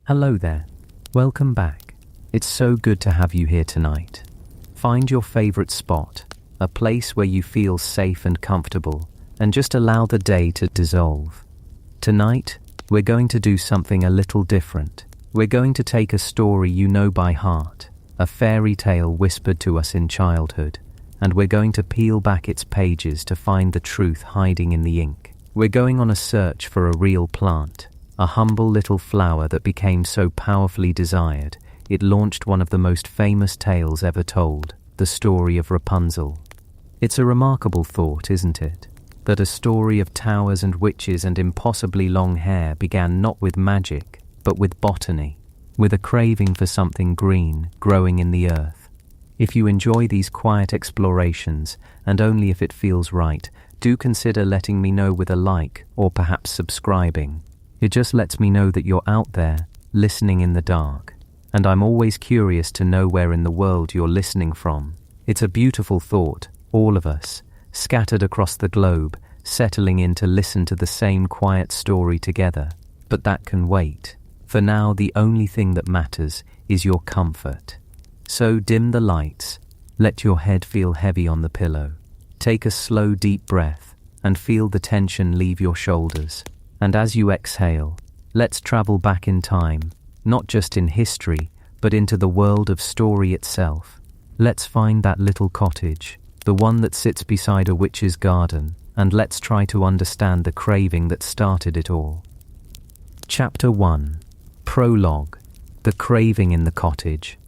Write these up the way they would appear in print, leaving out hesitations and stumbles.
Hello there. Welcome back. It's so good to have you here tonight. Find your favorite spot, a place where you feel safe and comfortable, and just allow the day to dissolve. Tonight, we're going to do something a little different. We're going to take a story you know by heart, a fairy tale whispered to us in childhood, and we're going to peel back its pages to find the truth hiding in the ink. We're going on a search for a real plant, a humble little flower that became so powerfully desired, it launched one of the most famous tales ever told, the story of Rapunzel. It's a remarkable thought, isn't it? That a story of towers and witches and impossibly long hair began not with magic, but with botany, with a craving for something green growing in the earth. If you enjoy these quiet explorations, and only if it feels right, do consider letting me know with a like or perhaps subscribing. It just lets me know that you're out there, listening in the dark. And I'm always curious to know where in the world you're listening from. It's a beautiful thought, all of us, scattered across the globe, settling in to listen to the same quiet story together. But that can wait. For now, the only thing that matters is your comfort. So dim the lights, let your head feel heavy on the pillow. Take a slow, deep breath and feel the tension leave your shoulders. And as you exhale, let's travel back in time, not just in history, but into the world of story itself. Let's find that little cottage, the one that sits beside a witch's garden, and let's try to understand the craving that started it all. Chapter 1. Prologue. The Craving in the Cottage.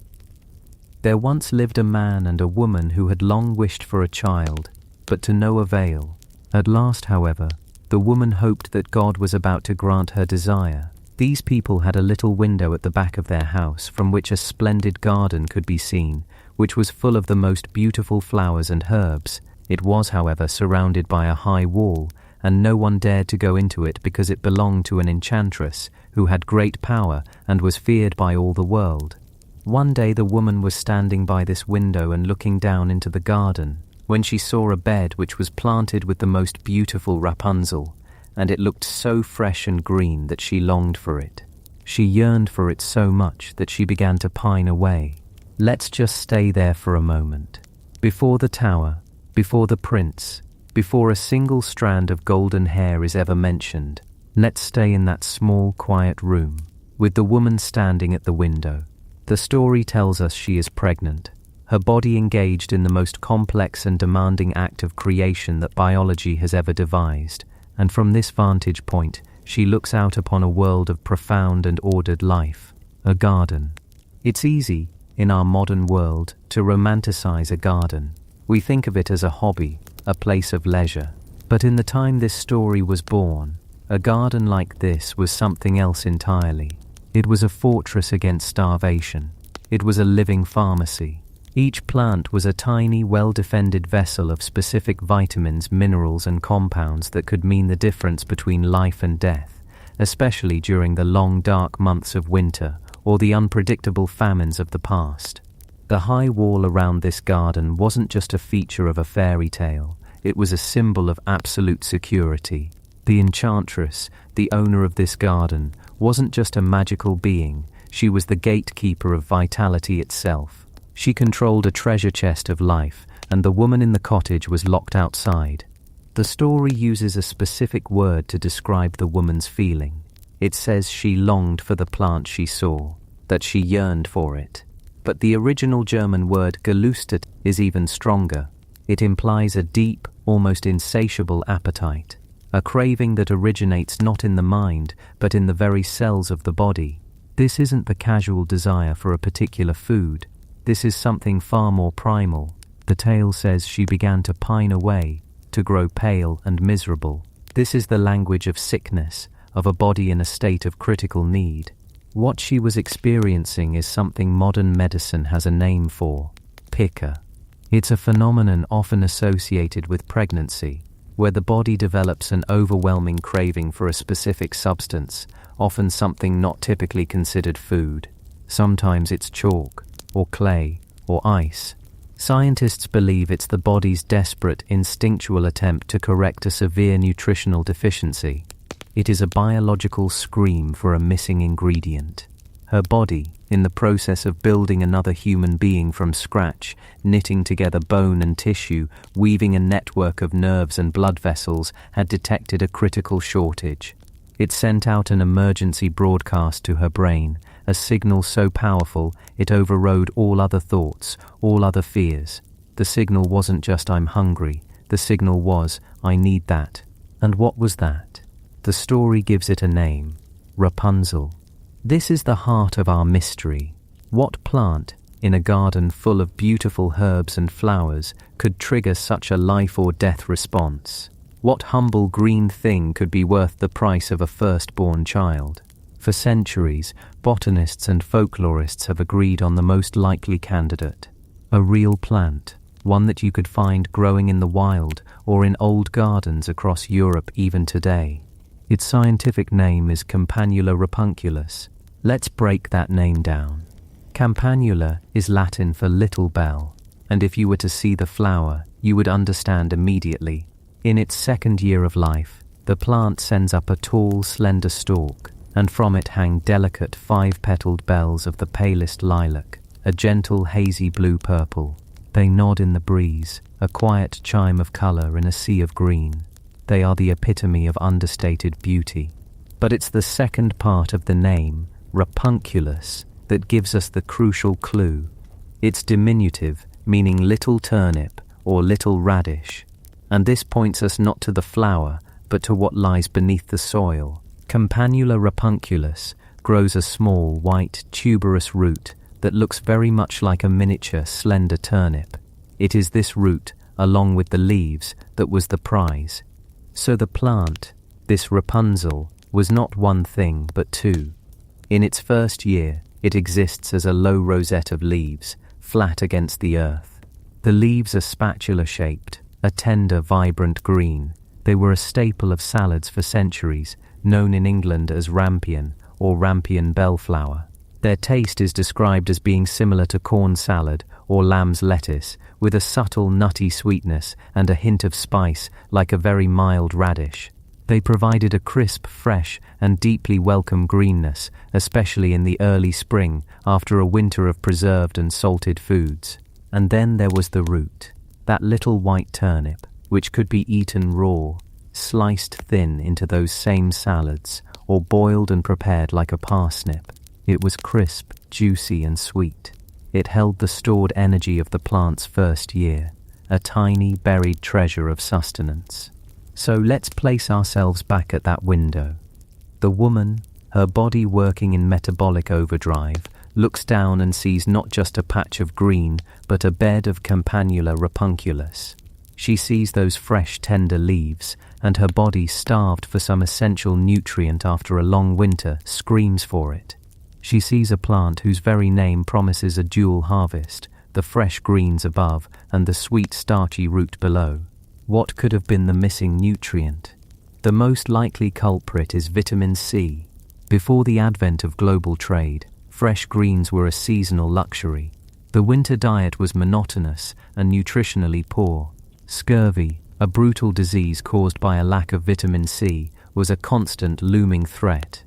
There once lived a man and a woman who had long wished for a child, but to no avail. At last, however, the woman hoped that God was about to grant her desire. These people had a little window at the back of their house from which a splendid garden could be seen, which was full of the most beautiful flowers and herbs. It was, however, surrounded by a high wall, and no one dared to go into it because it belonged to an enchantress who had great power and was feared by all the world. One day the woman was standing by this window and looking down into the garden, when she saw a bed which was planted with the most beautiful Rapunzel, and it looked so fresh and green that she longed for it. She yearned for it so much that she began to pine away. Let's just stay there for a moment. Before the tower, before the prince, before a single strand of golden hair is ever mentioned, let's stay in that small, quiet room, with the woman standing at the window. The story tells us she is pregnant, her body engaged in the most complex and demanding act of creation that biology has ever devised, and from this vantage point, she looks out upon a world of profound and ordered life, a garden. It's easy, in our modern world, to romanticize a garden. We think of it as a hobby, a place of leisure. But in the time this story was born, a garden like this was something else entirely. It was a fortress against starvation. It was a living pharmacy. Each plant was a tiny, well-defended vessel of specific vitamins, minerals, and compounds that could mean the difference between life and death, especially during the long, dark months of winter or the unpredictable famines of the past. The high wall around this garden wasn't just a feature of a fairy tale, it was a symbol of absolute security. The enchantress, the owner of this garden, wasn't just a magical being, she was the gatekeeper of vitality itself. She controlled a treasure chest of life, and the woman in the cottage was locked outside. The story uses a specific word to describe the woman's feeling. It says she longed for the plant she saw, that she yearned for it. But the original German word gelüstet is even stronger. It implies a deep, almost insatiable appetite, a craving that originates not in the mind, but in the very cells of the body. This isn't the casual desire for a particular food. This is something far more primal. The tale says she began to pine away, to grow pale and miserable. This is the language of sickness, of a body in a state of critical need. What she was experiencing is something modern medicine has a name for: pica. It's a phenomenon often associated with pregnancy, where the body develops an overwhelming craving for a specific substance, often something not typically considered food. Sometimes it's chalk, or clay, or ice. Scientists believe it's the body's desperate, instinctual attempt to correct a severe nutritional deficiency. It is a biological scream for a missing ingredient. Her body, in the process of building another human being from scratch, knitting together bone and tissue, weaving a network of nerves and blood vessels, had detected a critical shortage. It sent out an emergency broadcast to her brain, a signal so powerful it overrode all other thoughts, all other fears. The signal wasn't just "I'm hungry," the signal was "I need that." And what was that? The story gives it a name: Rapunzel. This is the heart of our mystery. What plant, in a garden full of beautiful herbs and flowers, could trigger such a life or death response? What humble green thing could be worth the price of a firstborn child? For centuries, botanists and folklorists have agreed on the most likely candidate: a real plant, one that you could find growing in the wild or in old gardens across Europe even today. Its scientific name is Campanula rapunculus. Let's break that name down. Campanula is Latin for little bell, and if you were to see the flower, you would understand immediately. In its second year of life, the plant sends up a tall, slender stalk, and from it hang delicate 5-petaled bells of the palest lilac, a gentle hazy blue-purple. They nod in the breeze, a quiet chime of colour in a sea of green. They are the epitome of understated beauty. But it's the second part of the name, rapunculus, that gives us the crucial clue. It's diminutive, meaning little turnip or little radish. And this points us not to the flower, but to what lies beneath the soil. Campanula rapunculus grows a small, white, tuberous root that looks very much like a miniature, slender turnip. It is this root, along with the leaves, that was the prize. So the plant, this Rapunzel, was not one thing but two. In its first year, it exists as a low rosette of leaves, flat against the earth. The leaves are spatula-shaped, a tender, vibrant green. They were a staple of salads for centuries, known in England as rampion or rampion bellflower. Their taste is described as being similar to corn salad or lamb's lettuce, with a subtle nutty sweetness and a hint of spice like a very mild radish. They provided a crisp, fresh, and deeply welcome greenness, especially in the early spring after a winter of preserved and salted foods. And then there was the root, that little white turnip, which could be eaten raw, sliced thin into those same salads, or boiled and prepared like a parsnip. It was crisp, juicy, and sweet. It held the stored energy of the plant's first year, a tiny, buried treasure of sustenance. So let's place ourselves back at that window. The woman, her body working in metabolic overdrive, looks down and sees not just a patch of green, but a bed of Campanula rapunculus. She sees those fresh, tender leaves, and her body, starved for some essential nutrient after a long winter, screams for it. She sees a plant whose very name promises a dual harvest, the fresh greens above and the sweet, starchy root below. What could have been the missing nutrient? The most likely culprit is vitamin C. Before the advent of global trade, fresh greens were a seasonal luxury. The winter diet was monotonous and nutritionally poor. Scurvy, a brutal disease caused by a lack of vitamin C, was a constant looming threat.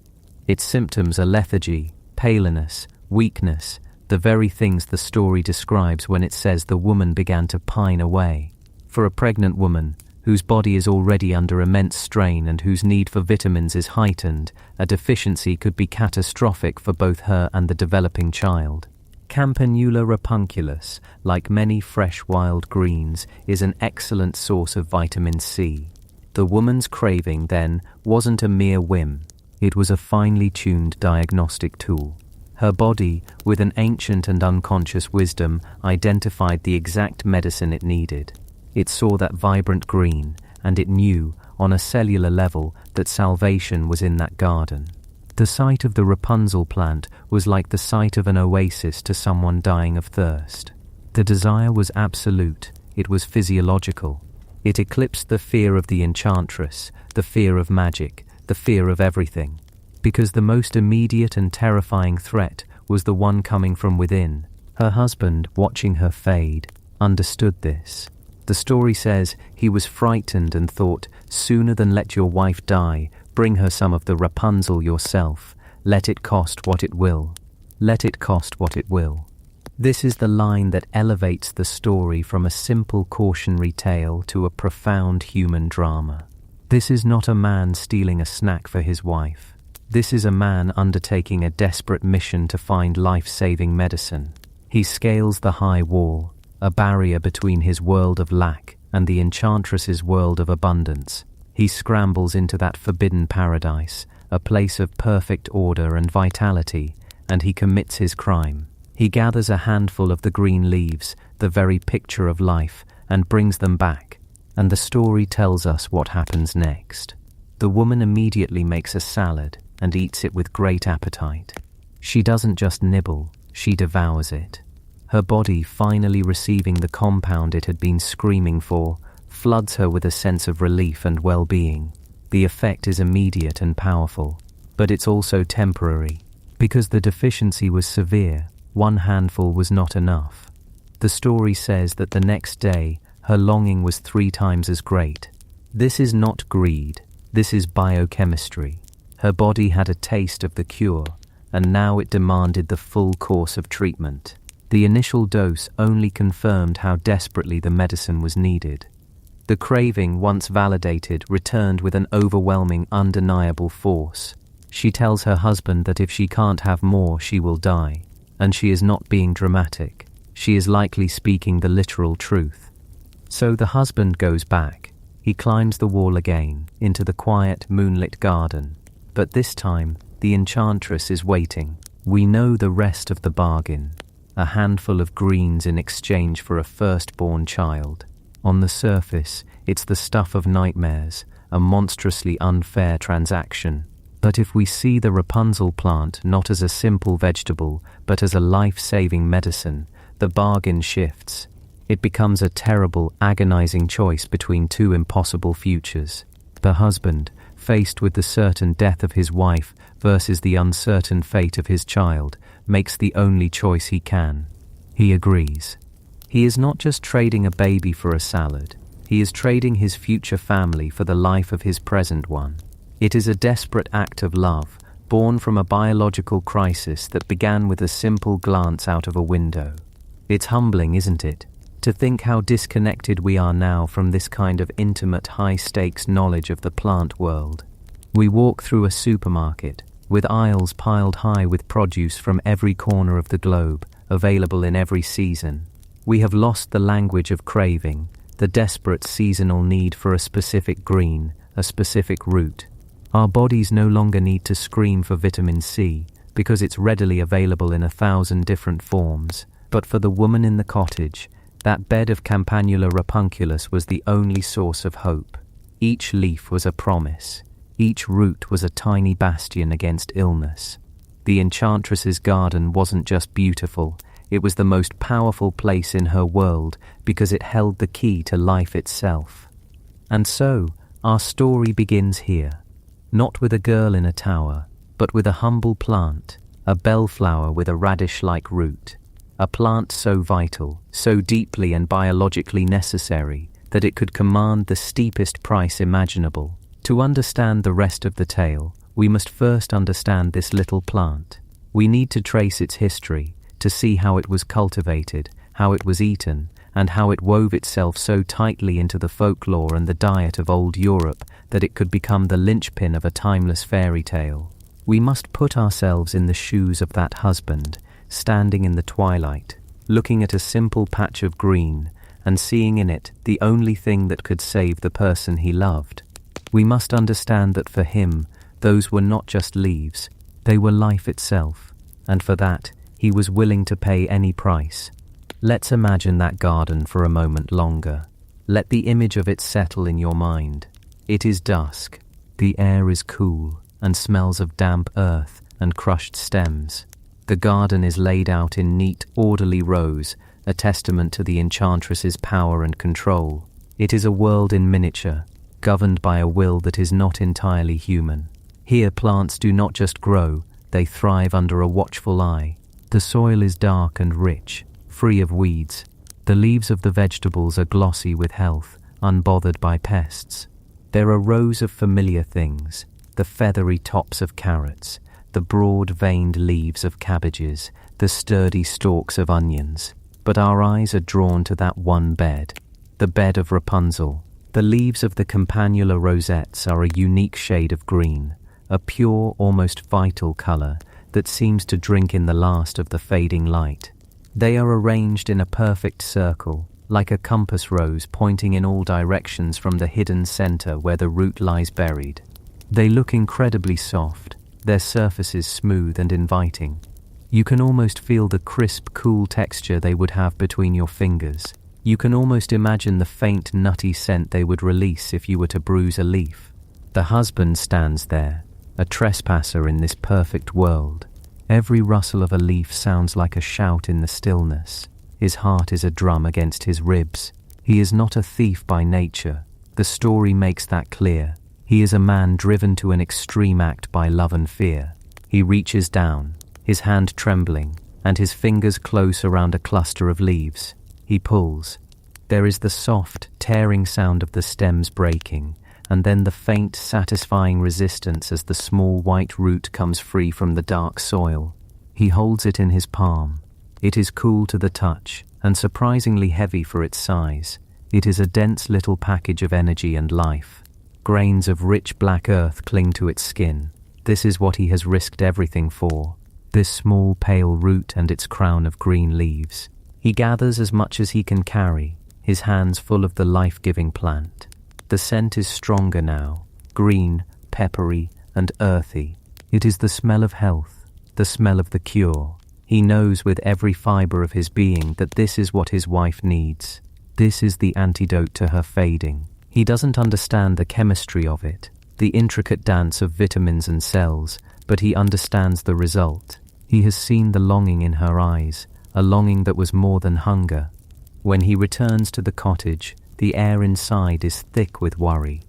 Its symptoms are lethargy, paleness, weakness, the very things the story describes when it says the woman began to pine away. For a pregnant woman, whose body is already under immense strain and whose need for vitamins is heightened, a deficiency could be catastrophic for both her and the developing child. Campanula rapunculus, like many fresh wild greens, is an excellent source of vitamin C. The woman's craving, then, wasn't a mere whim. It was a finely tuned diagnostic tool. Her body, with an ancient and unconscious wisdom, identified the exact medicine it needed. It saw that vibrant green, and it knew, on a cellular level, that salvation was in that garden. The sight of the Rapunzel plant was like the sight of an oasis to someone dying of thirst. The desire was absolute, it was physiological. It eclipsed the fear of the enchantress, the fear of magic, the fear of everything. Because the most immediate and terrifying threat was the one coming from within. Her husband, watching her fade, understood this. The story says he was frightened and thought, "Sooner than let your wife die, bring her some of the Rapunzel yourself. Let it cost what it will." let it cost what it will. This is the line that elevates the story from a simple cautionary tale to a profound human drama. This is not a man stealing a snack for his wife. This is a man undertaking a desperate mission to find life-saving medicine. He scales the high wall, a barrier between his world of lack and the enchantress's world of abundance. He scrambles into that forbidden paradise, a place of perfect order and vitality, and he commits his crime. He gathers a handful of the green leaves, the very picture of life, and brings them back. And the story tells us what happens next. The woman immediately makes a salad and eats it with great appetite. She doesn't just nibble, she devours it. Her body, finally receiving the compound it had been screaming for, floods her with a sense of relief and well-being. The effect is immediate and powerful, but it's also temporary. Because the deficiency was severe, one handful was not enough. The story says that the next day, her longing was 3 times as great. This is not greed, this is biochemistry. Her body had a taste of the cure, and now it demanded the full course of treatment. The initial dose only confirmed how desperately the medicine was needed. The craving, once validated, returned with an overwhelming, undeniable force. She tells her husband that if she can't have more, she will die. And she is not being dramatic. She is likely speaking the literal truth. So the husband goes back. He climbs the wall again, into the quiet, moonlit garden. But this time, the enchantress is waiting. We know the rest of the bargain. A handful of greens in exchange for a firstborn child. On the surface, it's the stuff of nightmares, a monstrously unfair transaction. But if we see the Rapunzel plant not as a simple vegetable, but as a life-saving medicine, the bargain shifts. It becomes a terrible, agonizing choice between 2 impossible futures. The husband, faced with the certain death of his wife versus the uncertain fate of his child, makes the only choice he can. He agrees. He is not just trading a baby for a salad. He is trading his future family for the life of his present one. It is a desperate act of love, born from a biological crisis that began with a simple glance out of a window. It's humbling, isn't it? To think how disconnected we are now from this kind of intimate, high-stakes knowledge of the plant world. We walk through a supermarket, with aisles piled high with produce from every corner of the globe, available in every season. We have lost the language of craving, the desperate seasonal need for a specific green, a specific root. Our bodies no longer need to scream for vitamin C, because it's readily available in 1,000 different forms. But for the woman in the cottage, that bed of Campanula rapunculus was the only source of hope. Each leaf was a promise. Each root was a tiny bastion against illness. The enchantress's garden wasn't just beautiful, it was the most powerful place in her world because it held the key to life itself. And so, our story begins here. Not with a girl in a tower, but with a humble plant, a bellflower with a radish-like root. A plant so vital, so deeply and biologically necessary, that it could command the steepest price imaginable. To understand the rest of the tale, we must first understand this little plant. We need to trace its history, to see how it was cultivated, how it was eaten, and how it wove itself so tightly into the folklore and the diet of old Europe that it could become the linchpin of a timeless fairy tale. We must put ourselves in the shoes of that husband, standing in the twilight, looking at a simple patch of green, and seeing in it the only thing that could save the person he loved. We must understand that for him, those were not just leaves, they were life itself, and for that, he was willing to pay any price. Let's imagine that garden for a moment longer. Let the image of it settle in your mind. It is dusk. The air is cool and smells of damp earth and crushed stems. The garden is laid out in neat, orderly rows, a testament to the enchantress's power and control. It is a world in miniature, governed by a will that is not entirely human. Here plants do not just grow, they thrive under a watchful eye. The soil is dark and rich, free of weeds. The leaves of the vegetables are glossy with health, unbothered by pests. There are rows of familiar things, the feathery tops of carrots, the broad-veined leaves of cabbages, the sturdy stalks of onions. But our eyes are drawn to that one bed, the bed of Rapunzel. The leaves of the Campanula rosettes are a unique shade of green, a pure, almost vital color that seems to drink in the last of the fading light. They are arranged in a perfect circle, like a compass rose pointing in all directions from the hidden center where the root lies buried. They look incredibly soft, their surfaces smooth and inviting. You can almost feel the crisp, cool texture they would have between your fingers. You can almost imagine the faint, nutty scent they would release if you were to bruise a leaf. The husband stands there, a trespasser in this perfect world. Every rustle of a leaf sounds like a shout in the stillness. His heart is a drum against his ribs. He is not a thief by nature. The story makes that clear. He is a man driven to an extreme act by love and fear. He reaches down, his hand trembling, and his fingers close around a cluster of leaves. He pulls. There is the soft, tearing sound of the stems breaking, and then the faint, satisfying resistance as the small white root comes free from the dark soil. He holds it in his palm. It is cool to the touch, and surprisingly heavy for its size. It is a dense little package of energy and life. Grains of rich black earth cling to its skin. This is what he has risked everything for. This small pale root and its crown of green leaves. He gathers as much as he can carry, his hands full of the life-giving plant. The scent is stronger now, green, peppery, and earthy. It is the smell of health, the smell of the cure. He knows with every fiber of his being that this is what his wife needs. This is the antidote to her fading. He doesn't understand the chemistry of it, the intricate dance of vitamins and cells, but he understands the result. He has seen the longing in her eyes, a longing that was more than hunger. When he returns to the cottage, the air inside is thick with worry.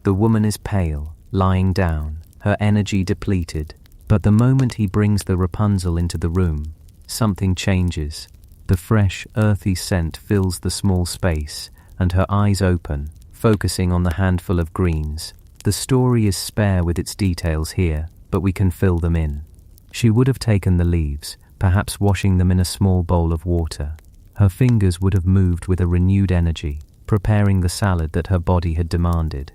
The woman is pale, lying down, her energy depleted. But the moment he brings the Rapunzel into the room, something changes. The fresh, earthy scent fills the small space, and her eyes open, focusing on the handful of greens. The story is spare with its details here, but we can fill them in. She would have taken the leaves, perhaps washing them in a small bowl of water. Her fingers would have moved with a renewed energy, preparing the salad that her body had demanded.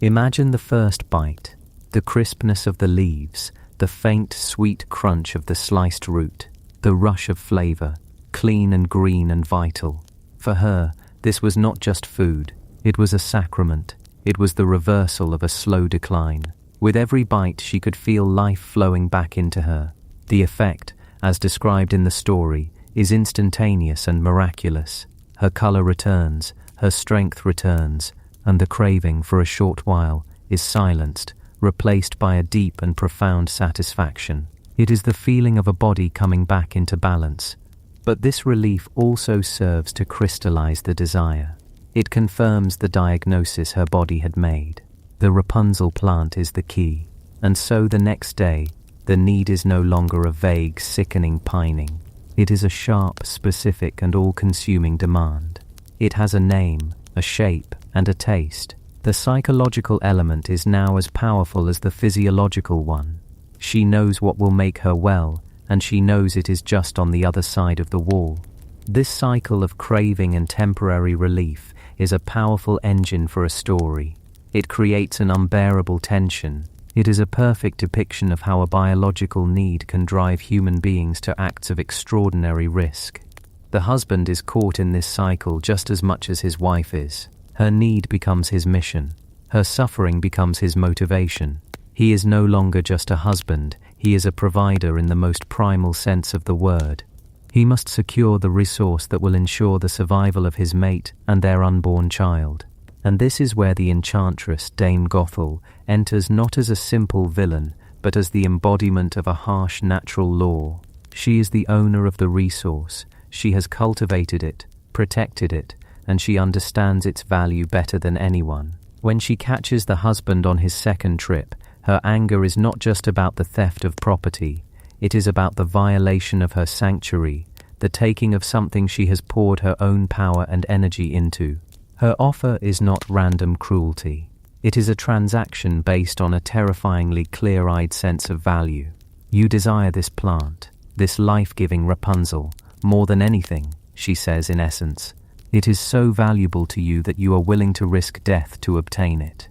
Imagine the first bite, the crispness of the leaves, the faint, sweet crunch of the sliced root, the rush of flavor, clean and green and vital. For her, this was not just food, it was a sacrament. It was the reversal of a slow decline. With every bite, she could feel life flowing back into her. The effect, as described in the story, is instantaneous and miraculous. Her color returns, her strength returns, and the craving for a short while is silenced, replaced by a deep and profound satisfaction. It is the feeling of a body coming back into balance. But this relief also serves to crystallize the desire. It confirms the diagnosis her body had made. The Rapunzel plant is the key. And so the next day, the need is no longer a vague, sickening pining. It is a sharp, specific, and all-consuming demand. It has a name, a shape, and a taste. The psychological element is now as powerful as the physiological one. She knows what will make her well, and she knows it is just on the other side of the wall. This cycle of craving and temporary relief is a powerful engine for a story. It creates an unbearable tension. It is a perfect depiction of how a biological need can drive human beings to acts of extraordinary risk. The husband is caught in this cycle just as much as his wife is. Her need becomes his mission. Her suffering becomes his motivation. He is no longer just a husband, he is a provider in the most primal sense of the word. He must secure the resource that will ensure the survival of his mate and their unborn child. And this is where the enchantress, Dame Gothel, enters not as a simple villain, but as the embodiment of a harsh natural law. She is the owner of the resource. She has cultivated it, protected it, and she understands its value better than anyone. When she catches the husband on his second trip, her anger is not just about the theft of property. It is about the violation of her sanctuary, the taking of something she has poured her own power and energy into. Her offer is not random cruelty. It is a transaction based on a terrifyingly clear-eyed sense of value. You desire this plant, this life-giving Rapunzel, more than anything, she says in essence. It is so valuable to you that you are willing to risk death to obtain it.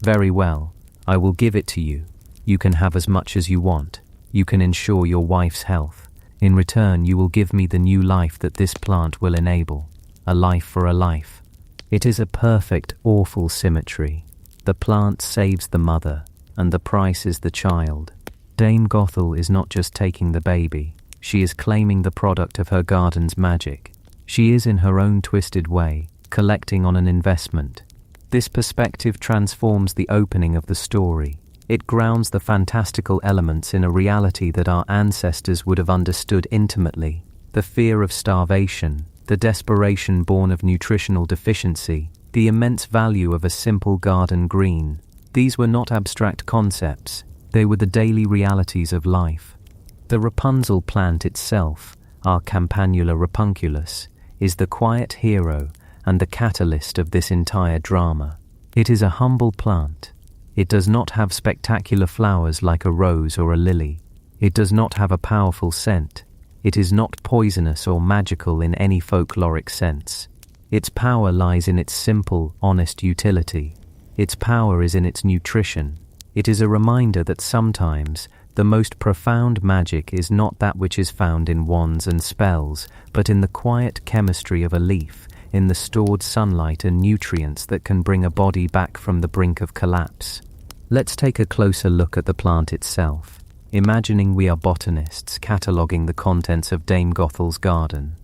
Very well, I will give it to you. You can have as much as you want. You can ensure your wife's health. In return, you will give me the new life that this plant will enable. A life for a life. It is a perfect, awful symmetry. The plant saves the mother, and the price is the child. Dame Gothel is not just taking the baby. She is claiming the product of her garden's magic. She is, in her own twisted way, collecting on an investment. This perspective transforms the opening of the story. It grounds the fantastical elements in a reality that our ancestors would have understood intimately. The fear of starvation, the desperation born of nutritional deficiency, the immense value of a simple garden green. These were not abstract concepts. They were the daily realities of life. The Rapunzel plant itself, our Campanula rapunculus, is the quiet hero and the catalyst of this entire drama. It is a humble plant. It does not have spectacular flowers like a rose or a lily. It does not have a powerful scent. It is not poisonous or magical in any folkloric sense. Its power lies in its simple, honest utility. Its power is in its nutrition. It is a reminder that sometimes the most profound magic is not that which is found in wands and spells, but in the quiet chemistry of a leaf, in the stored sunlight and nutrients that can bring a body back from the brink of collapse. Let's take a closer look at the plant itself, imagining we are botanists cataloguing the contents of Dame Gothel's garden.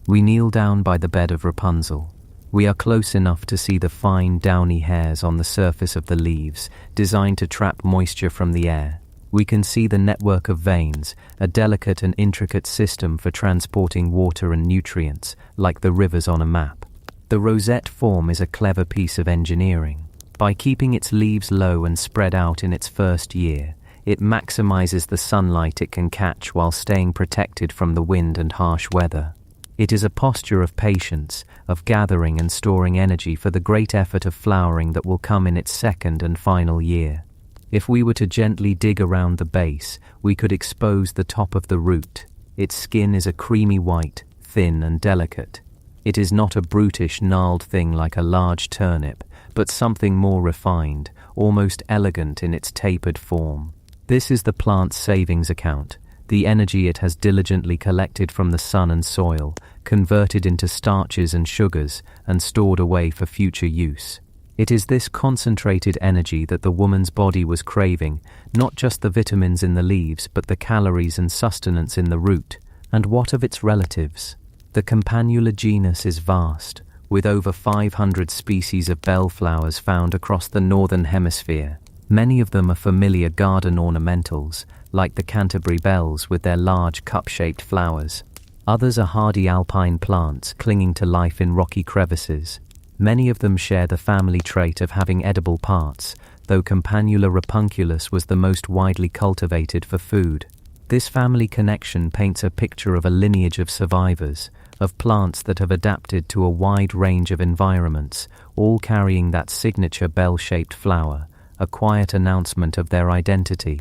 We kneel down by the bed of Rapunzel. We are close enough to see the fine, downy hairs on the surface of the leaves, designed to trap moisture from the air. We can see the network of veins, a delicate and intricate system for transporting water and nutrients, like the rivers on a map. The rosette form is a clever piece of engineering. By keeping its leaves low and spread out in its first year, it maximizes the sunlight it can catch while staying protected from the wind and harsh weather. It is a posture of patience, of gathering and storing energy for the great effort of flowering that will come in its second and final year. If we were to gently dig around the base, we could expose the top of the root. Its skin is a creamy white, thin and delicate. It is not a brutish, gnarled thing like a large turnip, but something more refined, almost elegant in its tapered form. This is the plant's savings account, the energy it has diligently collected from the sun and soil, converted into starches and sugars, and stored away for future use. It is this concentrated energy that the woman's body was craving, not just the vitamins in the leaves, but the calories and sustenance in the root. And what of its relatives? The Campanula genus is vast, with over 500 species of bellflowers found across the northern hemisphere. Many of them are familiar garden ornamentals, like the Canterbury bells with their large cup-shaped flowers. Others are hardy alpine plants clinging to life in rocky crevices. Many of them share the family trait of having edible parts, though Campanula rapunculus was the most widely cultivated for food. This family connection paints a picture of a lineage of survivors, of plants that have adapted to a wide range of environments, all carrying that signature bell-shaped flower, a quiet announcement of their identity.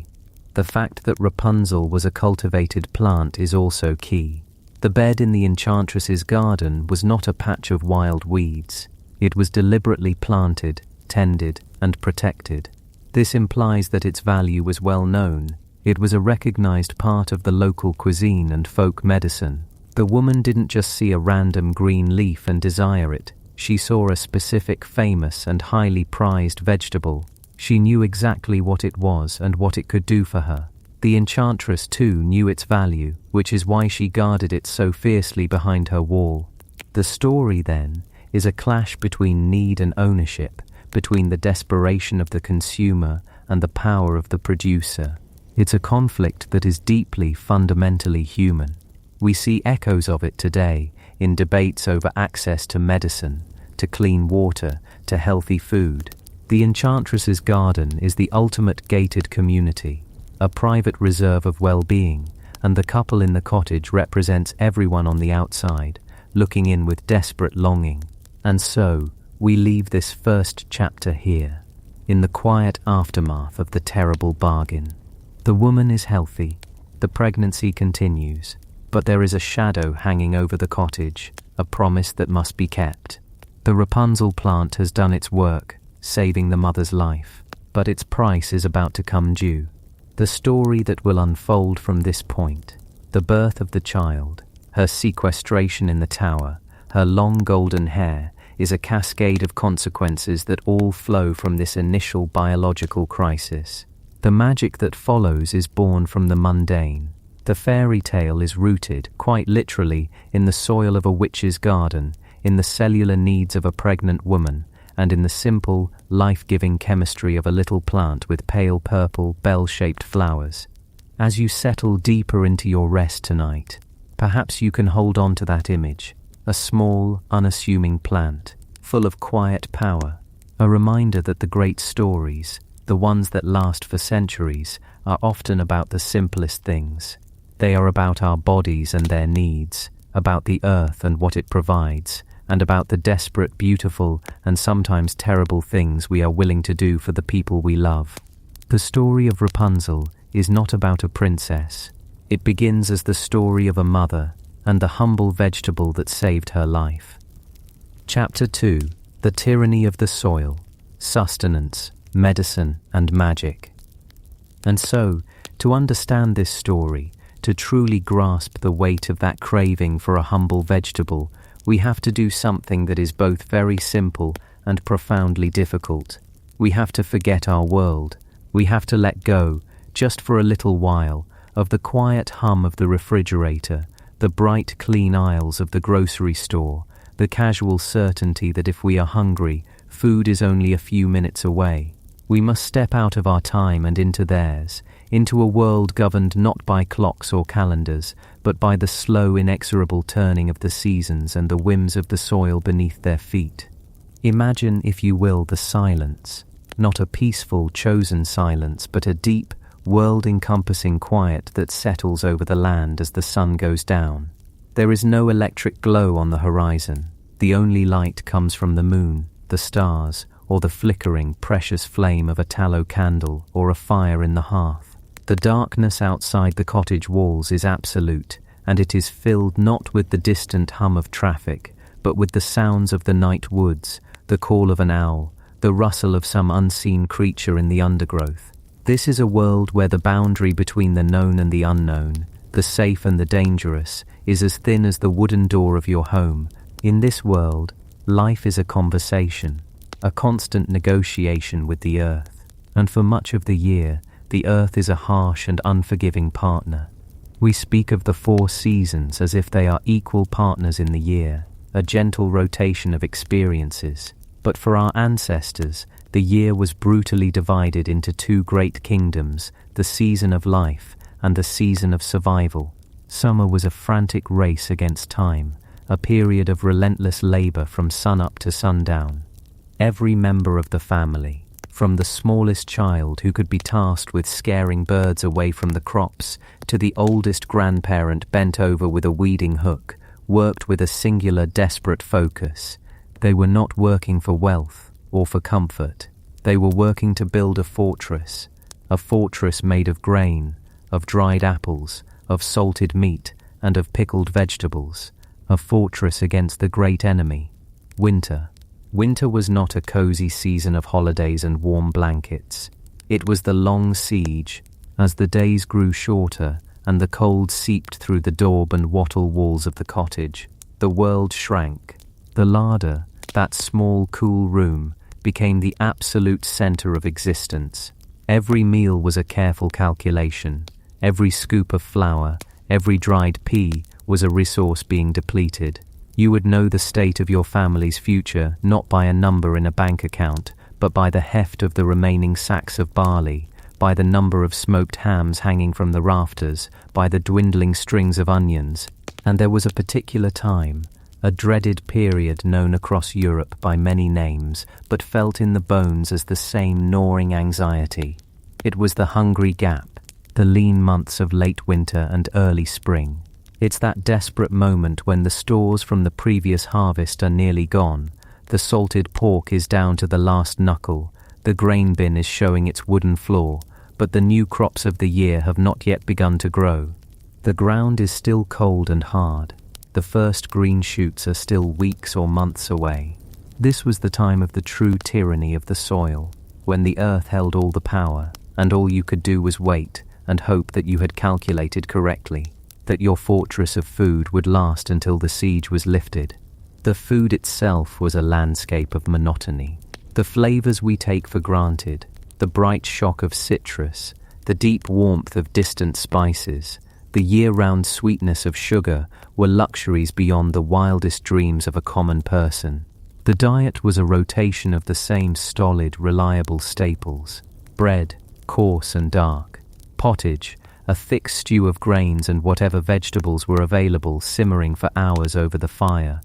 The fact that Rapunzel was a cultivated plant is also key. The bed in the enchantress's garden was not a patch of wild weeds. It was deliberately planted, tended, and protected. This implies that its value was well known. It was a recognized part of the local cuisine and folk medicine. The woman didn't just see a random green leaf and desire it. She saw a specific, famous, and highly prized vegetable. She knew exactly what it was and what it could do for her. The enchantress, too, knew its value, which is why she guarded it so fiercely behind her wall. The story, then, is a clash between need and ownership, between the desperation of the consumer and the power of the producer. It's a conflict that is deeply, fundamentally human. We see echoes of it today in debates over access to medicine, to clean water, to healthy food. The enchantress's garden is the ultimate gated community, a private reserve of well-being, and the couple in the cottage represents everyone on the outside, looking in with desperate longing. And so, we leave this first chapter here, in the quiet aftermath of the terrible bargain. The woman is healthy, The pregnancy continues, but there is a shadow hanging over the cottage, a promise that must be kept. The Rapunzel plant has done its work, saving the mother's life, but its price is about to come due. The story that will unfold from this point, the birth of the child, her sequestration in the tower, her long golden hair, is a cascade of consequences that all flow from this initial biological crisis. The magic that follows is born from the mundane. The fairy tale is rooted, quite literally, in the soil of a witch's garden, in the cellular needs of a pregnant woman, and in the simple, life-giving chemistry of a little plant with pale purple, bell-shaped flowers. As you settle deeper into your rest tonight, perhaps you can hold on to that image, a small, unassuming plant, full of quiet power, a reminder that the great stories, the ones that last for centuries, are often about the simplest things. They are about our bodies and their needs, about the earth and what it provides, and about the desperate, beautiful, and sometimes terrible things we are willing to do for the people we love. The story of Rapunzel is not about a princess. It begins as the story of a mother and the humble vegetable that saved her life. Chapter 2: The Tyranny of the Soil, Sustenance, Medicine, and Magic. And so, to understand this story, to truly grasp the weight of that craving for a humble vegetable, we have to do something that is both very simple and profoundly difficult. We have to forget our world. We have to let go, just for a little while, of the quiet hum of the refrigerator, the bright, clean aisles of the grocery store, the casual certainty that if we are hungry, food is only a few minutes away. We must step out of our time and into theirs, into a world governed not by clocks or calendars, but by the slow, inexorable turning of the seasons and the whims of the soil beneath their feet. Imagine, if you will, the silence, not a peaceful, chosen silence, but a deep, world-encompassing quiet that settles over the land as the sun goes down. There is no electric glow on the horizon. The only light comes from the moon, the stars, or the flickering, precious flame of a tallow candle or a fire in the hearth. The darkness outside the cottage walls is absolute, and it is filled not with the distant hum of traffic, but with the sounds of the night woods, the call of an owl, the rustle of some unseen creature in the undergrowth. This is a world where the boundary between the known and the unknown, the safe and the dangerous, is as thin as the wooden door of your home. In this world, life is a conversation, a constant negotiation with the earth, and for much of the year, the earth is a harsh and unforgiving partner. We speak of the 4 seasons as if they are equal partners in the year, a gentle rotation of experiences. But for our ancestors, the year was brutally divided into 2 great kingdoms, the season of life and the season of survival. Summer was a frantic race against time, a period of relentless labor from sun-up to sundown. Every member of the family, from the smallest child who could be tasked with scaring birds away from the crops, to the oldest grandparent bent over with a weeding hook, worked with a singular, desperate focus. They were not working for wealth or for comfort. They were working to build a fortress made of grain, of dried apples, of salted meat, and of pickled vegetables, a fortress against the great enemy, winter. Winter was not a cozy season of holidays and warm blankets. It was the long siege. As the days grew shorter and the cold seeped through the daub and wattle walls of the cottage, the world shrank. The larder, that small, cool room, became the absolute center of existence. Every meal was a careful calculation. Every scoop of flour, every dried pea was a resource being depleted. You would know the state of your family's future not by a number in a bank account, but by the heft of the remaining sacks of barley, by the number of smoked hams hanging from the rafters, by the dwindling strings of onions. And there was a particular time, a dreaded period known across Europe by many names, but felt in the bones as the same gnawing anxiety. It was the hungry gap, the lean months of late winter and early spring. It's that desperate moment when the stores from the previous harvest are nearly gone, the salted pork is down to the last knuckle, the grain bin is showing its wooden floor, but the new crops of the year have not yet begun to grow. The ground is still cold and hard. The first green shoots are still weeks or months away. This was the time of the true tyranny of the soil, when the earth held all the power, and all you could do was wait and hope that you had calculated correctly, that your fortress of food would last until the siege was lifted. The food itself was a landscape of monotony. The flavors we take for granted, the bright shock of citrus, the deep warmth of distant spices, the year-round sweetness of sugar were luxuries beyond the wildest dreams of a common person. The diet was a rotation of the same stolid, reliable staples: bread, coarse and dark; pottage, a thick stew of grains and whatever vegetables were available simmering for hours over the fire;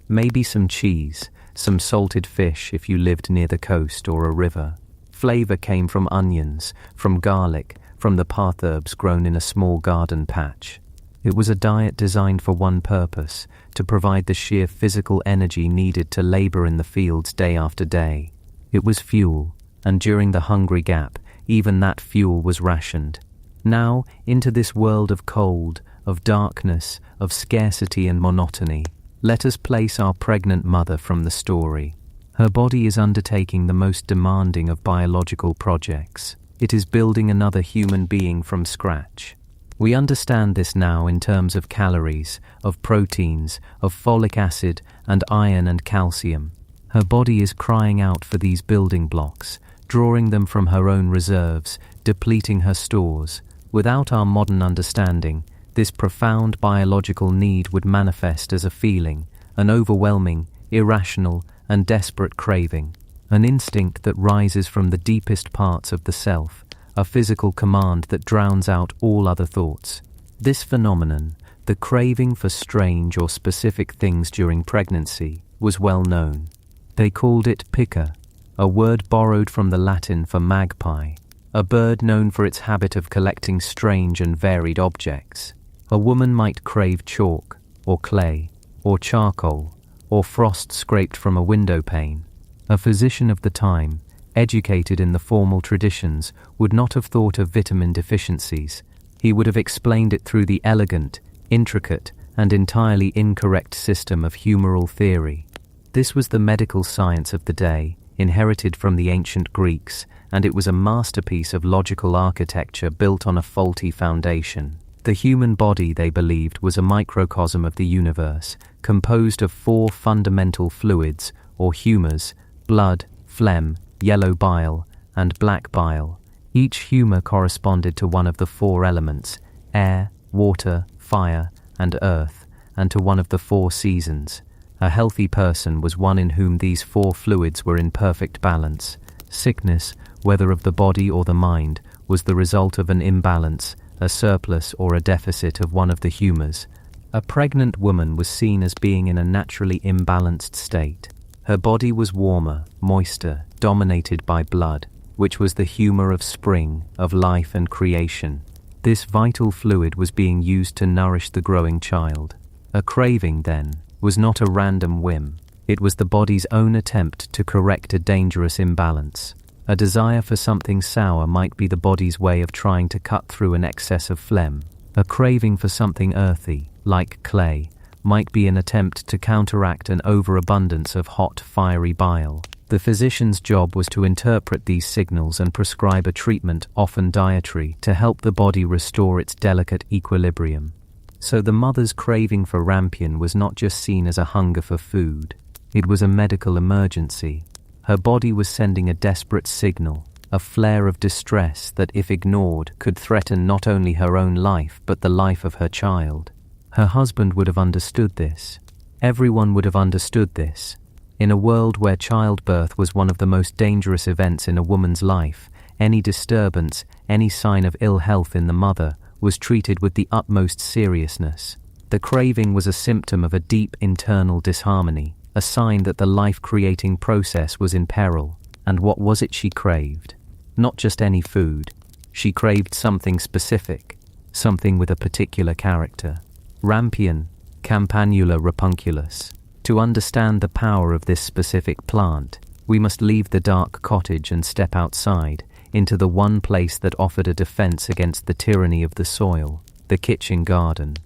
maybe some cheese, some salted fish if you lived near the coast or a river. Flavor came from onions, from garlic, from the pathherbs grown in a small garden patch. It was a diet designed for one purpose: to provide the sheer physical energy needed to labor in the fields day after day. It was fuel, and during the hungry gap, even that fuel was rationed. Now, into this world of cold, of darkness, of scarcity and monotony, let us place our pregnant mother from the story. Her body is undertaking the most demanding of biological projects. It is building another human being from scratch. We understand this now in terms of calories, of proteins, of folic acid and iron and calcium. Her body is crying out for these building blocks, drawing them from her own reserves, depleting her stores. Without our modern understanding, this profound biological need would manifest as a feeling, an overwhelming, irrational, and desperate craving, an instinct that rises from the deepest parts of the self, a physical command that drowns out all other thoughts. This phenomenon, the craving for strange or specific things during pregnancy, was well known. They called it pica, a word borrowed from the Latin for magpie, a bird known for its habit of collecting strange and varied objects. A woman might crave chalk, or clay, or charcoal, or frost scraped from a window pane. A physician of the time, educated in the formal traditions, would not have thought of vitamin deficiencies. He would have explained it through the elegant, intricate, and entirely incorrect system of humoral theory. This was the medical science of the day, inherited from the ancient Greeks, and it was a masterpiece of logical architecture built on a faulty foundation. The human body, they believed, was a microcosm of the universe, composed of 4 fundamental fluids, or humors: blood, phlegm, yellow bile, and black bile. Each humor corresponded to one of the 4 elements: air, water, fire, and earth, and to one of the 4 seasons. A healthy person was one in whom these 4 fluids were in perfect balance. Sickness, whether of the body or the mind, was the result of an imbalance, a surplus or a deficit of one of the humors. A pregnant woman was seen as being in a naturally imbalanced state. Her body was warmer, moister, dominated by blood, which was the humor of spring, of life and creation. This vital fluid was being used to nourish the growing child. A craving, then, was not a random whim. It was the body's own attempt to correct a dangerous imbalance. A desire for something sour might be the body's way of trying to cut through an excess of phlegm. A craving for something earthy, like clay, might be an attempt to counteract an overabundance of hot, fiery bile. The physician's job was to interpret these signals and prescribe a treatment, often dietary, to help the body restore its delicate equilibrium. So the mother's craving for rampion was not just seen as a hunger for food. It was a medical emergency. Her body was sending a desperate signal, a flare of distress that, if ignored, could threaten not only her own life but the life of her child. Her husband would have understood this. Everyone would have understood this. In a world where childbirth was one of the most dangerous events in a woman's life, any disturbance, any sign of ill health in the mother, was treated with the utmost seriousness. The craving was a symptom of a deep internal disharmony, a sign that the life-creating process was in peril. And what was it she craved? Not just any food. She craved something specific, something with a particular character. Rampion, Campanula rapunculus. To understand the power of this specific plant, we must leave the dark cottage and step outside, into the one place that offered a defense against the tyranny of the soil, the kitchen garden.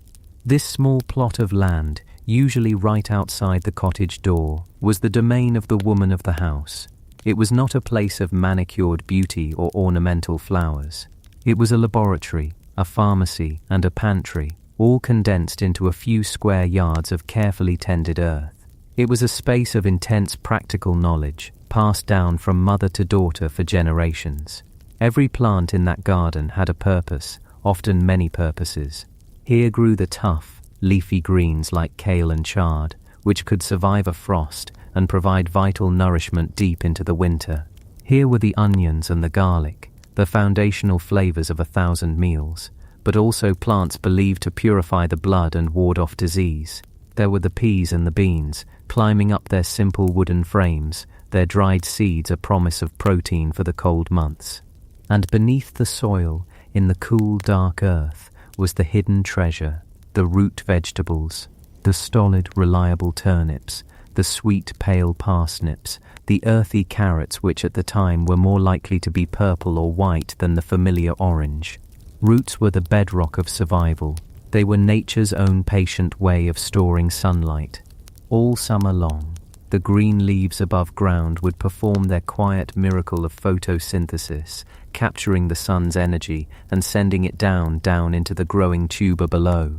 This small plot of land, usually right outside the cottage door, was the domain of the woman of the house. It was not a place of manicured beauty or ornamental flowers. It was a laboratory, a pharmacy, and a pantry, all condensed into a few square yards of carefully tended earth. It was a space of intense practical knowledge, passed down from mother to daughter for generations. Every plant in that garden had a purpose, often many purposes. Here grew the tough, leafy greens like kale and chard, which could survive a frost and provide vital nourishment deep into the winter. Here were the onions and the garlic, the foundational flavors of 1,000 meals, but also plants believed to purify the blood and ward off disease. There were the peas and the beans, climbing up their simple wooden frames, their dried seeds a promise of protein for the cold months. And beneath the soil, in the cool, dark earth, was the hidden treasure, the root vegetables, the stolid, reliable turnips, the sweet, pale parsnips, the earthy carrots which at the time were more likely to be purple or white than the familiar orange. Roots were the bedrock of survival. They were nature's own patient way of storing sunlight. All summer long, the green leaves above ground would perform their quiet miracle of photosynthesis, capturing the sun's energy and sending it down into the growing tuber below.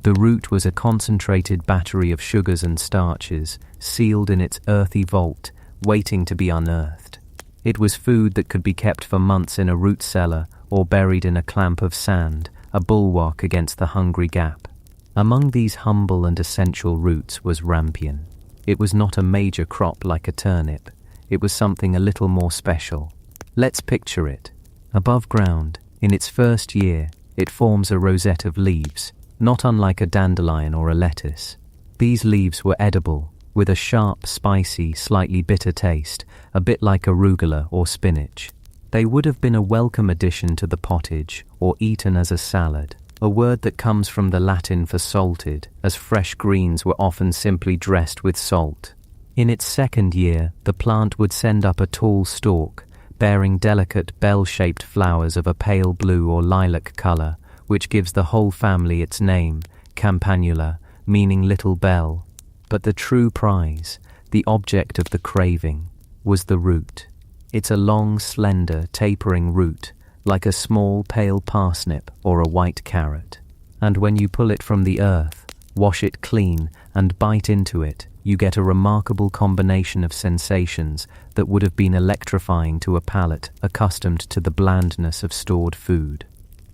The root was a concentrated battery of sugars and starches, sealed in its earthy vault, waiting to be unearthed. It was food that could be kept for months in a root cellar or buried in a clamp of sand, a bulwark against the hungry gap. Among these humble and essential roots was rampion. It was not a major crop like a turnip. It was something a little more special. Let's picture it. Above ground, in its first year, it forms a rosette of leaves, not unlike a dandelion or a lettuce. These leaves were edible, with a sharp, spicy, slightly bitter taste, a bit like arugula or spinach. They would have been a welcome addition to the pottage or eaten as a salad, a word that comes from the Latin for salted, as fresh greens were often simply dressed with salt. In its second year, the plant would send up a tall stalk, bearing delicate bell-shaped flowers of a pale blue or lilac color, which gives the whole family its name, Campanula, meaning little bell. But the true prize, the object of the craving, was the root. It's a long, slender, tapering root, like a small, pale parsnip or a white carrot. And when you pull it from the earth, wash it clean, and bite into it, you get a remarkable combination of sensations that would have been electrifying to a palate accustomed to the blandness of stored food.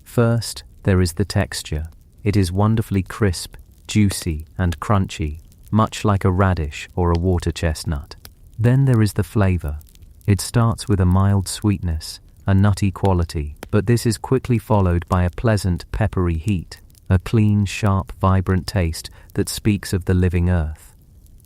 First, there is the texture. It is wonderfully crisp, juicy, and crunchy, much like a radish or a water chestnut. Then there is the flavor. It starts with a mild sweetness, a nutty quality, but this is quickly followed by a pleasant, peppery heat, a clean, sharp, vibrant taste that speaks of the living earth.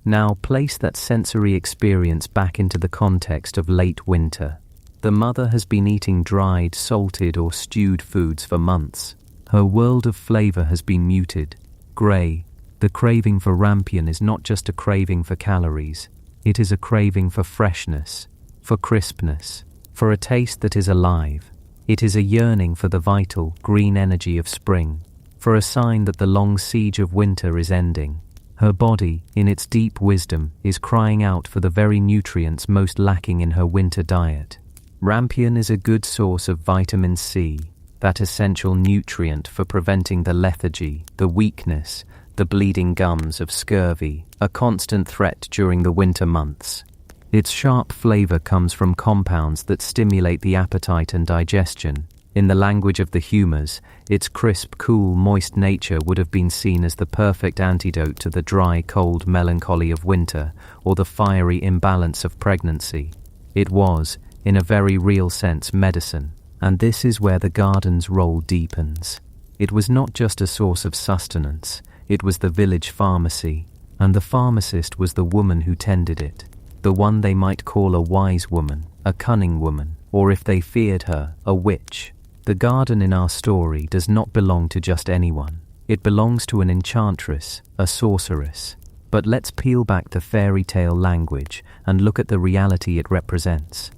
Now place that sensory experience back into the context of late winter. The mother has been eating dried, salted, or stewed foods for months. Her world of flavor has been muted, grey. The craving for rampion is not just a craving for calories. It is a craving for freshness, for crispness, for a taste that is alive. It is a yearning for the vital, green energy of spring, for a sign that the long siege of winter is ending. Her body, in its deep wisdom, is crying out for the very nutrients most lacking in her winter diet. Rampion is a good source of vitamin C, that essential nutrient for preventing the lethargy, the weakness, the bleeding gums of scurvy, a constant threat during the winter months. Its sharp flavor comes from compounds that stimulate the appetite and digestion. In the language of the humors, its crisp, cool, moist nature would have been seen as the perfect antidote to the dry, cold melancholy of winter or the fiery imbalance of pregnancy. It was, in a very real sense, medicine. And this is where the garden's role deepens. It was not just a source of sustenance, it was the village pharmacy, and the pharmacist was the woman who tended it, the one they might call a wise woman, a cunning woman, or if they feared her, a witch. The garden in our story does not belong to just anyone. It belongs to an enchantress, a sorceress. But let's peel back the fairy tale language and look at the reality it represents.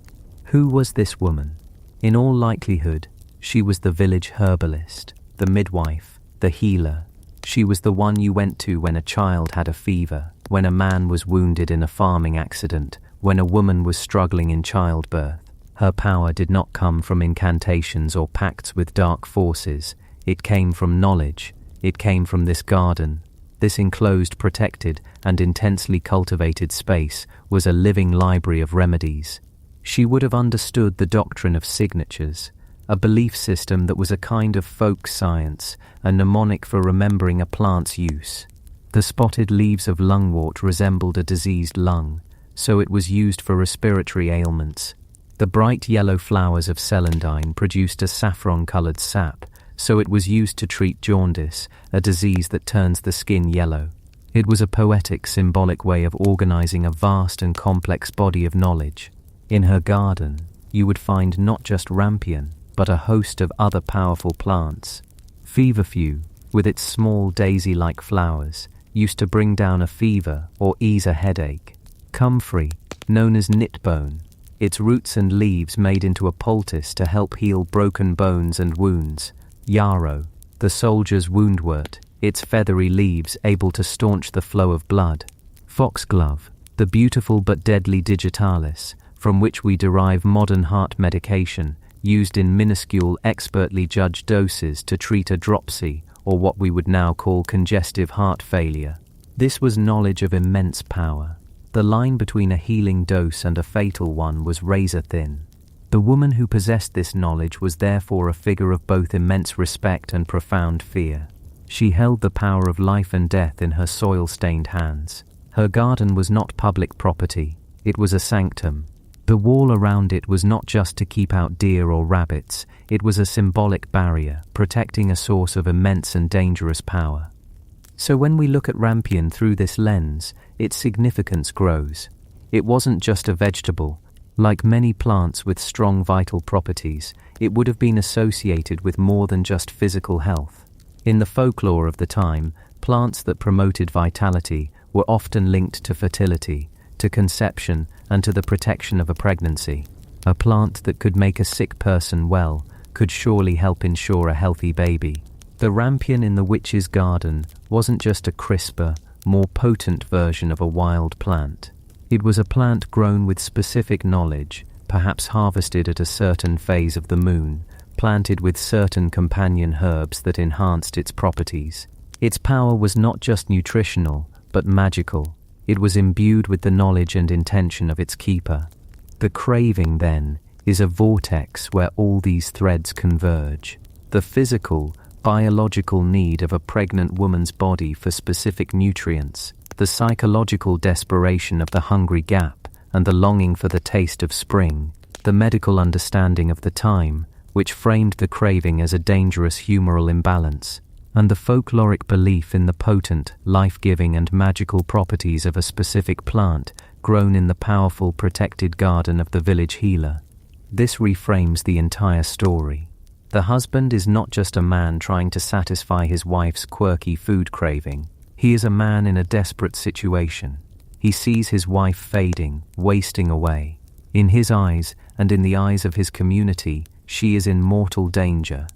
Who was this woman? In all likelihood, she was the village herbalist, the midwife, the healer. She was the one you went to when a child had a fever, when a man was wounded in a farming accident, when a woman was struggling in childbirth. Her power did not come from incantations or pacts with dark forces. It came from knowledge. It came from this garden. This enclosed, protected, and intensely cultivated space was a living library of remedies. She would have understood the doctrine of signatures, a belief system that was a kind of folk science, a mnemonic for remembering a plant's use. The spotted leaves of lungwort resembled a diseased lung, so it was used for respiratory ailments. The bright yellow flowers of celandine produced a saffron-coloured sap, so it was used to treat jaundice, a disease that turns the skin yellow. It was a poetic, symbolic way of organising a vast and complex body of knowledge. In her garden, you would find not just rampion, but a host of other powerful plants. Feverfew, with its small daisy-like flowers, used to bring down a fever or ease a headache. Comfrey, known as knitbone, its roots and leaves made into a poultice to help heal broken bones and wounds. Yarrow, the soldier's woundwort, its feathery leaves able to staunch the flow of blood. Foxglove, the beautiful but deadly digitalis, from which we derive modern heart medication, used in minuscule, expertly judged doses to treat a dropsy, or what we would now call congestive heart failure. This was knowledge of immense power. The line between a healing dose and a fatal one was razor thin. The woman who possessed this knowledge was therefore a figure of both immense respect and profound fear. She held the power of life and death in her soil-stained hands. Her garden was not public property, it was a sanctum. The wall around it was not just to keep out deer or rabbits, it was a symbolic barrier, protecting a source of immense and dangerous power. So when we look at rampion through this lens, its significance grows. It wasn't just a vegetable. Like many plants with strong vital properties, it would have been associated with more than just physical health. In the folklore of the time, plants that promoted vitality were often linked to fertility, to conception, and to the protection of a pregnancy. A plant that could make a sick person well could surely help ensure a healthy baby. The rampion in the witch's garden wasn't just a crisper, more potent version of a wild plant. It was a plant grown with specific knowledge, perhaps harvested at a certain phase of the moon, planted with certain companion herbs that enhanced its properties. Its power was not just nutritional, but magical. It was imbued with the knowledge and intention of its keeper. The craving, then, is a vortex where all these threads converge. The physical, biological need of a pregnant woman's body for specific nutrients, the psychological desperation of the hungry gap and the longing for the taste of spring, the medical understanding of the time, which framed the craving as a dangerous humoral imbalance, and the folkloric belief in the potent, life-giving and magical properties of a specific plant grown in the powerful protected garden of the village healer. This reframes the entire story. The husband is not just a man trying to satisfy his wife's quirky food craving. He is a man in a desperate situation. He sees his wife fading, wasting away. In his eyes, and in the eyes of his community, she is in mortal danger.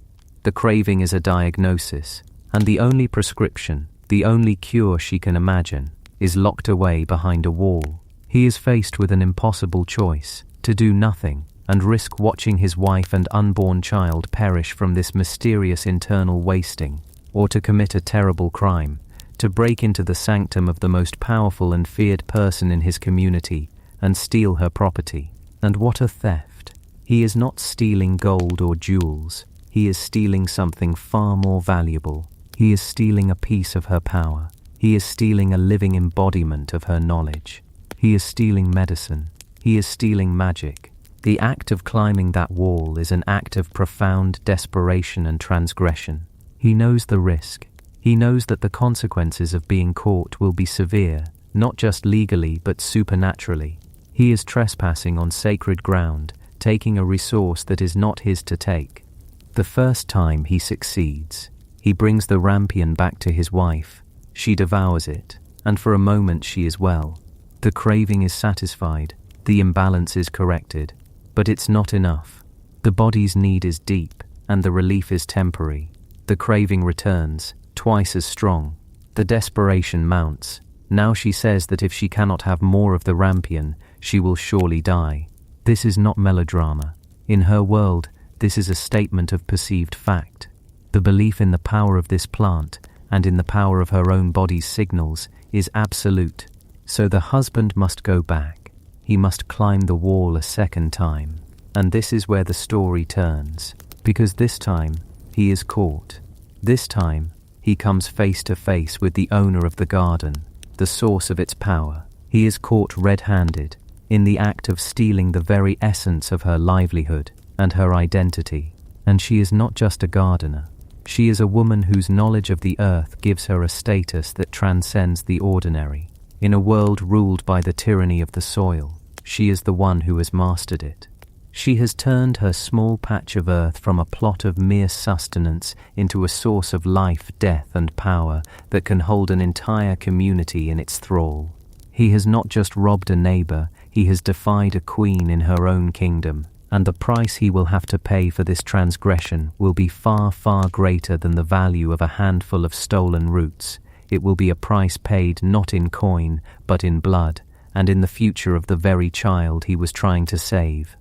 The craving is a diagnosis, and the only prescription, the only cure she can imagine, is locked away behind a wall. He is faced with an impossible choice, to do nothing, and risk watching his wife and unborn child perish from this mysterious internal wasting, or to commit a terrible crime, to break into the sanctum of the most powerful and feared person in his community and steal her property. And what a theft! He is not stealing gold or jewels. He is stealing something far more valuable. He is stealing a piece of her power. He is stealing a living embodiment of her knowledge. He is stealing medicine. He is stealing magic. The act of climbing that wall is an act of profound desperation and transgression. He knows the risk. He knows that the consequences of being caught will be severe, not just legally but supernaturally. He is trespassing on sacred ground, taking a resource that is not his to take. The first time he succeeds, he brings the rampion back to his wife. She devours it, and for a moment she is well. The craving is satisfied, the imbalance is corrected, but it's not enough. The body's need is deep, and the relief is temporary. The craving returns, twice as strong. The desperation mounts. Now she says that if she cannot have more of the rampion, she will surely die. This is not melodrama. In her world, this is a statement of perceived fact. The belief in the power of this plant, and in the power of her own body's signals, is absolute. So the husband must go back. He must climb the wall a second time. And this is where the story turns. Because this time, he is caught. This time, he comes face to face with the owner of the garden, the source of its power. He is caught red-handed, in the act of stealing the very essence of her livelihood and her identity. And she is not just a gardener. She is a woman whose knowledge of the earth gives her a status that transcends the ordinary. In a world ruled by the tyranny of the soil, she is the one who has mastered it. She has turned her small patch of earth from a plot of mere sustenance into a source of life, death, and power that can hold an entire community in its thrall. He has not just robbed a neighbor, he has defied a queen in her own kingdom, and the price he will have to pay for this transgression will be far, far greater than the value of a handful of stolen roots. It will be a price paid not in coin, but in blood, and in the future of the very child he was trying to save.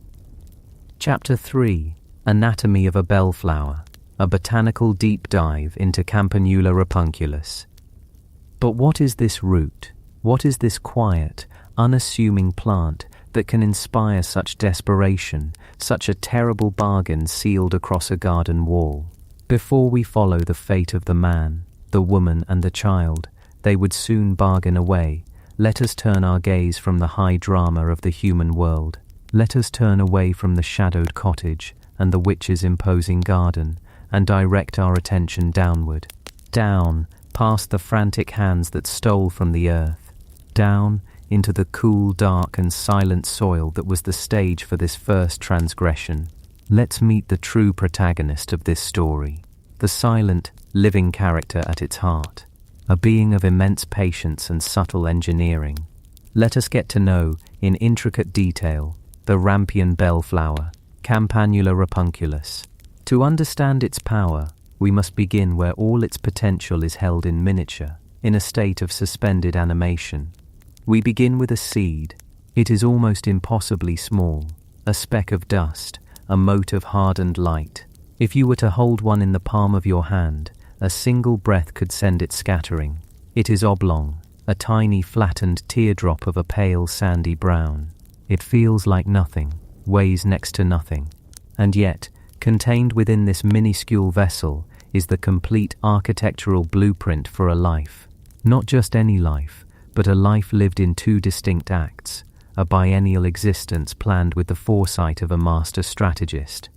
Chapter 3. Anatomy of a Bellflower, a Botanical Deep Dive into Campanula rapunculus. But what is this root? What is this quiet, unassuming plant that can inspire such desperation, such a terrible bargain sealed across a garden wall? Before we follow the fate of the man, the woman, and the child, they would soon bargain away. Let us turn our gaze from the high drama of the human world. Let us turn away from the shadowed cottage and the witch's imposing garden and direct our attention downward. Down, past the frantic hands that stole from the earth. Down into the cool, dark, and silent soil that was the stage for this first transgression. Let's meet the true protagonist of this story. The silent, living character at its heart. A being of immense patience and subtle engineering. Let us get to know, in intricate detail, the rampion bellflower, Campanula rapunculus. To understand its power, we must begin where all its potential is held in miniature, in a state of suspended animation. We begin with a seed. It is almost impossibly small, a speck of dust, a mote of hardened light. If you were to hold one in the palm of your hand, a single breath could send it scattering. It is oblong, a tiny flattened teardrop of a pale sandy brown. It feels like nothing, weighs next to nothing. And yet, contained within this minuscule vessel is the complete architectural blueprint for a life. Not just any life, but a life lived in two distinct acts, a biennial existence planned with the foresight of a master strategist.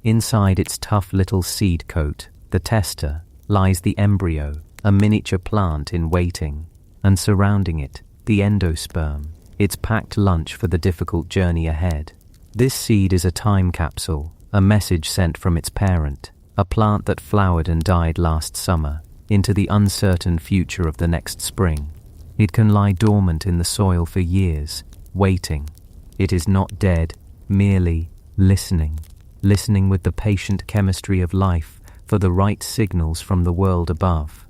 Inside its tough little seed coat, the tester, lies the embryo, a miniature plant in waiting, and surrounding it, the endosperm, its packed lunch for the difficult journey ahead. This seed is a time capsule, a message sent from its parent, a plant that flowered and died last summer, into the uncertain future of the next spring. It can lie dormant in the soil for years, waiting. It is not dead, merely listening with the patient chemistry of life for the right signals from the world above.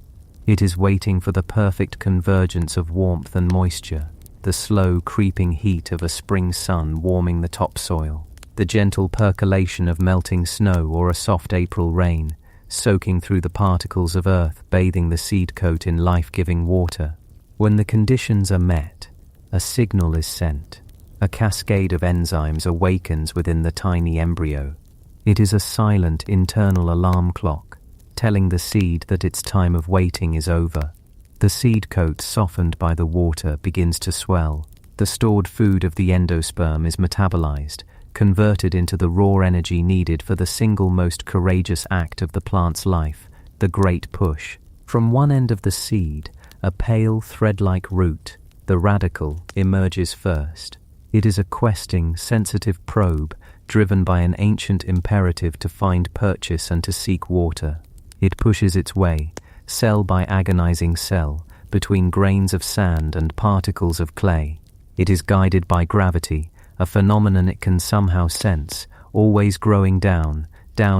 It is waiting for the perfect convergence of warmth and moisture, the slow creeping heat of a spring sun warming the topsoil, the gentle percolation of melting snow or a soft April rain, soaking through the particles of earth, bathing the seed coat in life-giving water. When the conditions are met, a signal is sent. A cascade of enzymes awakens within the tiny embryo. It is a silent internal alarm clock, telling the seed that its time of waiting is over. The seed coat, softened by the water, begins to swell. The stored food of the endosperm is metabolized, converted into the raw energy needed for the single most courageous act of the plant's life, the great push. From one end of the seed, a pale thread-like root, the radicle, emerges first. It is a questing, sensitive probe, driven by an ancient imperative to find purchase and to seek water. It pushes its way, cell by agonizing cell, between grains of sand and particles of clay. It is guided by gravity, a phenomenon it can somehow sense, always growing down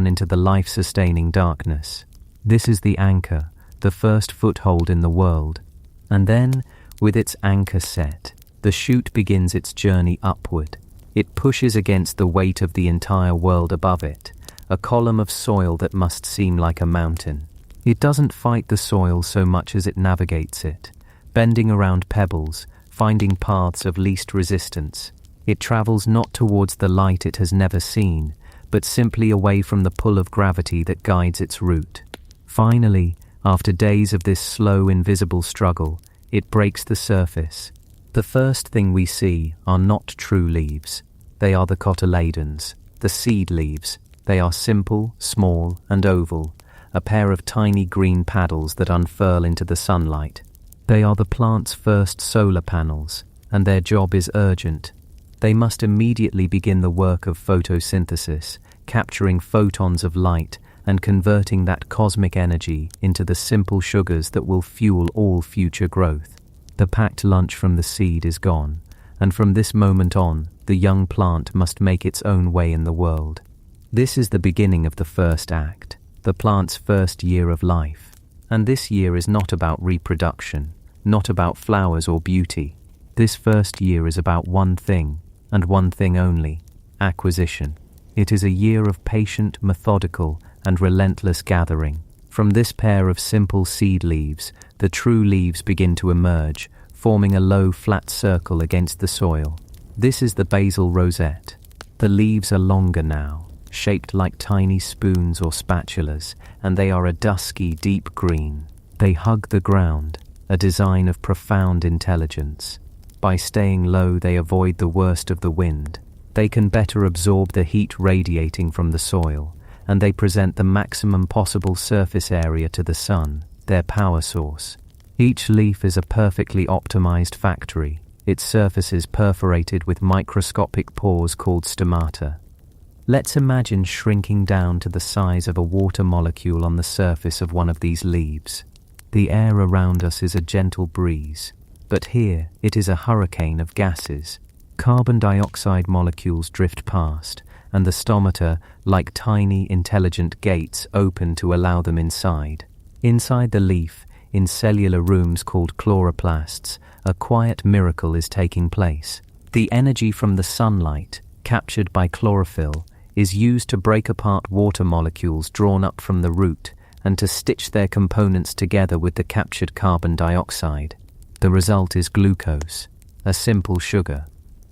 into the life-sustaining darkness. This is the anchor, the first foothold in the world. And then, with its anchor set, the shoot begins its journey upward. It pushes against the weight of the entire world above it, a column of soil that must seem like a mountain. It doesn't fight the soil so much as it navigates it, bending around pebbles, finding paths of least resistance. It travels not towards the light it has never seen, but simply away from the pull of gravity that guides its route. Finally, after days of this slow, invisible struggle, it breaks the surface. The first thing we see are not true leaves. They are the cotyledons, the seed leaves. They are simple, small, and oval, a pair of tiny green paddles that unfurl into the sunlight. They are the plant's first solar panels, and their job is urgent. They must immediately begin the work of photosynthesis, capturing photons of light and converting that cosmic energy into the simple sugars that will fuel all future growth. The packed lunch from the seed is gone, and from this moment on, the young plant must make its own way in the world. This is the beginning of the first act, the plant's first year of life. And this year is not about reproduction, not about flowers or beauty. This first year is about one thing, and one thing only: acquisition. It is a year of patient, methodical, and relentless gathering. From this pair of simple seed leaves, the true leaves begin to emerge, forming a low, flat circle against the soil. This is the basal rosette. The leaves are longer now, shaped like tiny spoons or spatulas, and they are a dusky, deep green. They hug the ground, a design of profound intelligence. By staying low, they avoid the worst of the wind. They can better absorb the heat radiating from the soil, and they present the maximum possible surface area to the sun, their power source. Each leaf is a perfectly optimized factory, its surfaces perforated with microscopic pores called stomata. Let's imagine shrinking down to the size of a water molecule on the surface of one of these leaves. The air around us is a gentle breeze, but here it is a hurricane of gases. Carbon dioxide molecules drift past, and the stomata, like tiny, intelligent gates, open to allow them inside. Inside the leaf, in cellular rooms called chloroplasts, a quiet miracle is taking place. The energy from the sunlight, captured by chlorophyll, is used to break apart water molecules drawn up from the root and to stitch their components together with the captured carbon dioxide. The result is glucose, a simple sugar,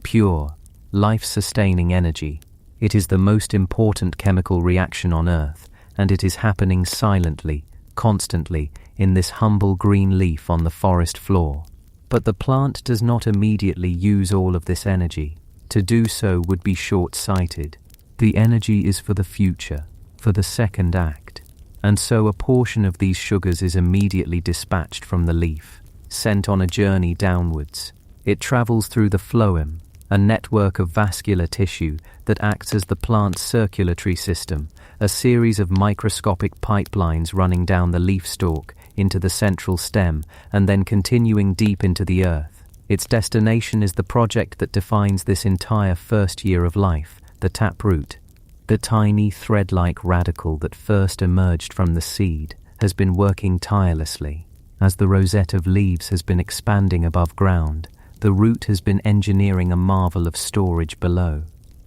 pure, life-sustaining energy. It is the most important chemical reaction on Earth, and it is happening silently, constantly, in this humble green leaf on the forest floor. But the plant does not immediately use all of this energy. To do so would be short-sighted. The energy is for the future, for the second act. And so a portion of these sugars is immediately dispatched from the leaf, sent on a journey downwards. It travels through the phloem, a network of vascular tissue that acts as the plant's circulatory system, a series of microscopic pipelines running down the leaf stalk into the central stem and then continuing deep into the earth. Its destination is the project that defines this entire first year of life, the taproot. The tiny thread-like radical that first emerged from the seed has been working tirelessly. As the rosette of leaves has been expanding above ground, the root has been engineering a marvel of storage below.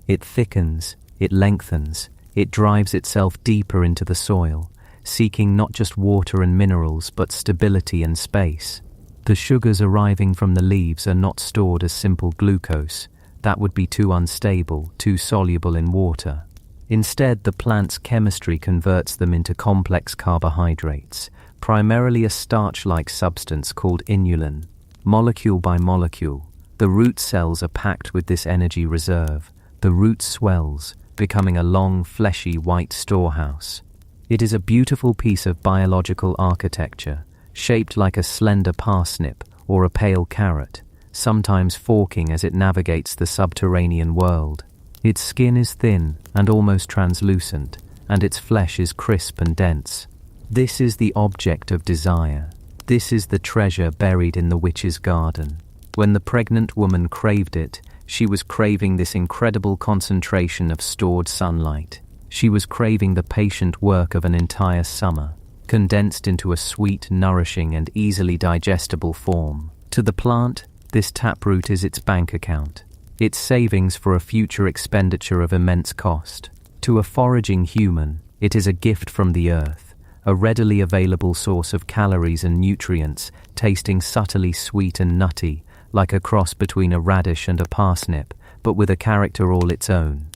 It thickens, it lengthens, it drives itself deeper into the soil, seeking not just water and minerals but stability and space. The sugars arriving from the leaves are not stored as simple glucose. That would be too unstable, too soluble in water. Instead, the plant's chemistry converts them into complex carbohydrates, primarily a starch-like substance called inulin. Molecule by molecule, the root cells are packed with this energy reserve. The root swells, becoming a long, fleshy white storehouse. It is a beautiful piece of biological architecture, shaped like a slender parsnip or a pale carrot, sometimes forking as it navigates the subterranean world. Its skin is thin and almost translucent, and its flesh is crisp and dense. This is the object of desire. This is the treasure buried in the witch's garden. When the pregnant woman craved it, she was craving this incredible concentration of stored sunlight. She was craving the patient work of an entire summer, condensed into a sweet, nourishing, and easily digestible form. To the plant, this taproot is its bank account, its savings for a future expenditure of immense cost. To a foraging human, it is a gift from the earth, a readily available source of calories and nutrients, tasting subtly sweet and nutty, like a cross between a radish and a parsnip, but with a character all its own.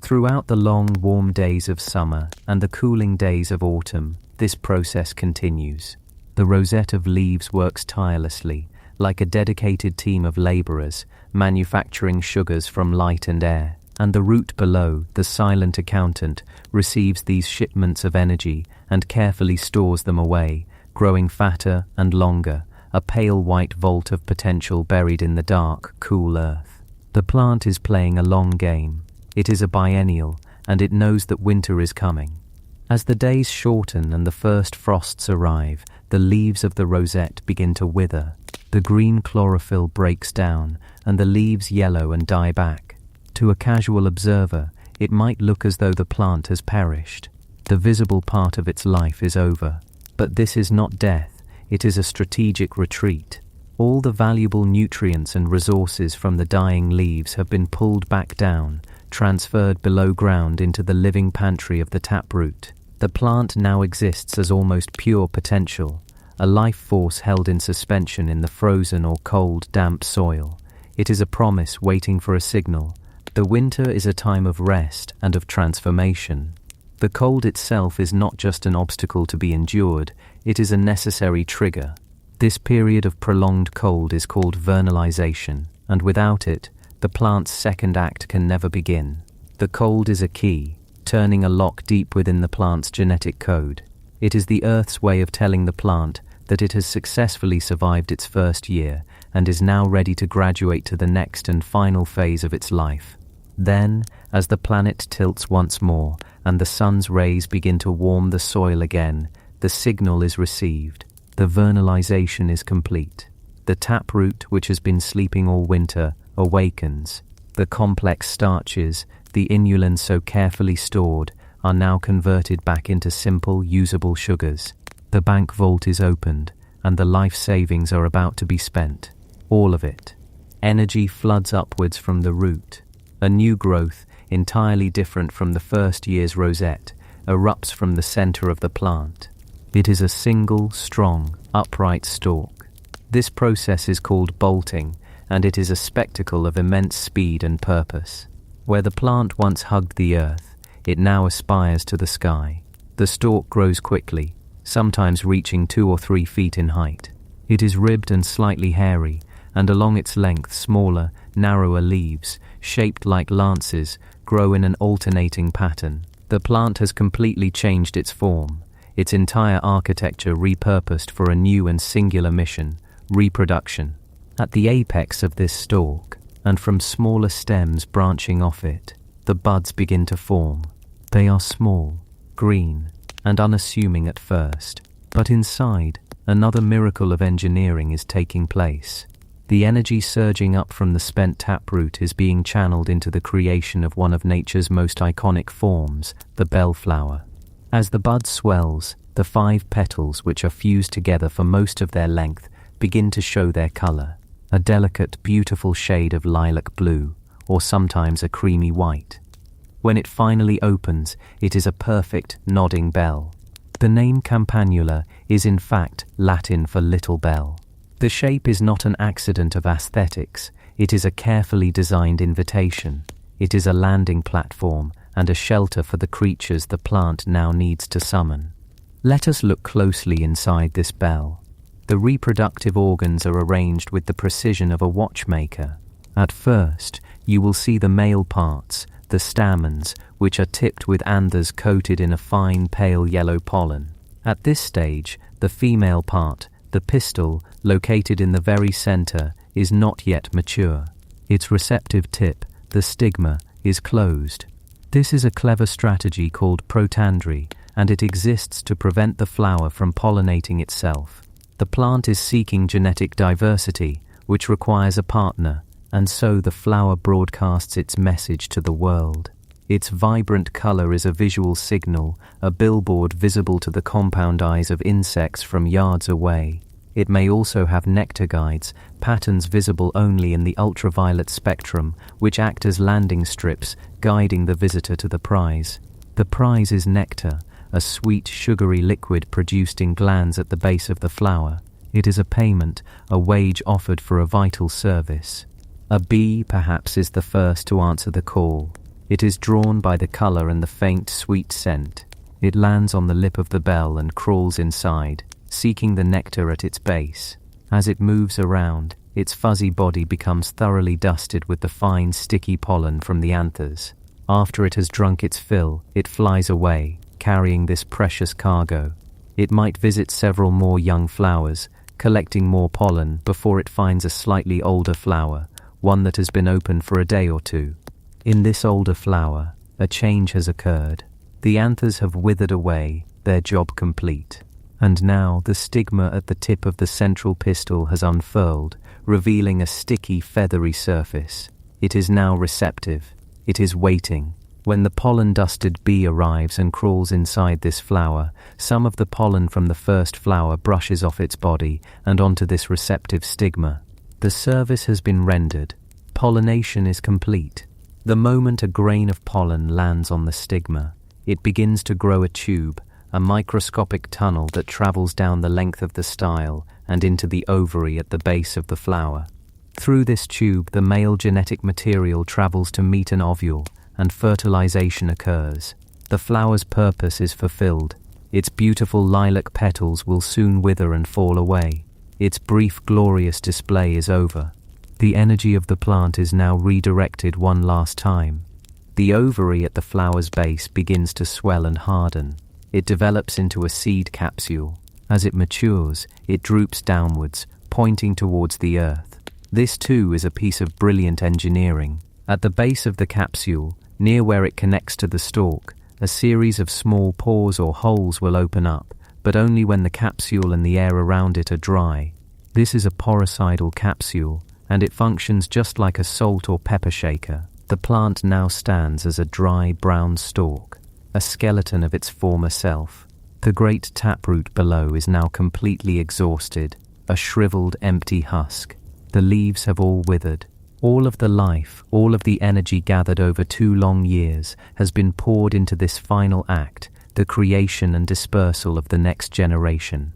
Throughout the long, warm days of summer and the cooling days of autumn, this process continues. The rosette of leaves works tirelessly, like a dedicated team of laborers, manufacturing sugars from light and air, and the root below, the silent accountant, receives these shipments of energy and carefully stores them away, growing fatter and longer, a pale white vault of potential buried in the dark, cool earth. The plant is playing a long game. It is a biennial, and it knows that winter is coming. As the days shorten and the first frosts arrive, the leaves of the rosette begin to wither. The green chlorophyll breaks down, and the leaves yellow and die back. To a casual observer, it might look as though the plant has perished. The visible part of its life is over. But this is not death, it is a strategic retreat. All the valuable nutrients and resources from the dying leaves have been pulled back down, transferred below ground into the living pantry of the taproot. The plant now exists as almost pure potential, a life force held in suspension in the frozen or cold, damp soil. It is a promise waiting for a signal. The winter is a time of rest and of transformation. The cold itself is not just an obstacle to be endured, it is a necessary trigger. This period of prolonged cold is called vernalization, and without it, the plant's second act can never begin. The cold is a key, turning a lock deep within the plant's genetic code. It is the Earth's way of telling the plant that it has successfully survived its first year and is now ready to graduate to the next and final phase of its life. Then, as the planet tilts once more and the sun's rays begin to warm the soil again, the signal is received. The vernalization is complete. The taproot, which has been sleeping all winter, awakens. The complex starches, the inulins so carefully stored, are now converted back into simple, usable sugars. The bank vault is opened, and the life savings are about to be spent. All of it. Energy floods upwards from the root. A new growth, entirely different from the first year's rosette, erupts from the center of the plant. It is a single, strong, upright stalk. This process is called bolting, and it is a spectacle of immense speed and purpose. Where the plant once hugged the earth, it now aspires to the sky. The stalk grows quickly, sometimes reaching 2 or 3 feet in height. It is ribbed and slightly hairy, and along its length smaller, narrower leaves, shaped like lances, grow in an alternating pattern. The plant has completely changed its form, its entire architecture repurposed for a new and singular mission, reproduction. At the apex of this stalk, and from smaller stems branching off it, the buds begin to form. They are small, green, and unassuming at first, but inside, another miracle of engineering is taking place. The energy surging up from the spent taproot is being channeled into the creation of one of nature's most iconic forms, the bellflower. As the bud swells, the 5 petals, which are fused together for most of their length, begin to show their color, a delicate, beautiful shade of lilac blue, or sometimes a creamy white. When it finally opens, it is a perfect, nodding bell. The name Campanula is in fact Latin for little bell. The shape is not an accident of aesthetics, it is a carefully designed invitation. It is a landing platform and a shelter for the creatures the plant now needs to summon. Let us look closely inside this bell. The reproductive organs are arranged with the precision of a watchmaker. At first, you will see the male parts, the stamens, which are tipped with anthers coated in a fine pale yellow pollen. At this stage, the female part, the pistil, located in the very center, is not yet mature. Its receptive tip, the stigma, is closed. This is a clever strategy called protandry, and it exists to prevent the flower from pollinating itself. The plant is seeking genetic diversity, which requires a partner, and so the flower broadcasts its message to the world. Its vibrant color is a visual signal, a billboard visible to the compound eyes of insects from yards away. It may also have nectar guides, patterns visible only in the ultraviolet spectrum, which act as landing strips, guiding the visitor to the prize. The prize is nectar, a sweet, sugary liquid produced in glands at the base of the flower. It is a payment, a wage offered for a vital service. A bee, perhaps, is the first to answer the call. It is drawn by the color and the faint, sweet scent. It lands on the lip of the bell and crawls inside, seeking the nectar at its base. As it moves around, its fuzzy body becomes thoroughly dusted with the fine, sticky pollen from the anthers. After it has drunk its fill, it flies away, carrying this precious cargo. It might visit several more young flowers, collecting more pollen before it finds a slightly older flower, one that has been open for a day or two. In this older flower, a change has occurred. The anthers have withered away, their job complete. And now the stigma at the tip of the central pistil has unfurled, revealing a sticky, feathery surface. It is now receptive. It is waiting. When the pollen-dusted bee arrives and crawls inside this flower, some of the pollen from the first flower brushes off its body and onto this receptive stigma. The service has been rendered. Pollination is complete. The moment a grain of pollen lands on the stigma, it begins to grow a tube, a microscopic tunnel that travels down the length of the style and into the ovary at the base of the flower. Through this tube, the male genetic material travels to meet an ovule, and fertilization occurs. The flower's purpose is fulfilled. Its beautiful lilac petals will soon wither and fall away. Its brief, glorious display is over. The energy of the plant is now redirected one last time. The ovary at the flower's base begins to swell and harden. It develops into a seed capsule. As it matures, it droops downwards, pointing towards the earth. This too is a piece of brilliant engineering. At the base of the capsule, near where it connects to the stalk, a series of small pores or holes will open up, but only when the capsule and the air around it are dry. This is a poricidal capsule, and it functions just like a salt or pepper shaker. The plant now stands as a dry brown stalk, a skeleton of its former self. The great taproot below is now completely exhausted, a shriveled, empty husk. The leaves have all withered. All of the life, all of the energy gathered over 2 long years has been poured into this final act, the creation and dispersal of the next generation.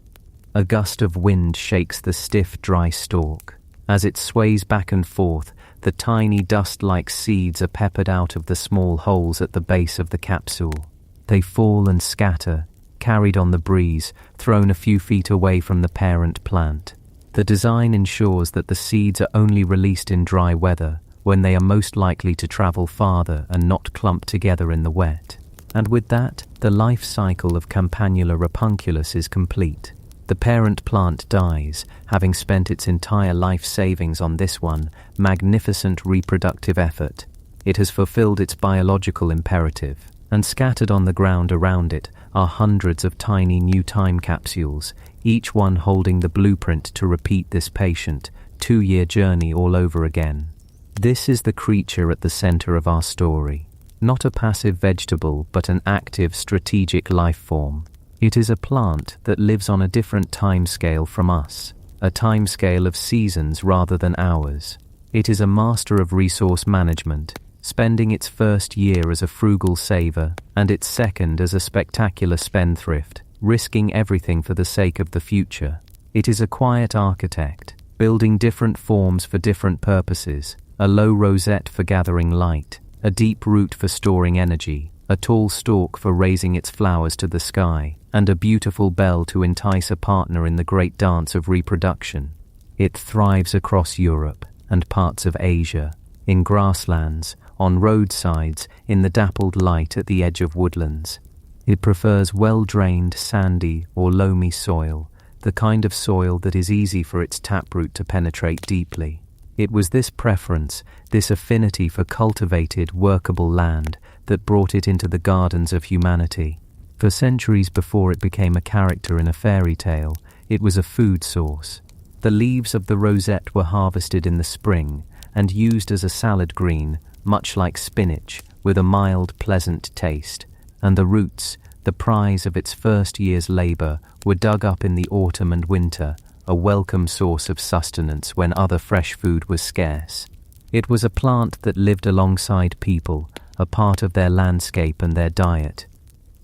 A gust of wind shakes the stiff, dry stalk. As it sways back and forth, the tiny dust-like seeds are peppered out of the small holes at the base of the capsule. They fall and scatter, carried on the breeze, thrown a few feet away from the parent plant. The design ensures that the seeds are only released in dry weather, when they are most likely to travel farther and not clump together in the wet. And with that, the life cycle of Campanula rapunculus is complete. The parent plant dies, having spent its entire life savings on this one magnificent reproductive effort. It has fulfilled its biological imperative, and scattered on the ground around it are hundreds of tiny new time capsules, each one holding the blueprint to repeat this patient, 2-year journey all over again. This is the creature at the center of our story. Not a passive vegetable, but an active, strategic life form. It is a plant that lives on a different timescale from us, a timescale of seasons rather than hours. It is a master of resource management, spending its first year as a frugal saver and its second as a spectacular spendthrift, risking everything for the sake of the future. It is a quiet architect, building different forms for different purposes, a low rosette for gathering light, a deep root for storing energy, a tall stalk for raising its flowers to the sky, and a beautiful bell to entice a partner in the great dance of reproduction. It thrives across Europe and parts of Asia, in grasslands, on roadsides, in the dappled light at the edge of woodlands. It prefers well-drained, sandy or loamy soil, the kind of soil that is easy for its taproot to penetrate deeply. It was this preference, this affinity for cultivated, workable land that brought it into the gardens of humanity. For centuries before it became a character in a fairy tale, it was a food source. The leaves of the rosette were harvested in the spring, and used as a salad green, much like spinach, with a mild, pleasant taste. And the roots, the prize of its first year's labor, were dug up in the autumn and winter, a welcome source of sustenance when other fresh food was scarce. It was a plant that lived alongside people, a part of their landscape and their diet.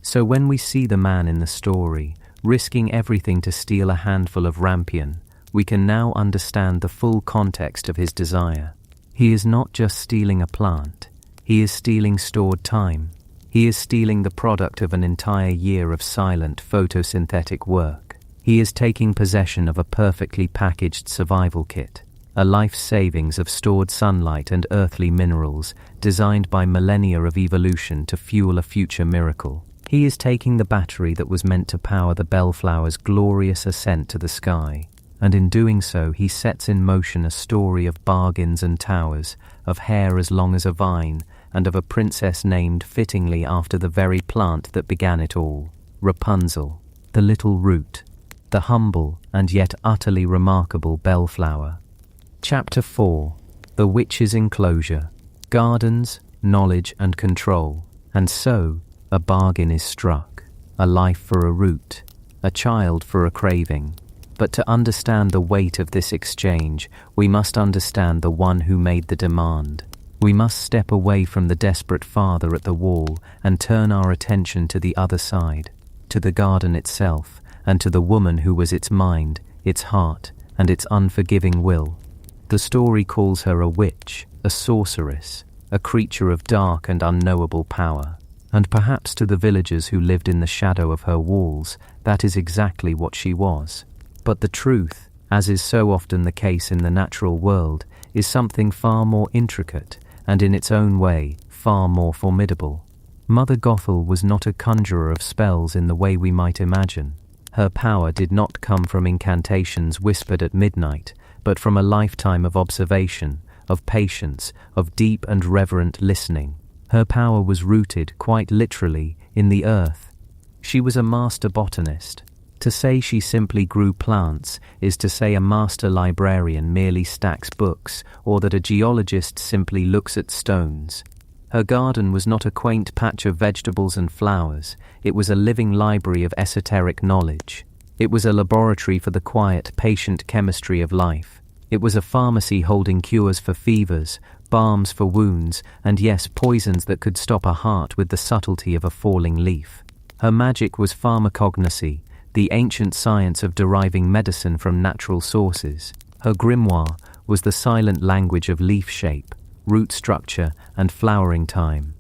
So when we see the man in the story, risking everything to steal a handful of rampion, we can now understand the full context of his desire. He is not just stealing a plant, he is stealing stored time. He is stealing the product of an entire year of silent photosynthetic work. He is taking possession of a perfectly packaged survival kit, a life savings of stored sunlight and earthly minerals designed by millennia of evolution to fuel a future miracle. He is taking the battery that was meant to power the Bellflower's glorious ascent to the sky, and in doing so he sets in motion a story of bargains and towers, of hair as long as a vine, and of a princess named fittingly after the very plant that began it all, Rapunzel, the little root, the humble and yet utterly remarkable Bellflower. Chapter 4. The Witch's Enclosure. Gardens, knowledge and control. And so, a bargain is struck, a life for a root, a child for a craving. But to understand the weight of this exchange, we must understand the one who made the demand. We must step away from the desperate father at the wall and turn our attention to the other side, to the garden itself, and to the woman who was its mind, its heart, and its unforgiving will. The story calls her a witch, a sorceress, a creature of dark and unknowable power. And perhaps to the villagers who lived in the shadow of her walls, that is exactly what she was. But the truth, as is so often the case in the natural world, is something far more intricate, and in its own way, far more formidable. Mother Gothel was not a conjurer of spells in the way we might imagine. Her power did not come from incantations whispered at midnight, but from a lifetime of observation, of patience, of deep and reverent listening. Her power was rooted, quite literally, in the earth. She was a master botanist. To say she simply grew plants is to say a master librarian merely stacks books, or that a geologist simply looks at stones. Her garden was not a quaint patch of vegetables and flowers. It was a living library of esoteric knowledge. It was a laboratory for the quiet, patient chemistry of life. It was a pharmacy holding cures for fevers, balms for wounds, and yes, poisons that could stop a heart with the subtlety of a falling leaf. Her magic was pharmacognosy, the ancient science of deriving medicine from natural sources. Her grimoire was the silent language of leaf shape, root structure, and flowering time.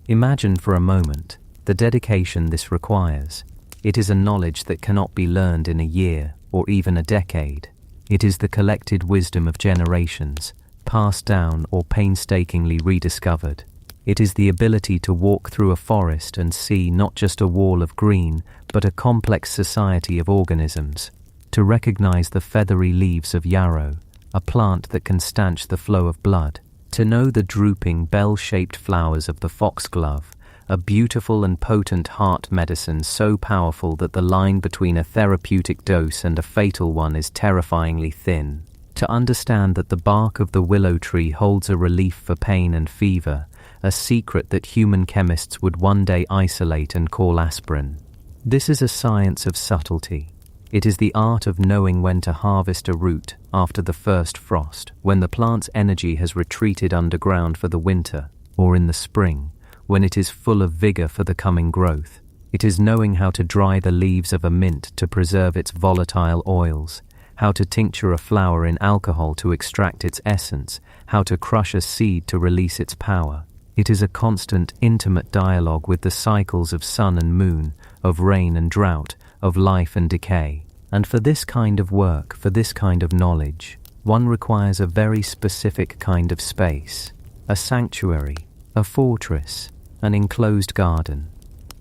Imagine for a moment the dedication this requires. It is a knowledge that cannot be learned in a year or even a decade. It is the collected wisdom of generations, passed down or painstakingly rediscovered. It is the ability to walk through a forest and see not just a wall of green, but a complex society of organisms. To recognize the feathery leaves of yarrow, a plant that can stanch the flow of blood. To know the drooping, bell-shaped flowers of the foxglove, a beautiful and potent heart medicine so powerful that the line between a therapeutic dose and a fatal one is terrifyingly thin. To understand that the bark of the willow tree holds a relief for pain and fever, a secret that human chemists would one day isolate and call aspirin. This is a science of subtlety. It is the art of knowing when to harvest a root after the first frost, when the plant's energy has retreated underground for the winter, or in the spring, when it is full of vigor for the coming growth. It is knowing how to dry the leaves of a mint to preserve its volatile oils, how to tincture a flower in alcohol to extract its essence, how to crush a seed to release its power. It is a constant, intimate dialogue with the cycles of sun and moon, of rain and drought, of life and decay. And for this kind of work, for this kind of knowledge, one requires a very specific kind of space, a sanctuary, a fortress, an enclosed garden.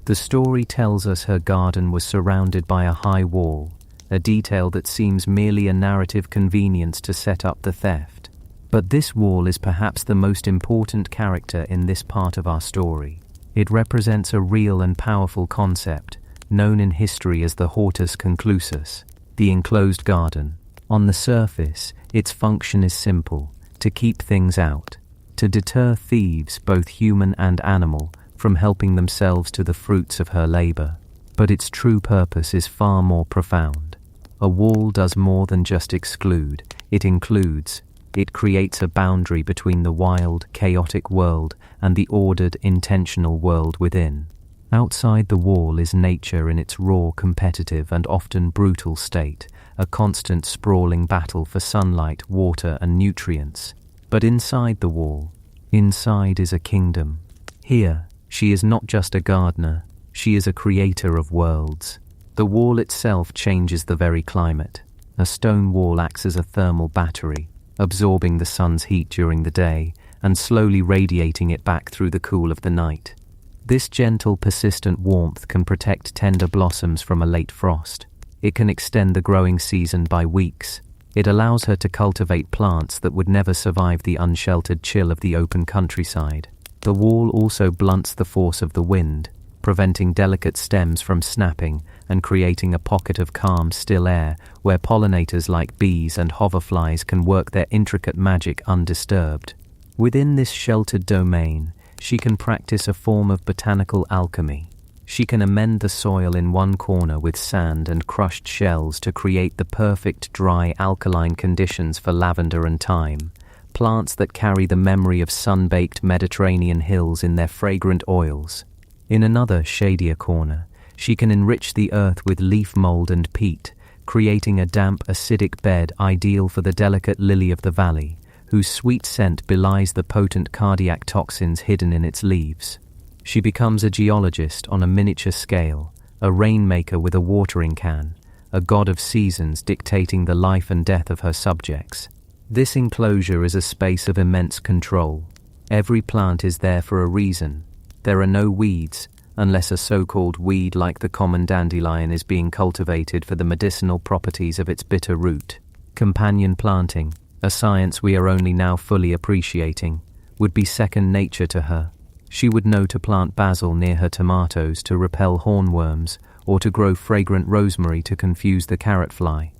The story tells us her garden was surrounded by a high wall, a detail that seems merely a narrative convenience to set up the theft. But this wall is perhaps the most important character in this part of our story. It represents a real and powerful concept, known in history as the hortus conclusus, the enclosed garden. On the surface, its function is simple: to keep things out, to deter thieves, both human and animal, from helping themselves to the fruits of her labor. But its true purpose is far more profound. A wall does more than just exclude, it includes. It creates a boundary between the wild, chaotic world and the ordered, intentional world within. Outside the wall is nature in its raw, competitive and often brutal state, a constant sprawling battle for sunlight, water and nutrients. But inside the wall, inside is a kingdom. Here, she is not just a gardener, she is a creator of worlds. The wall itself changes the very climate. A stone wall acts as a thermal battery, absorbing the sun's heat during the day and slowly radiating it back through the cool of the night. This gentle, persistent warmth can protect tender blossoms from a late frost. It can extend the growing season by weeks. It allows her to cultivate plants that would never survive the unsheltered chill of the open countryside. The wall also blunts the force of the wind, preventing delicate stems from snapping and creating a pocket of calm, still air where pollinators like bees and hoverflies can work their intricate magic undisturbed. Within this sheltered domain, she can practice a form of botanical alchemy. She can amend the soil in one corner with sand and crushed shells to create the perfect dry, alkaline conditions for lavender and thyme, plants that carry the memory of sun-baked Mediterranean hills in their fragrant oils. In another, shadier corner, she can enrich the earth with leaf mold and peat, creating a damp, acidic bed ideal for the delicate lily of the valley, whose sweet scent belies the potent cardiac toxins hidden in its leaves. She becomes a geologist on a miniature scale, a rainmaker with a watering can, a god of seasons dictating the life and death of her subjects. This enclosure is a space of immense control. Every plant is there for a reason. There are no weeds, unless a so-called weed like the common dandelion is being cultivated for the medicinal properties of its bitter root. Companion planting, a science we are only now fully appreciating, would be second nature to her. She would know to plant basil near her tomatoes to repel hornworms, or to grow fragrant rosemary to confuse the carrot fly.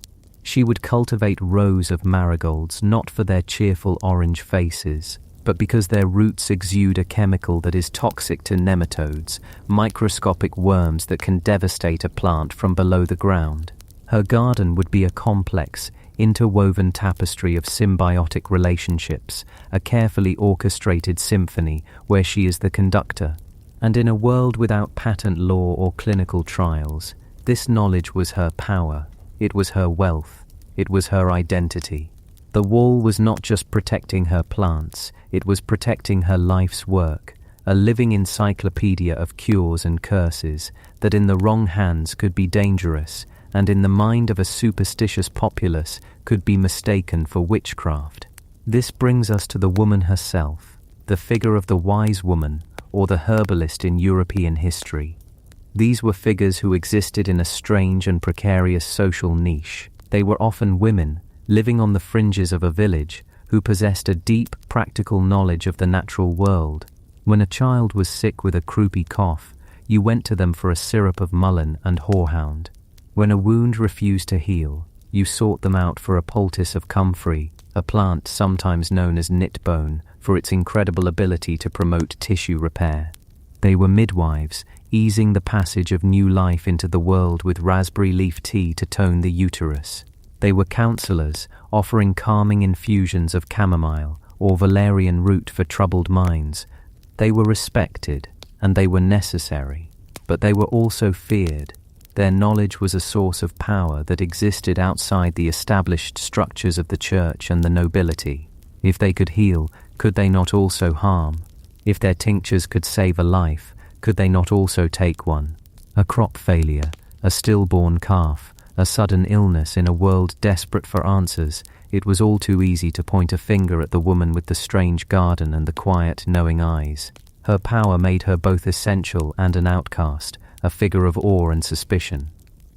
She would cultivate rows of marigolds not for their cheerful orange faces, but because their roots exude a chemical that is toxic to nematodes, microscopic worms that can devastate a plant from below the ground. Her garden would be a complex, interwoven tapestry of symbiotic relationships, a carefully orchestrated symphony where she is the conductor. And in a world without patent law or clinical trials, this knowledge was her power, it was her wealth, it was her identity. The wall was not just protecting her plants, it was protecting her life's work, a living encyclopedia of cures and curses that in the wrong hands could be dangerous, and in the mind of a superstitious populace could be mistaken for witchcraft. This brings us to the woman herself, the figure of the wise woman, or the herbalist in European history. These were figures who existed in a strange and precarious social niche. They were often women, living on the fringes of a village, who possessed a deep, practical knowledge of the natural world. When a child was sick with a croupy cough, you went to them for a syrup of mullein and horehound. When a wound refused to heal, you sought them out for a poultice of comfrey, a plant sometimes known as knitbone for its incredible ability to promote tissue repair. They were midwives, easing the passage of new life into the world with raspberry leaf tea to tone the uterus. They were counselors, offering calming infusions of chamomile or valerian root for troubled minds. They were respected, and they were necessary, but they were also feared. Their knowledge was a source of power that existed outside the established structures of the church and the nobility. If they could heal, could they not also harm? If their tinctures could save a life, could they not also take one? A crop failure, a stillborn calf, a sudden illness in a world desperate for answers, it was all too easy to point a finger at the woman with the strange garden and the quiet, knowing eyes. Her power made her both essential and an outcast, a figure of awe and suspicion.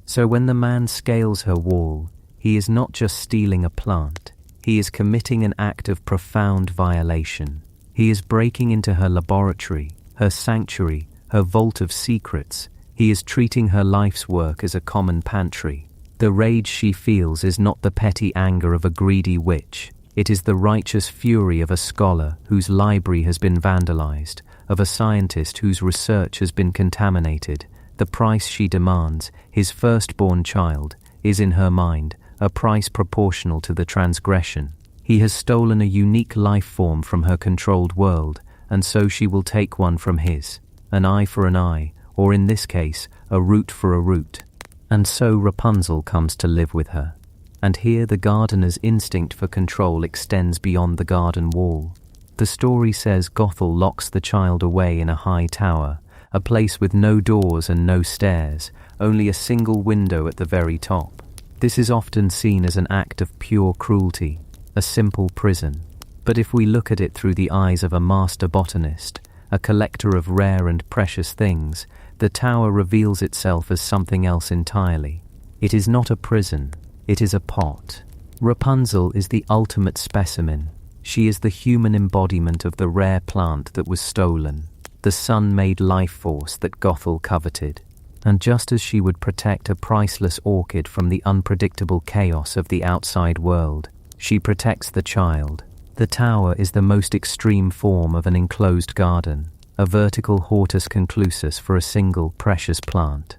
So when the man scales her wall, he is not just stealing a plant, he is committing an act of profound violation. He is breaking into her laboratory, her sanctuary, her vault of secrets. He is treating her life's work as a common pantry. The rage she feels is not the petty anger of a greedy witch. It is the righteous fury of a scholar whose library has been vandalized, of a scientist whose research has been contaminated. The price she demands, his firstborn child, is in her mind a price proportional to the transgression. He has stolen a unique life form from her controlled world, and so she will take one from his, an eye for an eye, or in this case, a root for a root. And so Rapunzel comes to live with her. And here the gardener's instinct for control extends beyond the garden wall. The story says Gothel locks the child away in a high tower, a place with no doors and no stairs, only a single window at the very top. This is often seen as an act of pure cruelty, a simple prison. But if we look at it through the eyes of a master botanist, a collector of rare and precious things, the tower reveals itself as something else entirely. It is not a prison, it is a pot. Rapunzel is the ultimate specimen. She is the human embodiment of the rare plant that was stolen, the sun-made life force that Gothel coveted. And just as she would protect a priceless orchid from the unpredictable chaos of the outside world, she protects the child. The tower is the most extreme form of an enclosed garden, a vertical hortus conclusus for a single precious plant.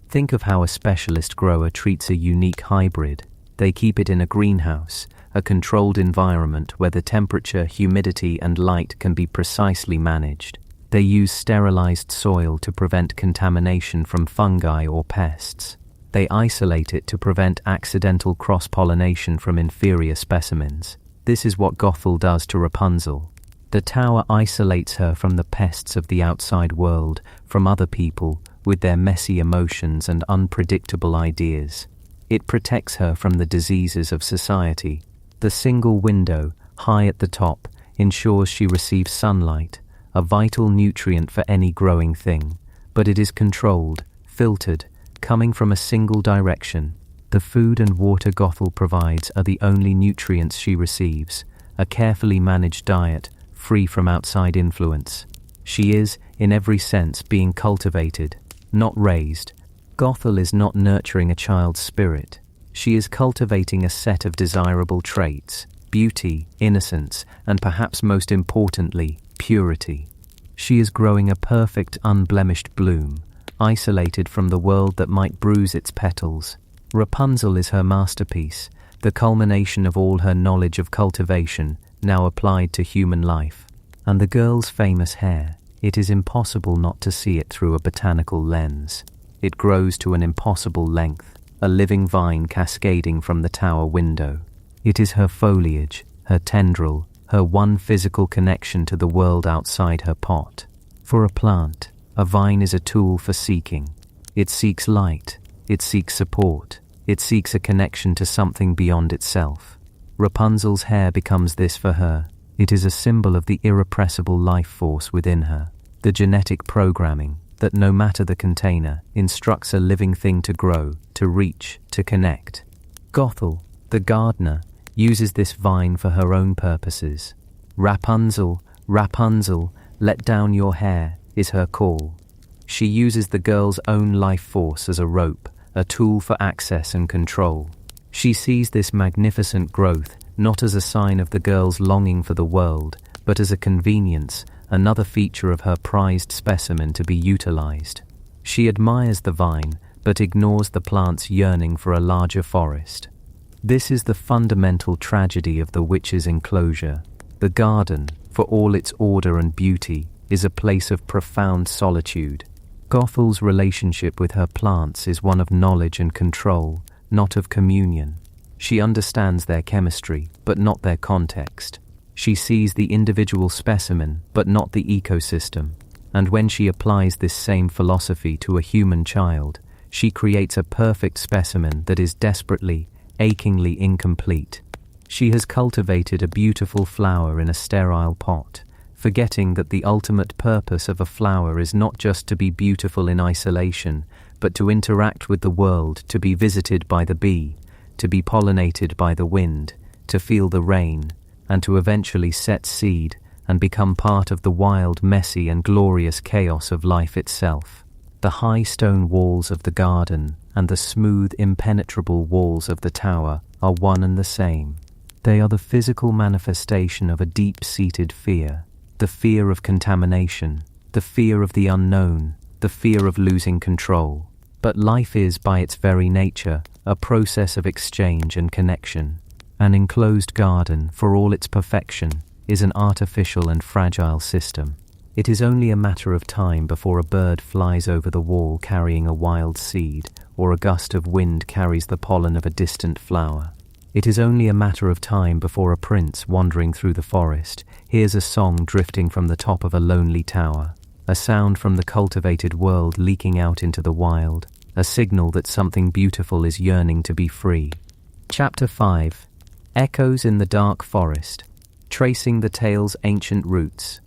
Think of how a specialist grower treats a unique hybrid. They keep it in a greenhouse, a controlled environment where the temperature, humidity, and light can be precisely managed. They use sterilized soil to prevent contamination from fungi or pests. They isolate it to prevent accidental cross-pollination from inferior specimens. This is what Gothel does to Rapunzel. The tower isolates her from the pests of the outside world, from other people with their messy emotions and unpredictable ideas. It protects her from the diseases of society. The single window, high at the top, ensures she receives sunlight, a vital nutrient for any growing thing, but it is controlled, filtered, coming from a single direction. The food and water Gothel provides are the only nutrients she receives, a carefully managed diet, free from outside influence. She is, in every sense, being cultivated, not raised. Gothel is not nurturing a child's spirit. She is cultivating a set of desirable traits: beauty, innocence, and perhaps most importantly, purity. She is growing a perfect, unblemished bloom, isolated from the world that might bruise its petals. Rapunzel is her masterpiece, the culmination of all her knowledge of cultivation, now applied to human life. And the girl's famous hair, it is impossible not to see it through a botanical lens. It grows to an impossible length, a living vine cascading from the tower window. It is her foliage, her tendril, her one physical connection to the world outside her pot. For a plant, a vine is a tool for seeking. It seeks light, it seeks support, it seeks a connection to something beyond itself. Rapunzel's hair becomes this for her. It is a symbol of the irrepressible life force within her, the genetic programming that, no matter the container, instructs a living thing to grow, to reach, to connect. Gothel, the gardener, uses this vine for her own purposes. Rapunzel, Rapunzel, let down your hair, is her call. She uses the girl's own life force as a rope, a tool for access and control. She sees this magnificent growth not as a sign of the girl's longing for the world, but as a convenience, another feature of her prized specimen to be utilized. She admires the vine, but ignores the plant's yearning for a larger forest. This is the fundamental tragedy of the witch's enclosure. The garden, for all its order and beauty, is a place of profound solitude. Gothel's relationship with her plants is one of knowledge and control, not of communion. She understands their chemistry, but not their context. She sees the individual specimen, but not the ecosystem. And when she applies this same philosophy to a human child, she creates a perfect specimen that is desperately, achingly incomplete. She has cultivated a beautiful flower in a sterile pot, forgetting that the ultimate purpose of a flower is not just to be beautiful in isolation, but to interact with the world, to be visited by the bee, to be pollinated by the wind, to feel the rain, and to eventually set seed and become part of the wild, messy, and glorious chaos of life itself. The high stone walls of the garden and the smooth, impenetrable walls of the tower are one and the same. They are the physical manifestation of a deep-seated fear, the fear of contamination, the fear of the unknown, the fear of losing control. But life is, by its very nature, a process of exchange and connection. An enclosed garden, for all its perfection, is an artificial and fragile system. It is only a matter of time before a bird flies over the wall carrying a wild seed, or a gust of wind carries the pollen of a distant flower. It is only a matter of time before a prince wandering through the forest hears a song drifting from the top of a lonely tower, a sound from the cultivated world leaking out into the wild, a signal that something beautiful is yearning to be free. Chapter 5. Echoes in the Dark Forest, Tracing the Tale's Ancient Roots.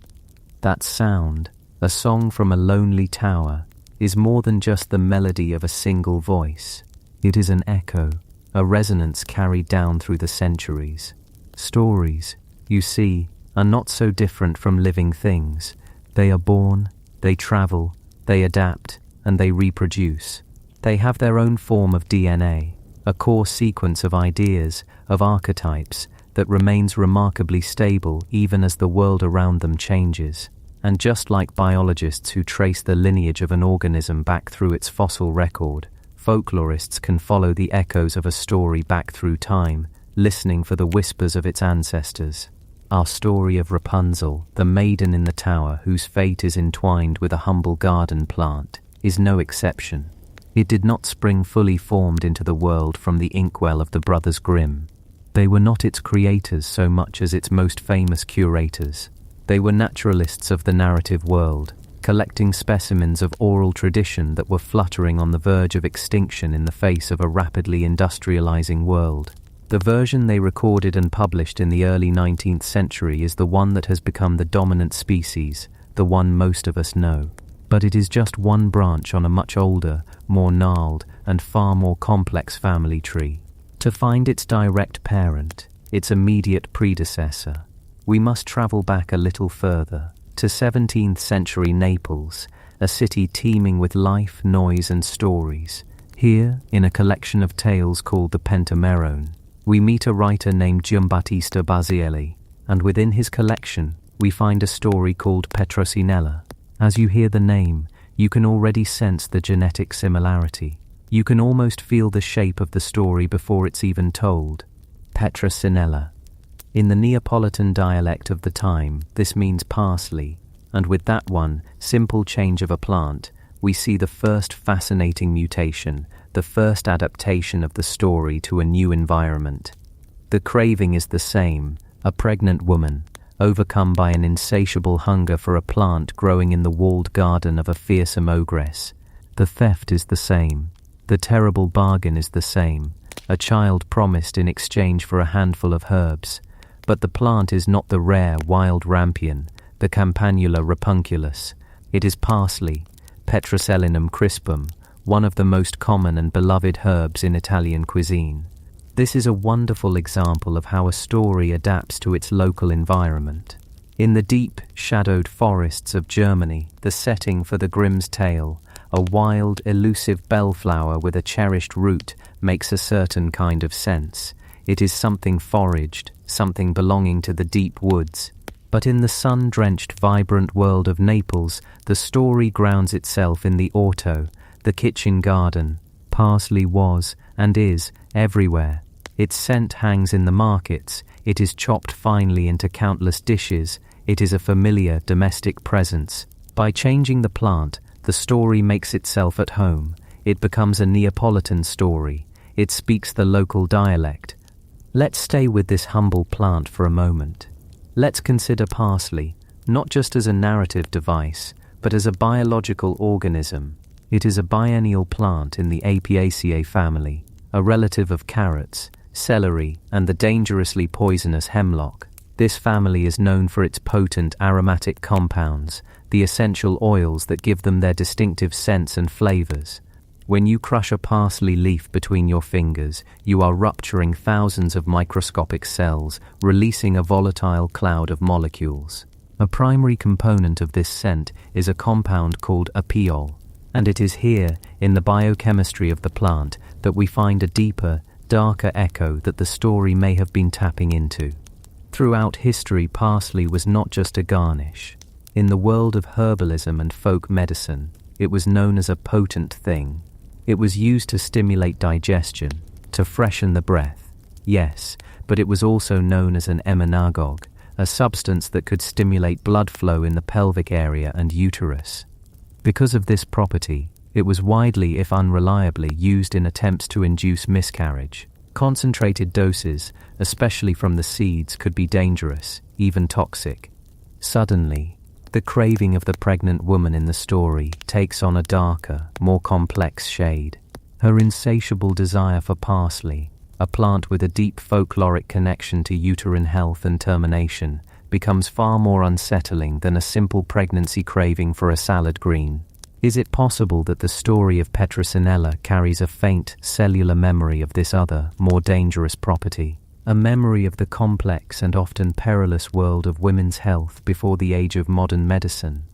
That sound, a song from a lonely tower, is more than just the melody of a single voice. It is an echo, a resonance carried down through the centuries. Stories, you see, are not so different from living things. They are born, they travel, they adapt, and they reproduce. They have their own form of DNA, a core sequence of ideas, of archetypes, that remains remarkably stable even as the world around them changes. And just like biologists who trace the lineage of an organism back through its fossil record, folklorists can follow the echoes of a story back through time, listening for the whispers of its ancestors. Our story of Rapunzel, the maiden in the tower whose fate is entwined with a humble garden plant, is no exception. It did not spring fully formed into the world from the inkwell of the Brothers Grimm. They were not its creators so much as its most famous curators. They were naturalists of the narrative world, collecting specimens of oral tradition that were fluttering on the verge of extinction in the face of a rapidly industrializing world. The version they recorded and published in the early 19th century is the one that has become the dominant species, the one most of us know. But it is just one branch on a much older, more gnarled, and far more complex family tree. To find its direct parent, its immediate predecessor, we must travel back a little further, to 17th century Naples, a city teeming with life, noise and stories. Here, in a collection of tales called the Pentamerone, we meet a writer named Giambattista Basile, and within his collection we find a story called Petrosinella. As you hear the name, you can already sense the genetic similarity. You can almost feel the shape of the story before it's even told. Petrosinella. In the Neapolitan dialect of the time, this means parsley, and with that one simple change of a plant, we see the first fascinating mutation, the first adaptation of the story to a new environment. The craving is the same, a pregnant woman, overcome by an insatiable hunger for a plant growing in the walled garden of a fearsome ogress. The theft is the same, the terrible bargain is the same, a child promised in exchange for a handful of herbs. But the plant is not the rare wild rampion, the Campanula rapunculus. It is parsley, Petrosellinum crispum, one of the most common and beloved herbs in Italian cuisine. This is a wonderful example of how a story adapts to its local environment. In the deep, shadowed forests of Germany, the setting for the Grimm's tale, a wild, elusive bellflower with a cherished root makes a certain kind of sense. It is something foraged, something belonging to the deep woods. But in the sun-drenched, vibrant world of Naples, the story grounds itself in the orto, the kitchen garden. Parsley was, and is, everywhere. Its scent hangs in the markets, it is chopped finely into countless dishes, it is a familiar domestic presence. By changing the plant, the story makes itself at home. It becomes a Neapolitan story. It speaks the local dialect. Let's stay with this humble plant for a moment. Let's consider parsley, not just as a narrative device, but as a biological organism. It is a biennial plant in the Apiaceae family, a relative of carrots, celery, and the dangerously poisonous hemlock. This family is known for its potent aromatic compounds, the essential oils that give them their distinctive scents and flavors. When you crush a parsley leaf between your fingers, you are rupturing thousands of microscopic cells, releasing a volatile cloud of molecules. A primary component of this scent is a compound called epiol, and it is here, in the biochemistry of the plant, that we find a deeper, darker echo that the story may have been tapping into. Throughout history, parsley was not just a garnish. In the world of herbalism and folk medicine, it was known as a potent thing. It was used to stimulate digestion, to freshen the breath. Yes, but it was also known as an emmenagogue, a substance that could stimulate blood flow in the pelvic area and uterus. Because of this property, it was widely, if unreliably, used in attempts to induce miscarriage. Concentrated doses, especially from the seeds, could be dangerous, even toxic. Suddenly, the craving of the pregnant woman in the story takes on a darker, more complex shade. Her insatiable desire for parsley, a plant with a deep folkloric connection to uterine health and termination, becomes far more unsettling than a simple pregnancy craving for a salad green. Is it possible that the story of Petronella carries a faint, cellular memory of this other, more dangerous property? A memory of the complex and often perilous world of women's health before the age of modern medicine?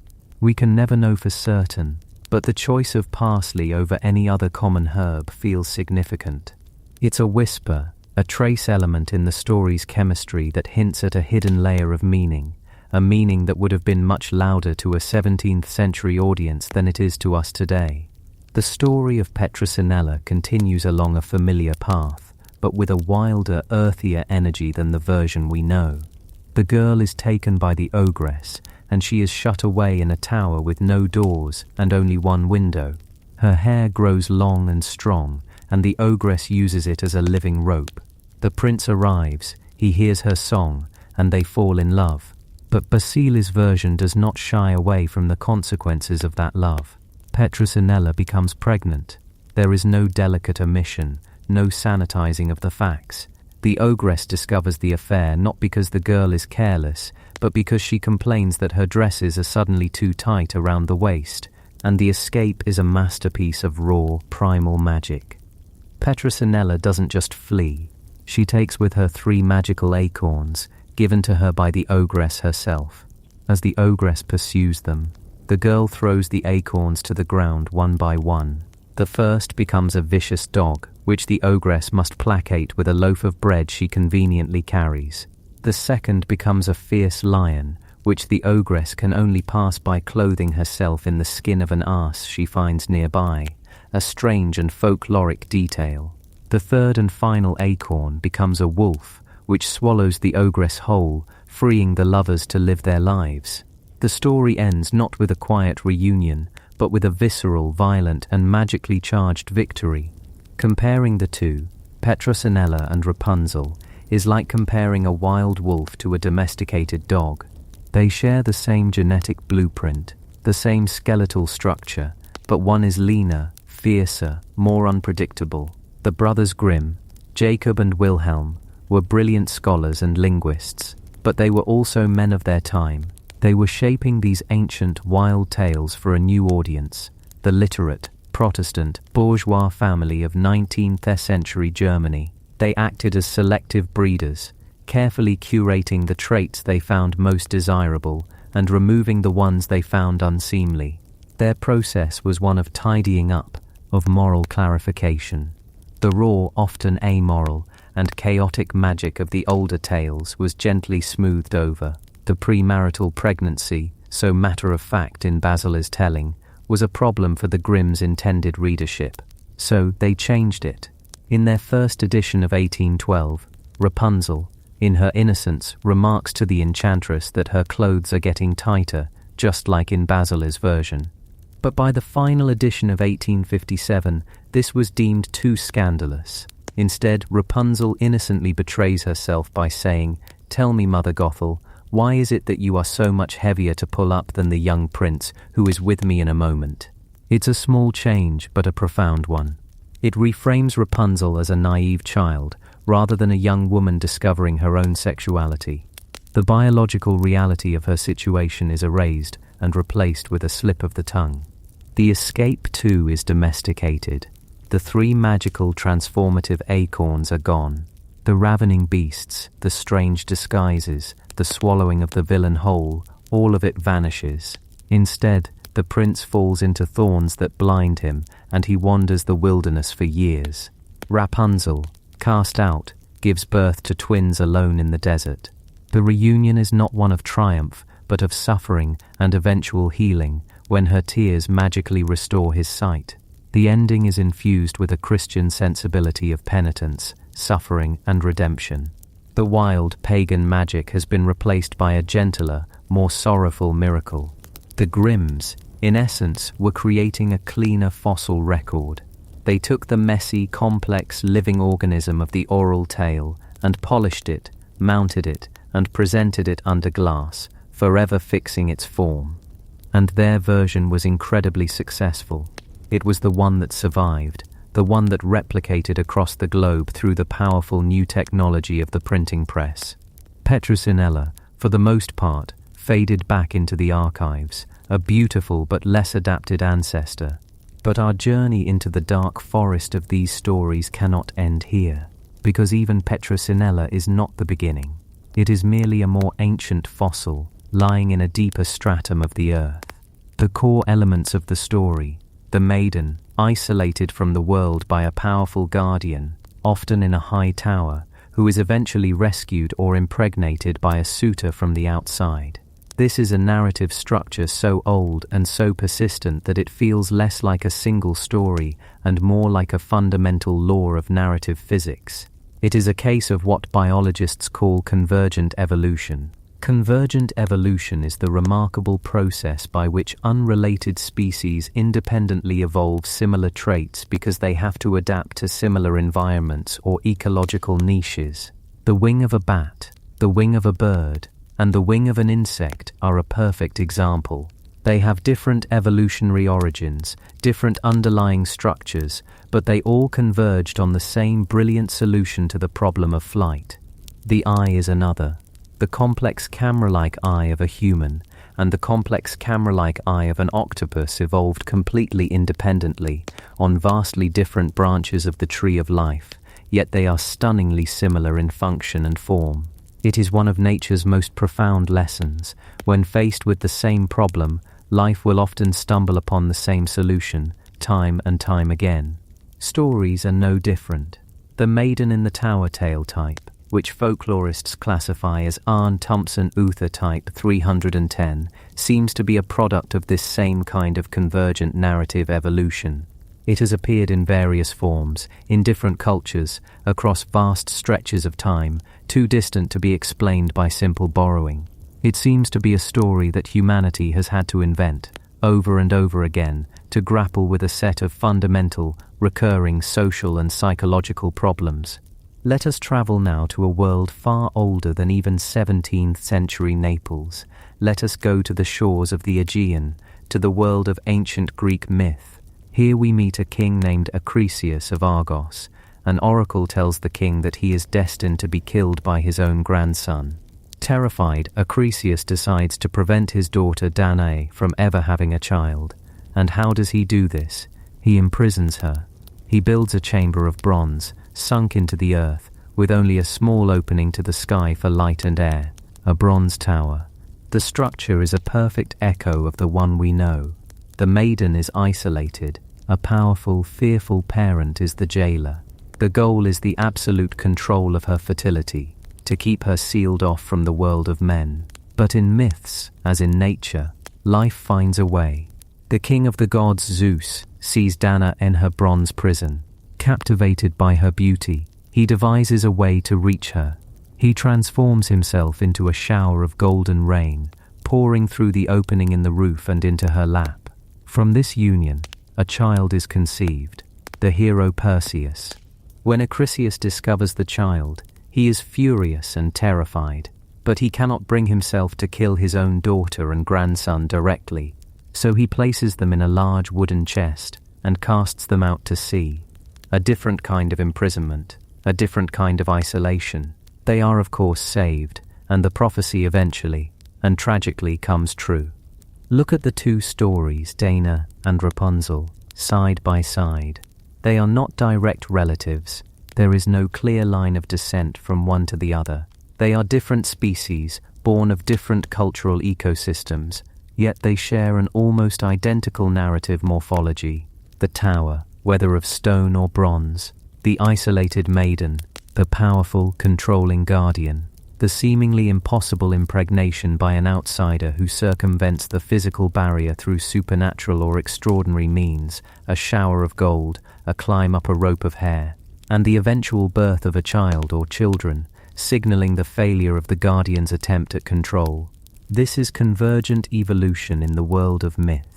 We can never know for certain, but the choice of parsley over any other common herb feels significant. It's a whisper, a trace element in the story's chemistry that hints at a hidden layer of meaning, a meaning that would have been much louder to a 17th century audience than it is to us today. The story of Petronella continues along a familiar path, but with a wilder, earthier energy than the version we know. The girl is taken by the ogress, and she is shut away in a tower with no doors and only one window. Her hair grows long and strong, and the ogress uses it as a living rope. The prince arrives, he hears her song, and they fall in love. But Basile's version does not shy away from the consequences of that love. Petronella becomes pregnant. There is no delicate omission, no sanitizing of the facts. The ogress discovers the affair not because the girl is careless, but because she complains that her dresses are suddenly too tight around the waist, and the escape is a masterpiece of raw, primal magic. Petronella doesn't just flee. She takes with her 3 magical acorns, given to her by the ogress herself. As the ogress pursues them, the girl throws the acorns to the ground one by one. The first becomes a vicious dog, which the ogress must placate with a loaf of bread she conveniently carries. The second becomes a fierce lion, which the ogress can only pass by clothing herself in the skin of an ass she finds nearby, a strange and folkloric detail. The third and final acorn becomes a wolf, which swallows the ogress whole, freeing the lovers to live their lives. The story ends not with a quiet reunion, but with a visceral, violent, and magically charged victory. Comparing the two, Petronella and Rapunzel, is like comparing a wild wolf to a domesticated dog. They share the same genetic blueprint, the same skeletal structure, but one is leaner, fiercer, more unpredictable. The brothers Grimm, Jacob and Wilhelm, were brilliant scholars and linguists, but they were also men of their time. They were shaping these ancient, wild tales for a new audience, the literate, Protestant, bourgeois family of 19th century Germany. They acted as selective breeders, carefully curating the traits they found most desirable and removing the ones they found unseemly. Their process was one of tidying up, of moral clarification. The raw, often amoral, and chaotic magic of the older tales was gently smoothed over. The premarital pregnancy, so matter-of-fact in Basile's telling, was a problem for the Grimm's intended readership. So they changed it. In their first edition of 1812, Rapunzel, in her innocence, remarks to the enchantress that her clothes are getting tighter, just like in Basile's version. But by the final edition of 1857, this was deemed too scandalous. Instead, Rapunzel innocently betrays herself by saying, "Tell me, Mother Gothel, why is it that you are so much heavier to pull up than the young prince who is with me in a moment?" It's a small change, but a profound one. It reframes Rapunzel as a naive child, rather than a young woman discovering her own sexuality. The biological reality of her situation is erased and replaced with a slip of the tongue. The escape, too, is domesticated. The 3 magical transformative acorns are gone. The ravening beasts, the strange disguises, the swallowing of the villain whole, all of it vanishes. Instead, the prince falls into thorns that blind him, and he wanders the wilderness for years. Rapunzel, cast out, gives birth to twins alone in the desert. The reunion is not one of triumph, but of suffering and eventual healing, when her tears magically restore his sight. The ending is infused with a Christian sensibility of penitence, suffering, and redemption. The wild, pagan magic has been replaced by a gentler, more sorrowful miracle. The Grimms, in essence, were creating a cleaner fossil record. They took the messy, complex living organism of the oral tale and polished it, mounted it, and presented it under glass, forever fixing its form. And their version was incredibly successful. It was the one that survived, the one that replicated across the globe through the powerful new technology of the printing press. Petronella, for the most part, faded back into the archives, a beautiful but less adapted ancestor. But our journey into the dark forest of these stories cannot end here, because even Petronella is not the beginning. It is merely a more ancient fossil, lying in a deeper stratum of the earth. The core elements of the story, the maiden, isolated from the world by a powerful guardian, often in a high tower, who is eventually rescued or impregnated by a suitor from the outside. This is a narrative structure so old and so persistent that it feels less like a single story and more like a fundamental law of narrative physics. It is a case of what biologists call convergent evolution. Convergent evolution is the remarkable process by which unrelated species independently evolve similar traits because they have to adapt to similar environments or ecological niches. The wing of a bat, the wing of a bird, and the wing of an insect are a perfect example. They have different evolutionary origins, different underlying structures, but they all converged on the same brilliant solution to the problem of flight. The eye is another. The complex camera-like eye of a human and the complex camera-like eye of an octopus evolved completely independently on vastly different branches of the tree of life, yet they are stunningly similar in function and form. It is one of nature's most profound lessons. When faced with the same problem, life will often stumble upon the same solution, time and time again. Stories are no different. The maiden in the tower tale type, which folklorists classify as Arne Thompson Uther type 310, seems to be a product of this same kind of convergent narrative evolution. It has appeared in various forms, in different cultures, across vast stretches of time, too distant to be explained by simple borrowing. It seems to be a story that humanity has had to invent, over and over again, to grapple with a set of fundamental, recurring social and psychological problems. Let us travel now to a world far older than even 17th century Naples. Let us go to the shores of the Aegean, to the world of ancient Greek myth. Here we meet a king named Acrisius of Argos. An oracle tells the king that he is destined to be killed by his own grandson. Terrified, Acrisius decides to prevent his daughter Danae from ever having a child. And how does he do this? He imprisons her. He builds a chamber of bronze, sunk into the earth, with only a small opening to the sky for light and air, a bronze tower. The structure is a perfect echo of the one we know. The maiden is isolated. A powerful, fearful parent is the jailer. The goal is the absolute control of her fertility, to keep her sealed off from the world of men. But in myths, as in nature, life finds a way. The king of the gods, Zeus, sees Dana in her bronze prison. Captivated by her beauty, he devises a way to reach her. He transforms himself into a shower of golden rain, pouring through the opening in the roof and into her lap. From this union, a child is conceived, the hero Perseus. When Acrisius discovers the child, he is furious and terrified, but he cannot bring himself to kill his own daughter and grandson directly, so he places them in a large wooden chest and casts them out to sea. A different kind of imprisonment, a different kind of isolation. They are of course saved, and the prophecy eventually, and tragically, comes true. Look at the two stories, Dana and Rapunzel, side by side. They are not direct relatives. There is no clear line of descent from one to the other. They are different species, born of different cultural ecosystems, yet they share an almost identical narrative morphology. The tower, whether of stone or bronze, The isolated maiden, the powerful, controlling guardian, the seemingly impossible impregnation by an outsider who circumvents the physical barrier through supernatural or extraordinary means, a shower of gold, a climb up a rope of hair, and the eventual birth of a child or children, signaling the failure of the guardian's attempt at control. This is convergent evolution in the world of myth.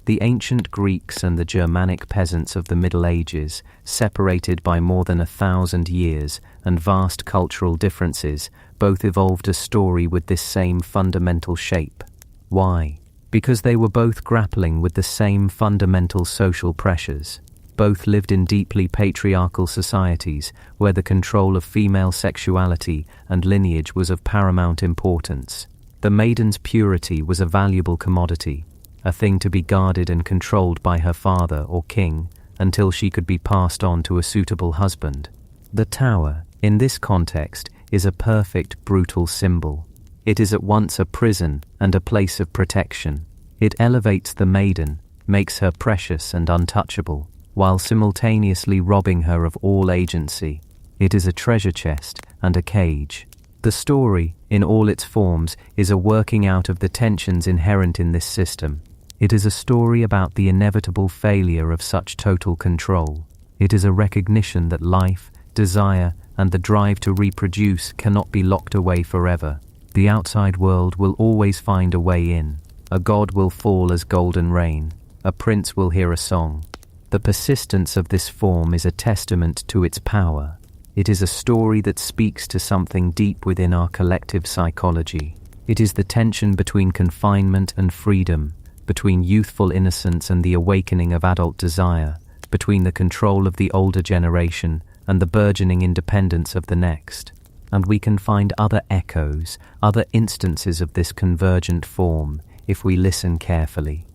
The ancient Greeks and the Germanic peasants of the Middle Ages, separated by more than 1,000 years and vast cultural differences, both evolved a story with this same fundamental shape. Why? Because they were both grappling with the same fundamental social pressures. Both lived in deeply patriarchal societies where the control of female sexuality and lineage was of paramount importance. The maiden's purity was a valuable commodity, a thing to be guarded and controlled by her father or king until she could be passed on to a suitable husband. The tower, in this context, is a perfect, brutal symbol. It is at once a prison and a place of protection. It elevates the maiden, makes her precious and untouchable, while simultaneously robbing her of all agency. It is a treasure chest and a cage. The story, in all its forms, is a working out of the tensions inherent in this system. It is a story about the inevitable failure of such total control. It is a recognition that life, desire, and the drive to reproduce cannot be locked away forever. The outside world will always find a way in. A god will fall as golden rain. A prince will hear a song. The persistence of this form is a testament to its power. It is a story that speaks to something deep within our collective psychology. It is the tension between confinement and freedom, between youthful innocence and the awakening of adult desire, between the control of the older generation and the burgeoning independence of the next. And we can find other echoes, other instances of this convergent form, if we listen carefully.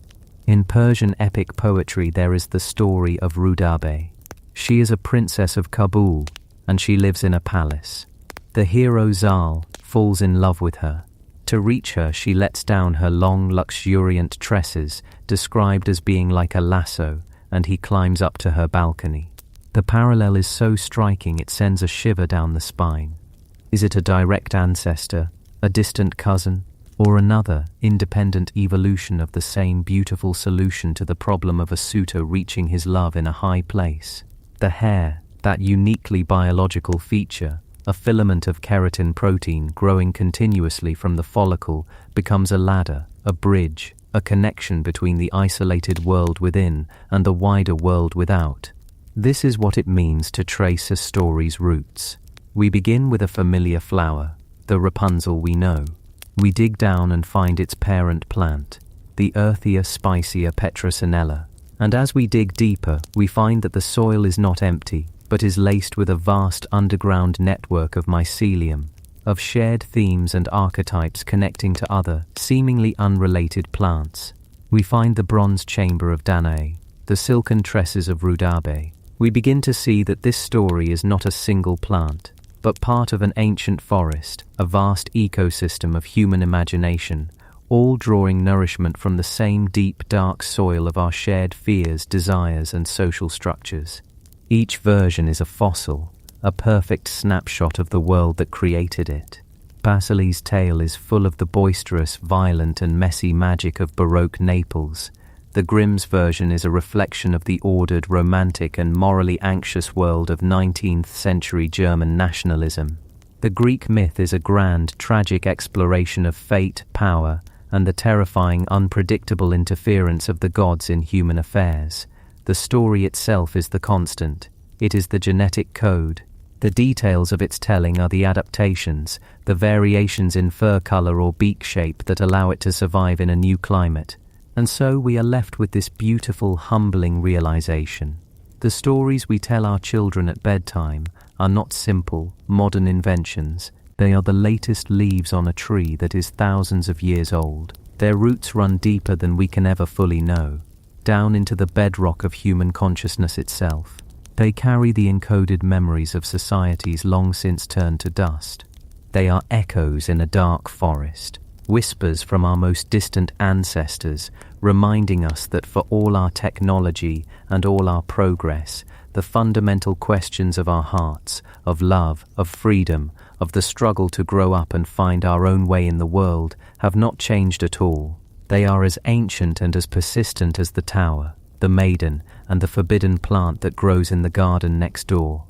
In Persian epic poetry there is the story of Rudabe. She is a princess of Kabul, and she lives in a palace. The hero Zal falls in love with her. To reach her, she lets down her long, luxuriant tresses, described as being like a lasso, and he climbs up to her balcony. The parallel is so striking it sends a shiver down the spine. Is it a direct ancestor, a distant cousin, or another, independent evolution of the same beautiful solution to the problem of a suitor reaching his love in a high place? The hair, that uniquely biological feature, a filament of keratin protein growing continuously from the follicle, becomes a ladder, a bridge, a connection between the isolated world within and the wider world without. This is what it means to trace a story's roots. We begin with a familiar flower, the Rapunzel we know. We dig down and find its parent plant, the earthier, spicier Petrosinella. And as we dig deeper, we find that the soil is not empty, but is laced with a vast underground network of mycelium, of shared themes and archetypes connecting to other, seemingly unrelated plants. We find the bronze chamber of Danae, the silken tresses of Rudabe. We begin to see that this story is not a single plant, but part of an ancient forest, a vast ecosystem of human imagination, all drawing nourishment from the same deep, dark soil of our shared fears, desires, and social structures. Each version is a fossil, a perfect snapshot of the world that created it. Basile's tale is full of the boisterous, violent, and messy magic of Baroque Naples. The Grimm's version is a reflection of the ordered, romantic, and morally anxious world of 19th century German nationalism. The Greek myth is a grand, tragic exploration of fate, power, and the terrifying, unpredictable interference of the gods in human affairs. The story itself is the constant. It is the genetic code. The details of its telling are the adaptations, the variations in fur color or beak shape that allow it to survive in a new climate. And so we are left with this beautiful, humbling realization. The stories we tell our children at bedtime are not simple, modern inventions. They are the latest leaves on a tree that is thousands of years old. Their roots run deeper than we can ever fully know, down into the bedrock of human consciousness itself. They carry the encoded memories of societies long since turned to dust. They are echoes in a dark forest, whispers from our most distant ancestors, reminding us that for all our technology and all our progress, the fundamental questions of our hearts, of love, of freedom, of the struggle to grow up and find our own way in the world, have not changed at all. They are as ancient and as persistent as the tower, the maiden, and the forbidden plant that grows in the garden next door.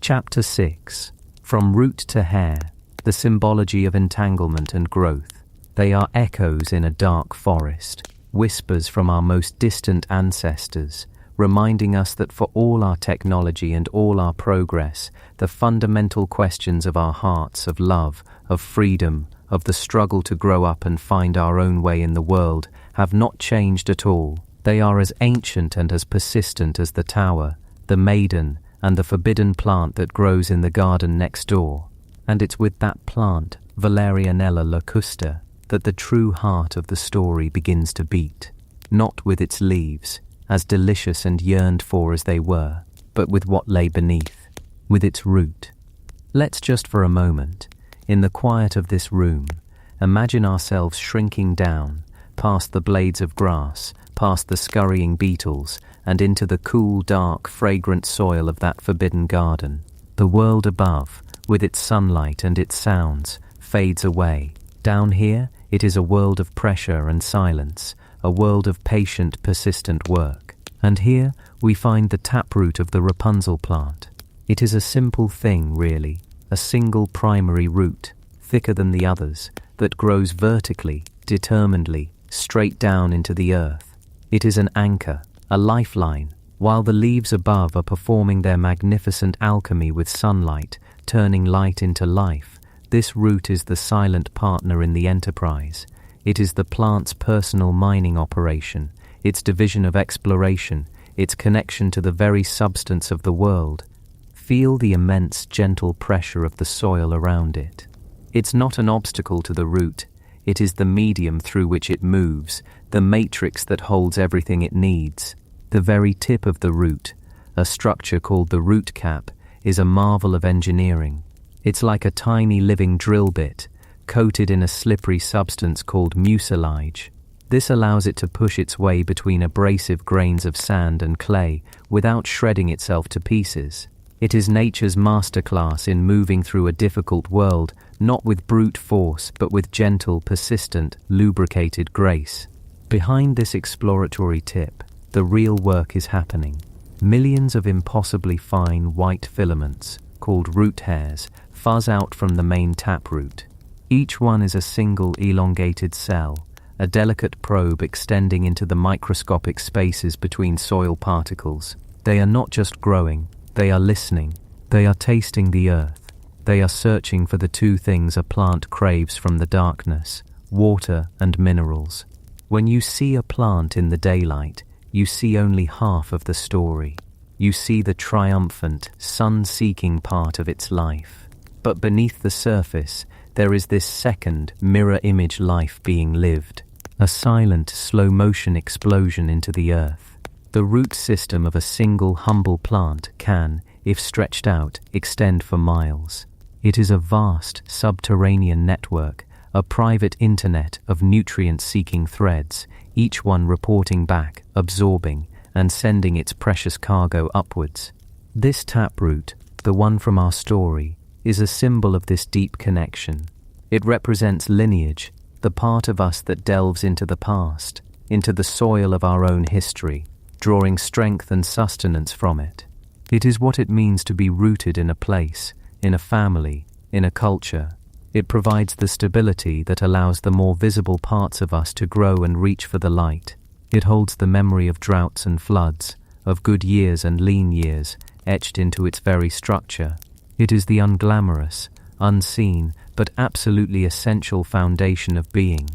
Chapter 6. From Root to Hair, the Symbology of Entanglement and Growth. They are echoes in a dark forest, whispers from our most distant ancestors, reminding us that for all our technology and all our progress, the fundamental questions of our hearts, of love, of freedom, of the struggle to grow up and find our own way in the world, have not changed at all. They are as ancient and as persistent as the tower, the maiden, and the forbidden plant that grows in the garden next door. And it's with that plant, Valerianella locusta, that the true heart of the story begins to beat, not with its leaves, as delicious and yearned for as they were, but with what lay beneath, with its root. Let's just for a moment, in the quiet of this room, imagine ourselves shrinking down, past the blades of grass, past the scurrying beetles, and into the cool, dark, fragrant soil of that forbidden garden. The world above, with its sunlight and its sounds, fades away. Down here, it is a world of pressure and silence, a world of patient, persistent work. And here, we find the taproot of the Rapunzel plant. It is a simple thing, really, a single primary root, thicker than the others, that grows vertically, determinedly, straight down into the earth. It is an anchor, a lifeline, while the leaves above are performing their magnificent alchemy with sunlight, turning light into life. This root is the silent partner in the enterprise. It is the plant's personal mining operation, its division of exploration, its connection to the very substance of the world. Feel the immense, gentle pressure of the soil around it. It's not an obstacle to the root. It is the medium through which it moves, the matrix that holds everything it needs. The very tip of the root, a structure called the root cap, is a marvel of engineering. It's like a tiny living drill bit, coated in a slippery substance called mucilage. This allows it to push its way between abrasive grains of sand and clay without shredding itself to pieces. It is nature's masterclass in moving through a difficult world, not with brute force, but with gentle, persistent, lubricated grace. Behind this exploratory tip, the real work is happening. Millions of impossibly fine white filaments, called root hairs, fuzz out from the main taproot. Each one is a single elongated cell, a delicate probe extending into the microscopic spaces between soil particles. They are not just growing, they are listening, they are tasting the earth, they are searching for the two things a plant craves from the darkness, water and minerals. When you see a plant in the daylight, you see only half of the story. You see the triumphant, sun-seeking part of its life. But beneath the surface, there is this second, mirror-image life being lived, a silent, slow-motion explosion into the earth. The root system of a single humble plant can, if stretched out, extend for miles. It is a vast, subterranean network, a private internet of nutrient-seeking threads, each one reporting back, absorbing, and sending its precious cargo upwards. This taproot, the one from our story, is a symbol of this deep connection. It represents lineage, the part of us that delves into the past, into the soil of our own history, drawing strength and sustenance from it. It is what it means to be rooted in a place, in a family, in a culture. It provides the stability that allows the more visible parts of us to grow and reach for the light. It holds the memory of droughts and floods, of good years and lean years, etched into its very structure. It is the unglamorous, unseen, but absolutely essential foundation of being.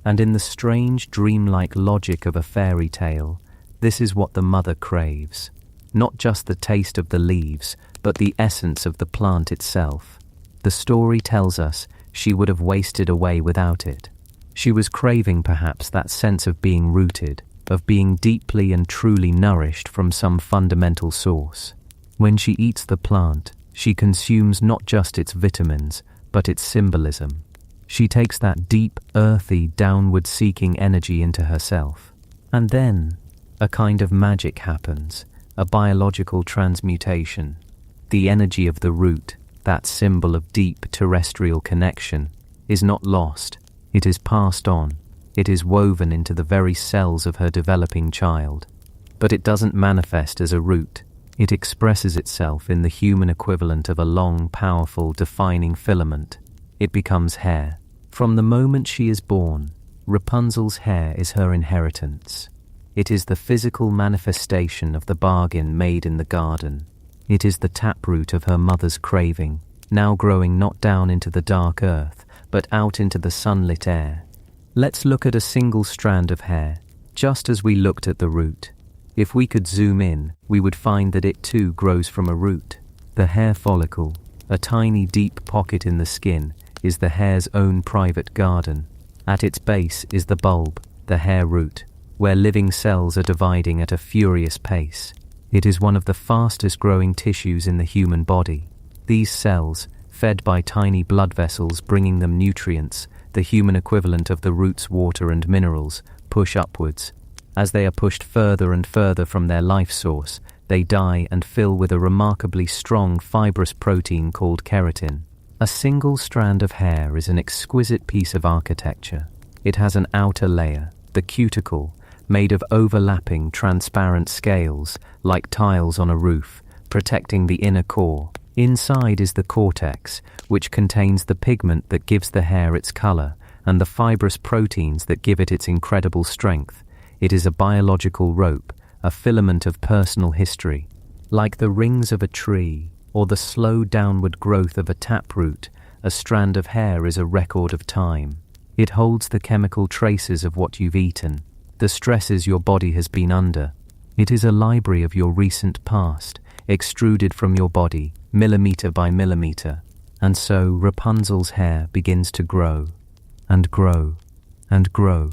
And in the strange, dreamlike logic of a fairy tale, this is what the mother craves. Not just the taste of the leaves, but the essence of the plant itself. The story tells us she would have wasted away without it. She was craving perhaps that sense of being rooted, of being deeply and truly nourished from some fundamental source. When she eats the plant, she consumes not just its vitamins, but its symbolism. She takes that deep, earthy, downward-seeking energy into herself. And then, a kind of magic happens, a biological transmutation. The energy of the root, that symbol of deep terrestrial connection, is not lost. It is passed on. It is woven into the very cells of her developing child. But it doesn't manifest as a root. It expresses itself in the human equivalent of a long, powerful, defining filament. It becomes hair. From the moment she is born, Rapunzel's hair is her inheritance. It is the physical manifestation of the bargain made in the garden. It is the taproot of her mother's craving, now growing not down into the dark earth, but out into the sunlit air. Let's look at a single strand of hair, just as we looked at the root. If we could zoom in, we would find that it too grows from a root. The hair follicle, a tiny deep pocket in the skin, is the hair's own private garden. At its base is the bulb, the hair root, where living cells are dividing at a furious pace. It is one of the fastest growing tissues in the human body. These cells, fed by tiny blood vessels bringing them nutrients, the human equivalent of the root's water and minerals, push upwards. As they are pushed further and further from their life source, they die and fill with a remarkably strong fibrous protein called keratin. A single strand of hair is an exquisite piece of architecture. It has an outer layer, the cuticle, made of overlapping transparent scales, like tiles on a roof, protecting the inner core. Inside is the cortex, which contains the pigment that gives the hair its color, and the fibrous proteins that give it its incredible strength. It is a biological rope, a filament of personal history. Like the rings of a tree, or the slow downward growth of a taproot, a strand of hair is a record of time. It holds the chemical traces of what you've eaten, the stresses your body has been under. It is a library of your recent past, extruded from your body, millimeter by millimeter. And so Rapunzel's hair begins to grow, and grow, and grow.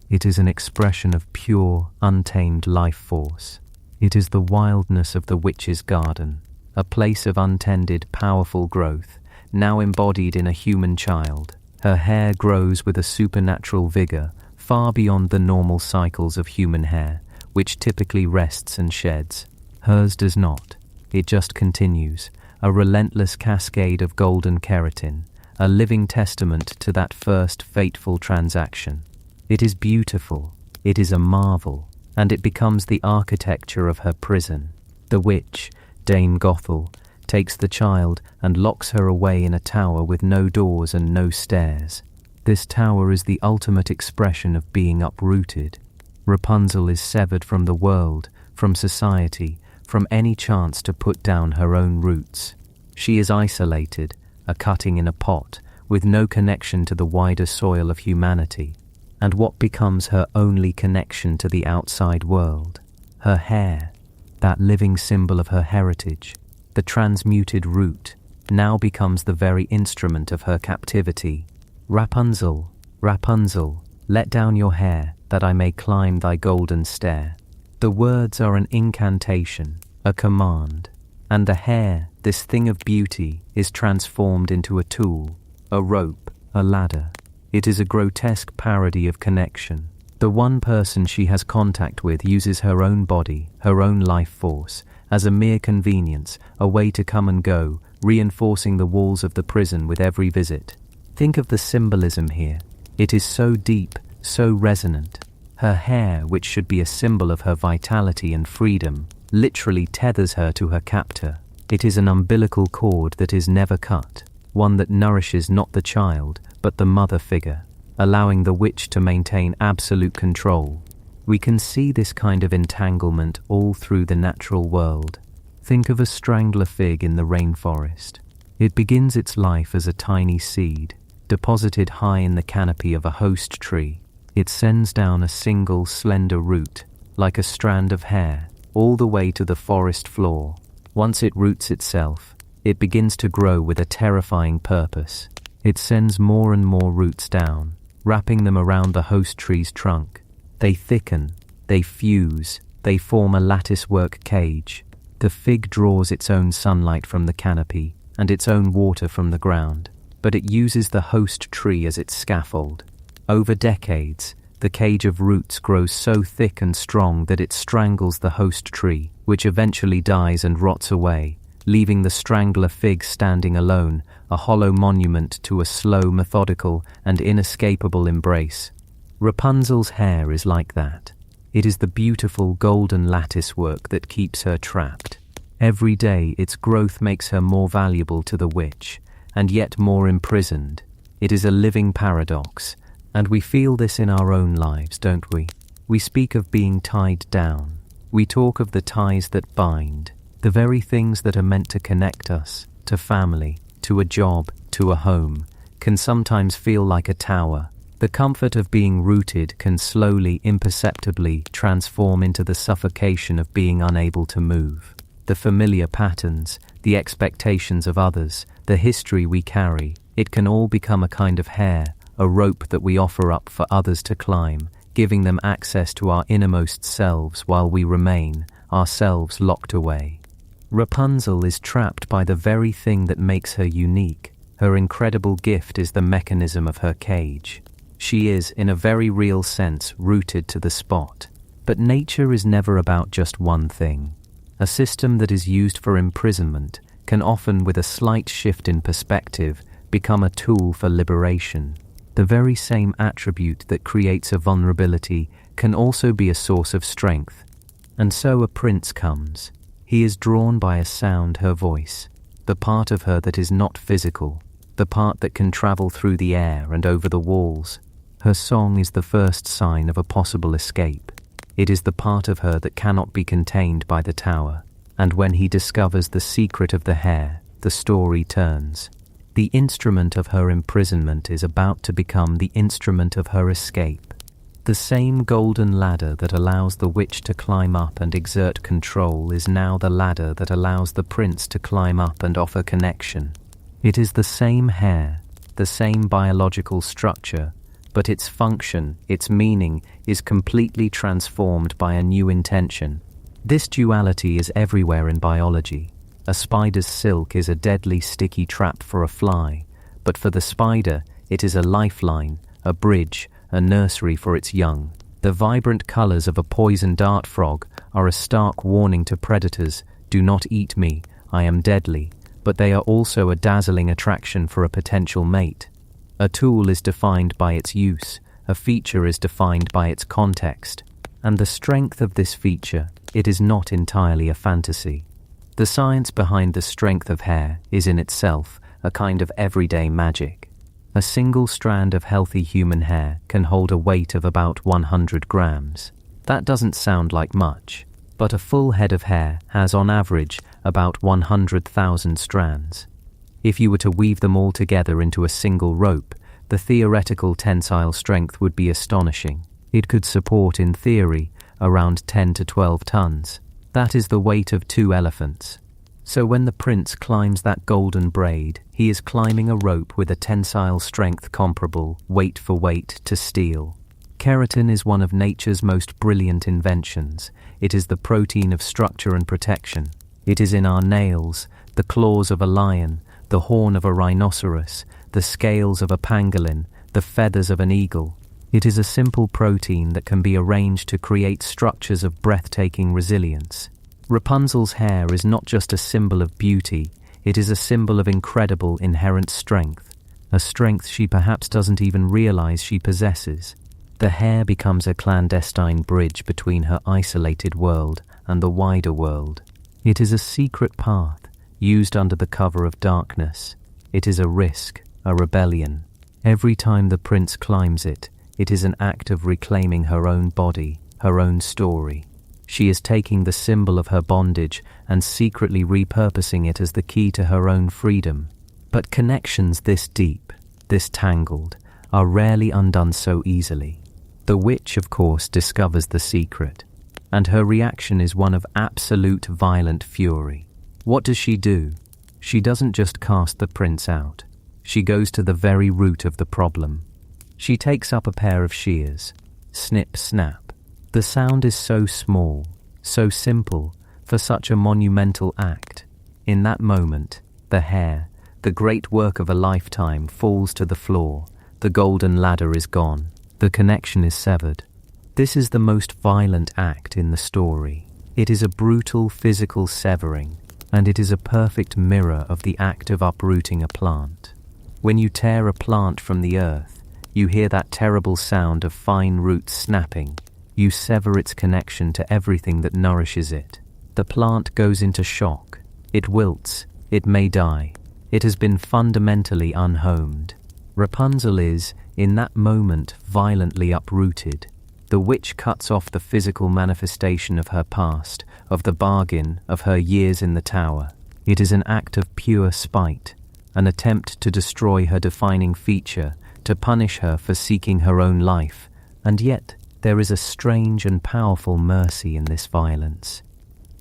It is an expression of pure, untamed life force. It is the wildness of the witch's garden, a place of untended, powerful growth, now embodied in a human child. Her hair grows with a supernatural vigor, far beyond the normal cycles of human hair, which typically rests and sheds. Hers does not. It just continues, a relentless cascade of golden keratin, a living testament to that first fateful transaction. It is beautiful, it is a marvel, and it becomes the architecture of her prison. The witch, Dame Gothel, takes the child and locks her away in a tower with no doors and no stairs. This tower is the ultimate expression of being uprooted. Rapunzel is severed from the world, from society, from any chance to put down her own roots. She is isolated, a cutting in a pot, with no connection to the wider soil of humanity. And what becomes her only connection to the outside world? Her hair, that living symbol of her heritage, the transmuted root, now becomes the very instrument of her captivity. Rapunzel, Rapunzel, let down your hair, that I may climb thy golden stair. The words are an incantation, a command, and the hair, this thing of beauty, is transformed into a tool, a rope, a ladder. It is a grotesque parody of connection. The one person she has contact with uses her own body, her own life force, as a mere convenience, a way to come and go, reinforcing the walls of the prison with every visit. Think of the symbolism here. It is so deep, so resonant. Her hair, which should be a symbol of her vitality and freedom, literally tethers her to her captor. It is an umbilical cord that is never cut, one that nourishes not the child, but the mother figure, allowing the witch to maintain absolute control. We can see this kind of entanglement all through the natural world. Think of a strangler fig in the rainforest. It begins its life as a tiny seed, deposited high in the canopy of a host tree. It sends down a single slender root, like a strand of hair, all the way to the forest floor. Once it roots itself, it begins to grow with a terrifying purpose. It sends more and more roots down, wrapping them around the host tree's trunk. They thicken, they fuse, they form a latticework cage. The fig draws its own sunlight from the canopy and its own water from the ground. but it uses the host tree as its scaffold. Over decades, the cage of roots grows so thick and strong that it strangles the host tree, which eventually dies and rots away, leaving the strangler fig standing alone, a hollow monument to a slow, methodical, and inescapable embrace. Rapunzel's hair is like that. It is the beautiful golden lattice work that keeps her trapped. Every day its growth makes her more valuable to the witch, and yet more imprisoned. It is a living paradox, and we feel this in our own lives, don't we? We speak of being tied down. We talk of the ties that bind, the very things that are meant to connect us, to family, to a job, to a home, can sometimes feel like a tower. The comfort of being rooted can slowly, imperceptibly transform into the suffocation of being unable to move. The familiar patterns, the expectations of others, the history we carry, it can all become a kind of hair, a rope that we offer up for others to climb, giving them access to our innermost selves while we remain, ourselves locked away. Rapunzel is trapped by the very thing that makes her unique. Her incredible gift is the mechanism of her cage. She is, in a very real sense, rooted to the spot. But nature is never about just one thing. A system that is used for imprisonment can often, with a slight shift in perspective, become a tool for liberation. The very same attribute that creates a vulnerability can also be a source of strength. And so a prince comes. He is drawn by a sound, her voice, the part of her that is not physical, the part that can travel through the air and over the walls. Her song is the first sign of a possible escape. It is the part of her that cannot be contained by the tower. And when he discovers the secret of the hair, the story turns. The instrument of her imprisonment is about to become the instrument of her escape. The same golden ladder that allows the witch to climb up and exert control is now the ladder that allows the prince to climb up and offer connection. It is the same hair, the same biological structure, but its function, its meaning, is completely transformed by a new intention. This duality is everywhere in biology. A spider's silk is a deadly sticky trap for a fly, but for the spider, it is a lifeline, a bridge, a nursery for its young. The vibrant colors of a poison dart frog are a stark warning to predators, do not eat me, I am deadly, but they are also a dazzling attraction for a potential mate. A tool is defined by its use, a feature is defined by its context, and the strength of this feature, it is not entirely a fantasy. The science behind the strength of hair is in itself a kind of everyday magic. A single strand of healthy human hair can hold a weight of about 100 grams. That doesn't sound like much, but a full head of hair has on average about 100,000 strands. If you were to weave them all together into a single rope, the theoretical tensile strength would be astonishing. It could support, in theory, around 10 to 12 tons. That is the weight of 2 elephants. So when the prince climbs that golden braid, he is climbing a rope with a tensile strength comparable, weight for weight, to steel. Keratin is one of nature's most brilliant inventions. It is the protein of structure and protection. It is in our nails, the claws of a lion, the horn of a rhinoceros, the scales of a pangolin, the feathers of an eagle. It is a simple protein that can be arranged to create structures of breathtaking resilience. Rapunzel's hair is not just a symbol of beauty, it is a symbol of incredible inherent strength, a strength she perhaps doesn't even realize she possesses. The hair becomes a clandestine bridge between her isolated world and the wider world. It is a secret path, used under the cover of darkness. It is a risk, a rebellion. Every time the prince climbs it, it is an act of reclaiming her own body, her own story. She is taking the symbol of her bondage and secretly repurposing it as the key to her own freedom. But connections this deep, this tangled, are rarely undone so easily. The witch, of course, discovers the secret, and her reaction is one of absolute violent fury. What does she do? She doesn't just cast the prince out. She goes to the very root of the problem. She takes up a pair of shears. Snip, snap. The sound is so small, so simple, for such a monumental act. In that moment, the hair, The great work of a lifetime falls to the floor. The golden ladder is gone. The connection is severed. This is the most violent act in the story. It is a brutal physical severing, and it is a perfect mirror of the act of uprooting a plant. When you tear a plant from the earth, you hear that terrible sound of fine roots snapping. You sever its connection to everything that nourishes it. The plant goes into shock. It wilts. It may die. It has been fundamentally unhomed. Rapunzel is, in that moment, violently uprooted. The witch cuts off the physical manifestation of her past, of the bargain, of her years in the tower. It is an act of pure spite, an attempt to destroy her defining feature, to punish her for seeking her own life, and yet there is a strange and powerful mercy in this violence.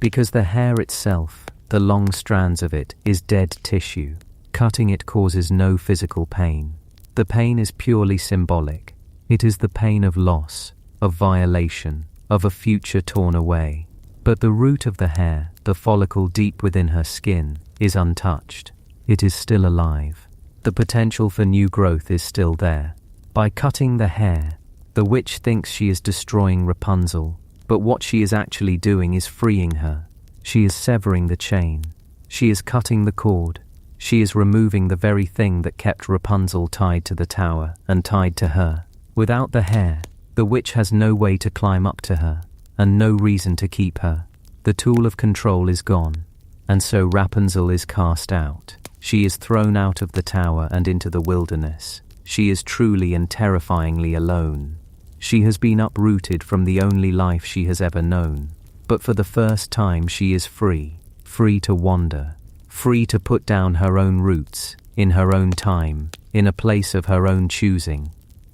Because the hair itself, the long strands of it, is dead tissue. Cutting it causes no physical pain. The pain is purely symbolic. It is the pain of loss, of violation, of a future torn away. But the root of the hair, the follicle deep within her skin, is untouched. It is still alive. The potential for new growth is still there. By cutting the hair, the witch thinks she is destroying Rapunzel, but what she is actually doing is freeing her. She is severing the chain. She is cutting the cord. She is removing the very thing that kept Rapunzel tied to the tower and tied to her. Without the hair, the witch has no way to climb up to her, and no reason to keep her. The tool of control is gone, and so Rapunzel is cast out. She is thrown out of the tower and into the wilderness. She is truly and terrifyingly alone. She has been uprooted from the only life she has ever known. But for the first time she is free, free to wander, free to put down her own roots, in her own time, in a place of her own choosing.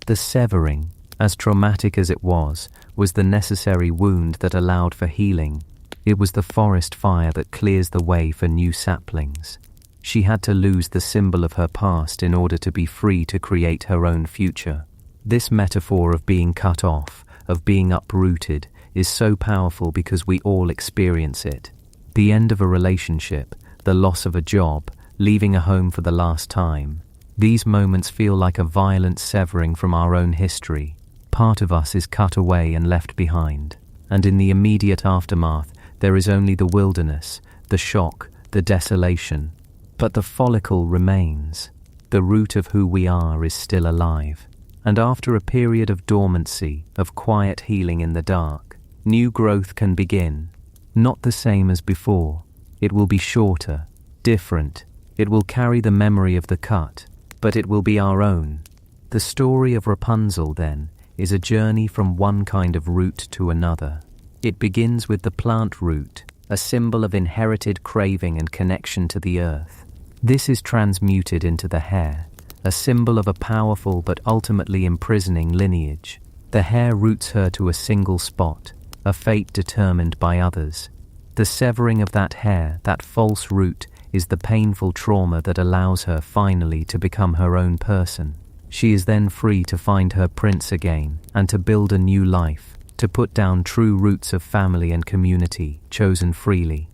The severing, as traumatic as it was the necessary wound that allowed for healing. It was the forest fire that clears the way for new saplings. She had to lose the symbol of her past in order to be free to create her own future. This metaphor of being cut off, of being uprooted, is so powerful because we all experience it. The end of a relationship, the loss of a job, leaving a home for the last time. These moments feel like a violent severing from our own history. Part of us is cut away and left behind. And in the immediate aftermath, there is only the wilderness, the shock, the desolation. But the follicle remains. The root of who we are is still alive. And after a period of dormancy, of quiet healing in the dark, new growth can begin. Not the same as before. It will be shorter, different. It will carry the memory of the cut, but it will be our own. The story of Rapunzel, then, is a journey from one kind of root to another. It begins with the plant root, a symbol of inherited craving and connection to the earth. This is transmuted into the hair, a symbol of a powerful but ultimately imprisoning lineage. The hair roots her to a single spot, a fate determined by others. The severing of that hair, that false root, is the painful trauma that allows her finally to become her own person. She is then free to find her prince again and to build a new life, to put down true roots of family and community, chosen freely.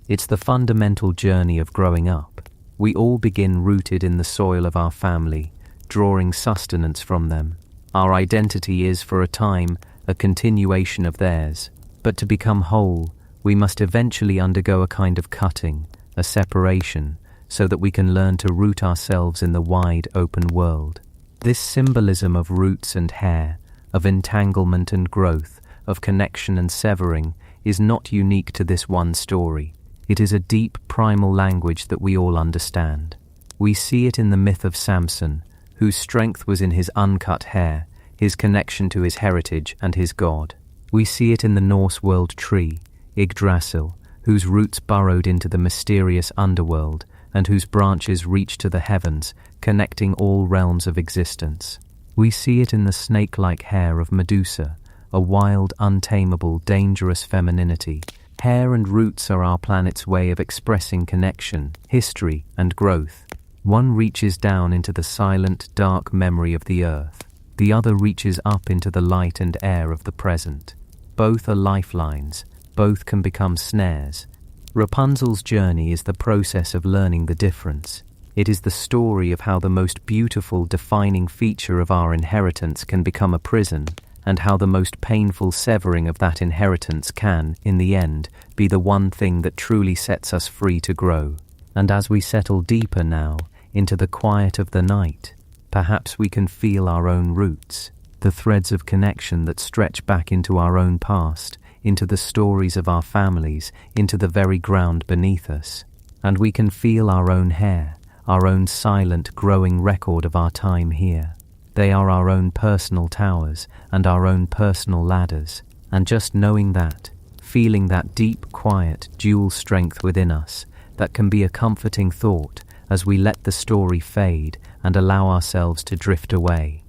It's the fundamental journey of growing up. We all begin rooted in the soil of our family, drawing sustenance from them. Our identity is, for a time, a continuation of theirs. But to become whole, we must eventually undergo a kind of cutting, a separation, so that we can learn to root ourselves in the wide open world. This symbolism of roots and hair, of entanglement and growth, of connection and severing, is not unique to this one story. It is a deep primal language that we all understand. We see it in the myth of Samson, whose strength was in his uncut hair, his connection to his heritage and his god. We see it in the Norse world tree, Yggdrasil, whose roots burrowed into the mysterious underworld and whose branches reach to the heavens, connecting all realms of existence. We see it in the snake-like hair of Medusa, a wild, untamable, dangerous femininity. Hair and roots are our planet's way of expressing connection, history, and growth. One reaches down into the silent, dark memory of the earth. The other reaches up into the light and air of the present. Both are lifelines. Both can become snares. Rapunzel's journey is the process of learning the difference. It is the story of how the most beautiful defining feature of our inheritance can become a prison, and how the most painful severing of that inheritance can, in the end, be the one thing that truly sets us free to grow. And as we settle deeper now into the quiet of the night, perhaps we can feel our own roots, the threads of connection that stretch back into our own past, into the stories of our families, into the very ground beneath us. And we can feel our own hair, our own silent, growing record of our time here. They are our own personal towers and our own personal ladders. And just knowing that, feeling that deep, quiet, dual strength within us, that can be a comforting thought as we let the story fade and allow ourselves to drift away.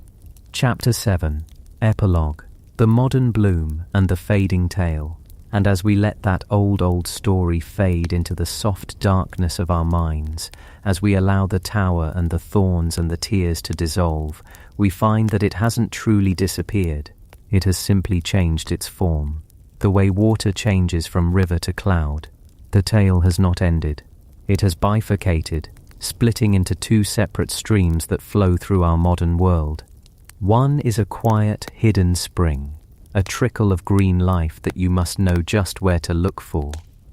Chapter 7. Epilogue. The modern bloom and the fading tale. And as we let that old story fade into the soft darkness of our minds, as we allow the tower and the thorns and the tears to dissolve, we find that it hasn't truly disappeared. It has simply changed its form. The way water changes from river to cloud. The tale has not ended. It has bifurcated, splitting into two separate streams that flow through our modern world. One is a quiet, hidden spring, a trickle of green life that you must know just where to look for.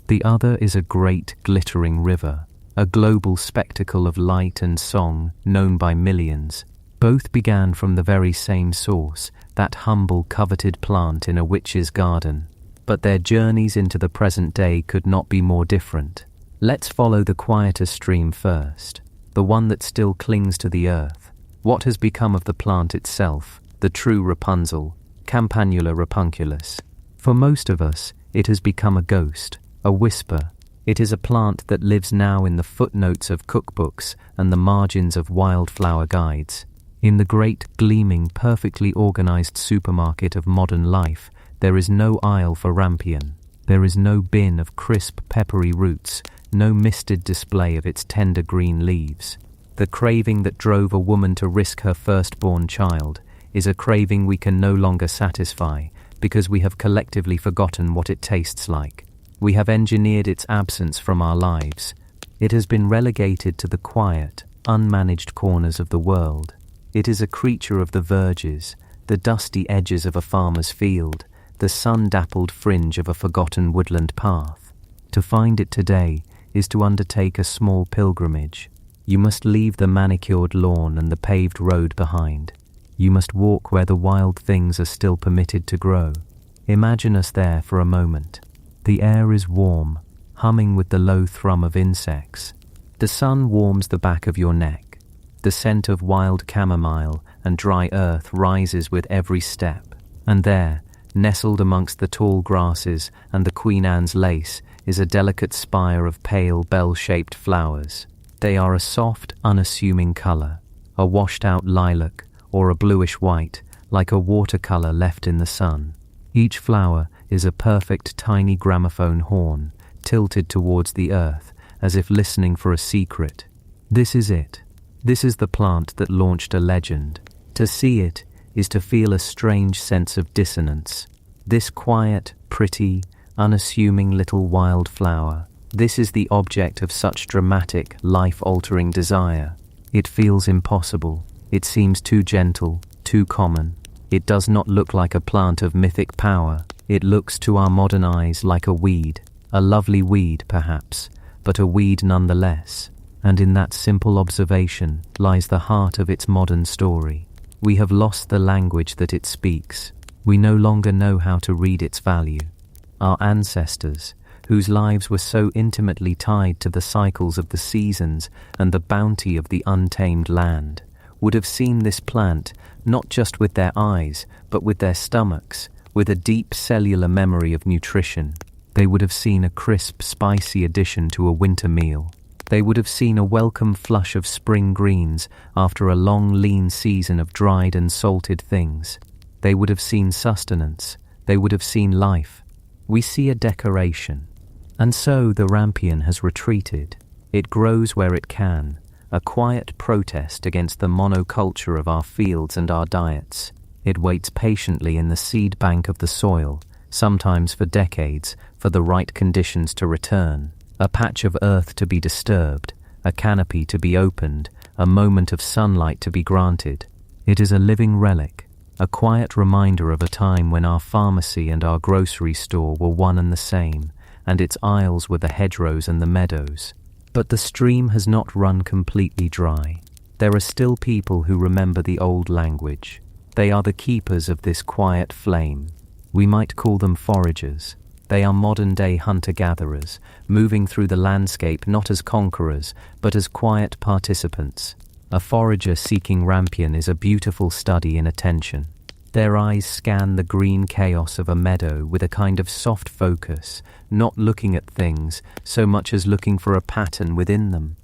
The other is a great, glittering river, a global spectacle of light and song known by millions. Both began from the very same source, that humble, coveted plant in a witch's garden. But their journeys into the present day could not be more different. Let's follow the quieter stream first, the one that still clings to the earth. What has become of the plant itself, the true Rapunzel, Campanula rapunculus? For most of us, it has become a ghost, a whisper. It is a plant that lives now in the footnotes of cookbooks and the margins of wildflower guides. In the great, gleaming, perfectly organized supermarket of modern life, there is no aisle for rampion. There is no bin of crisp, peppery roots, no misted display of its tender green leaves. The craving that drove a woman to risk her firstborn child is a craving we can no longer satisfy because we have collectively forgotten what it tastes like. We have engineered its absence from our lives. It has been relegated to the quiet, unmanaged corners of the world. It is a creature of the verges, the dusty edges of a farmer's field, the sun-dappled fringe of a forgotten woodland path. To find it today is to undertake a small pilgrimage. You must leave the manicured lawn and the paved road behind. You must walk where the wild things are still permitted to grow. Imagine us there for a moment. The air is warm, humming with the low thrum of insects. The sun warms the back of your neck. The scent of wild chamomile and dry earth rises with every step. And there, nestled amongst the tall grasses and the Queen Anne's lace, is a delicate spire of pale bell-shaped flowers. They are a soft, unassuming colour, a washed-out lilac or a bluish white, like a watercolour left in the sun. Each flower is a perfect tiny gramophone horn, tilted towards the earth, as if listening for a secret. This is it. This is the plant that launched a legend. To see it is to feel a strange sense of dissonance. This quiet, pretty, unassuming little wild flower, this is the object of such dramatic, life-altering desire. It feels impossible. It seems too gentle, too common. It does not look like a plant of mythic power. It looks to our modern eyes like a weed, a lovely weed perhaps, but a weed nonetheless. And in that simple observation lies the heart of its modern story. We have lost the language that it speaks. We no longer know how to read its value. Our ancestors, whose lives were so intimately tied to the cycles of the seasons and the bounty of the untamed land, would have seen this plant not just with their eyes, but with their stomachs, with a deep cellular memory of nutrition. They would have seen a crisp, spicy addition to a winter meal. They would have seen a welcome flush of spring greens after a long, lean season of dried and salted things. They would have seen sustenance. They would have seen life. We see a decoration. And so the rampion has retreated. It grows where it can, a quiet protest against the monoculture of our fields and our diets. It waits patiently in the seed bank of the soil, sometimes for decades, for the right conditions to return. A patch of earth to be disturbed, a canopy to be opened, a moment of sunlight to be granted. It is a living relic, a quiet reminder of a time when our pharmacy and our grocery store were one and the same, and its aisles were the hedgerows and the meadows. But the stream has not run completely dry. There are still people who remember the old language. They are the keepers of this quiet flame. We might call them foragers. They are modern-day hunter-gatherers, moving through the landscape not as conquerors, but as quiet participants. A forager seeking rampion is a beautiful study in attention. Their eyes scan the green chaos of a meadow with a kind of soft focus, not looking at things so much as looking for a pattern within them.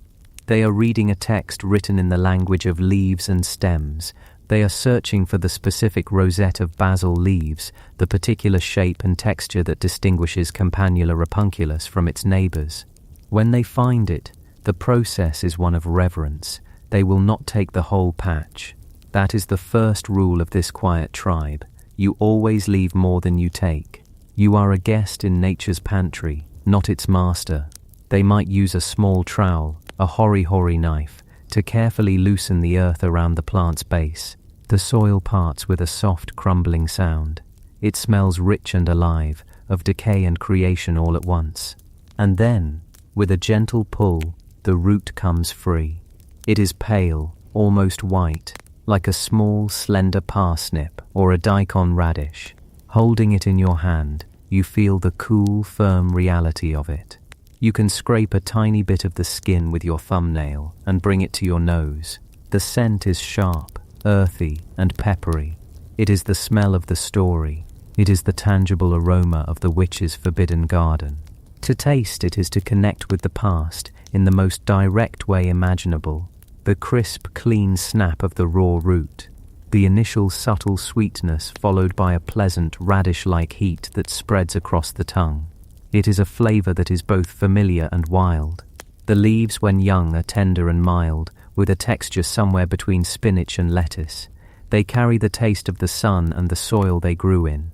They are reading a text written in the language of leaves and stems. They are searching for the specific rosette of basil leaves, the particular shape and texture that distinguishes Campanula rapunculus from its neighbors. When they find it, the process is one of reverence. They will not take the whole patch. That is the first rule of this quiet tribe. You always leave more than you take. You are a guest in nature's pantry, not its master. They might use a small trowel, a hori-hori knife, to carefully loosen the earth around the plant's base. The soil parts with a soft, crumbling sound. It smells rich and alive, of decay and creation all at once. And then, with a gentle pull, the root comes free. It is pale, almost white, like a small, slender parsnip or a daikon radish. Holding it in your hand, you feel the cool, firm reality of it. You can scrape a tiny bit of the skin with your thumbnail and bring it to your nose. The scent is sharp, earthy, and peppery. It is the smell of the story. It is the tangible aroma of the witch's forbidden garden. To taste it is to connect with the past in the most direct way imaginable. The crisp, clean snap of the raw root. The initial subtle sweetness followed by a pleasant, radish-like heat that spreads across the tongue. It is a flavor that is both familiar and wild. The leaves when young are tender and mild, with a texture somewhere between spinach and lettuce. They carry the taste of the sun and the soil they grew in.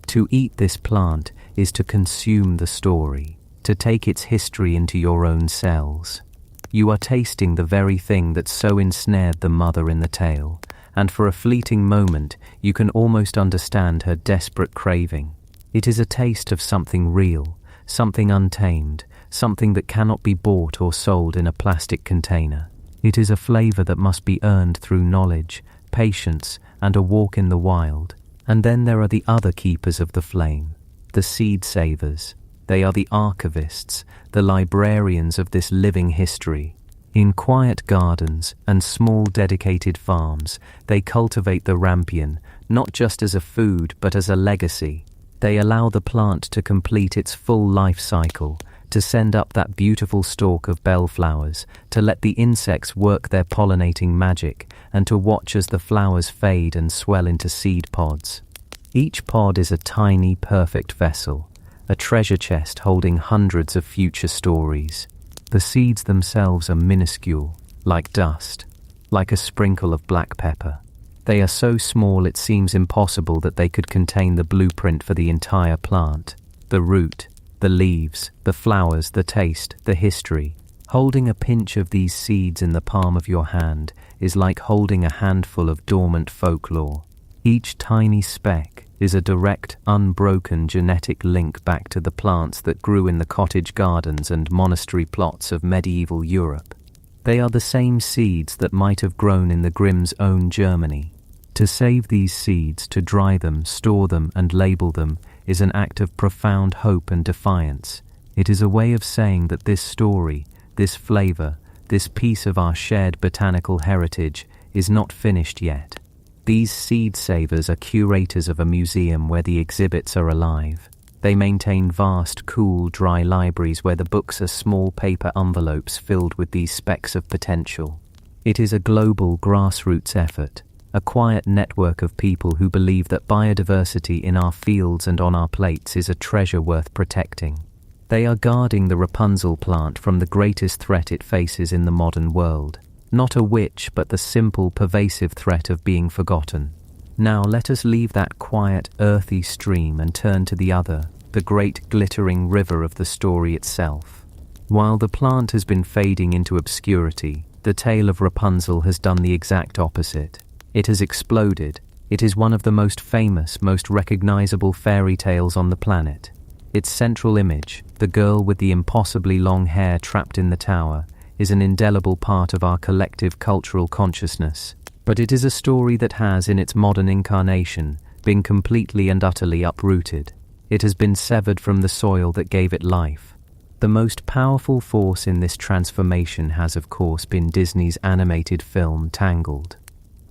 To eat this plant is to consume the story, to take its history into your own cells. You are tasting the very thing that so ensnared the mother in the tale, and for a fleeting moment you can almost understand her desperate craving. It is a taste of something real, something untamed, something that cannot be bought or sold in a plastic container. It is a flavor that must be earned through knowledge, patience, and a walk in the wild. And then there are the other keepers of the flame, the seed savers. They are the archivists, the librarians of this living history. In quiet gardens and small dedicated farms, they cultivate the rampion, not just as a food but as a legacy. They allow the plant to complete its full life cycle, to send up that beautiful stalk of bellflowers, to let the insects work their pollinating magic, and to watch as the flowers fade and swell into seed pods. Each pod is a tiny, perfect vessel, a treasure chest holding hundreds of future stories. The seeds themselves are minuscule, like dust, like a sprinkle of black pepper. They are so small it seems impossible that they could contain the blueprint for the entire plant. The root, the leaves, the flowers, the taste, the history. Holding a pinch of these seeds in the palm of your hand is like holding a handful of dormant folklore. Each tiny speck is a direct, unbroken genetic link back to the plants that grew in the cottage gardens and monastery plots of medieval Europe. They are the same seeds that might have grown in the Grimm's own Germany. To save these seeds, to dry them, store them, and label them is an act of profound hope and defiance. It is a way of saying that this story, this flavor, this piece of our shared botanical heritage is not finished yet. These seed savers are curators of a museum where the exhibits are alive. They maintain vast, cool, dry libraries where the books are small paper envelopes filled with these specks of potential. It is a global grassroots effort, a quiet network of people who believe that biodiversity in our fields and on our plates is a treasure worth protecting. They are guarding the Rapunzel plant from the greatest threat it faces in the modern world. Not a witch, but the simple, pervasive threat of being forgotten. Now let us leave that quiet, earthy stream and turn to the other, the great glittering river of the story itself. While the plant has been fading into obscurity, the tale of Rapunzel has done the exact opposite. It has exploded. It is one of the most famous, most recognizable fairy tales on the planet. Its central image, the girl with the impossibly long hair trapped in the tower, is an indelible part of our collective cultural consciousness. But it is a story that has, in its modern incarnation, been completely and utterly uprooted. It has been severed from the soil that gave it life. The most powerful force in this transformation has, of course, been Disney's animated film Tangled.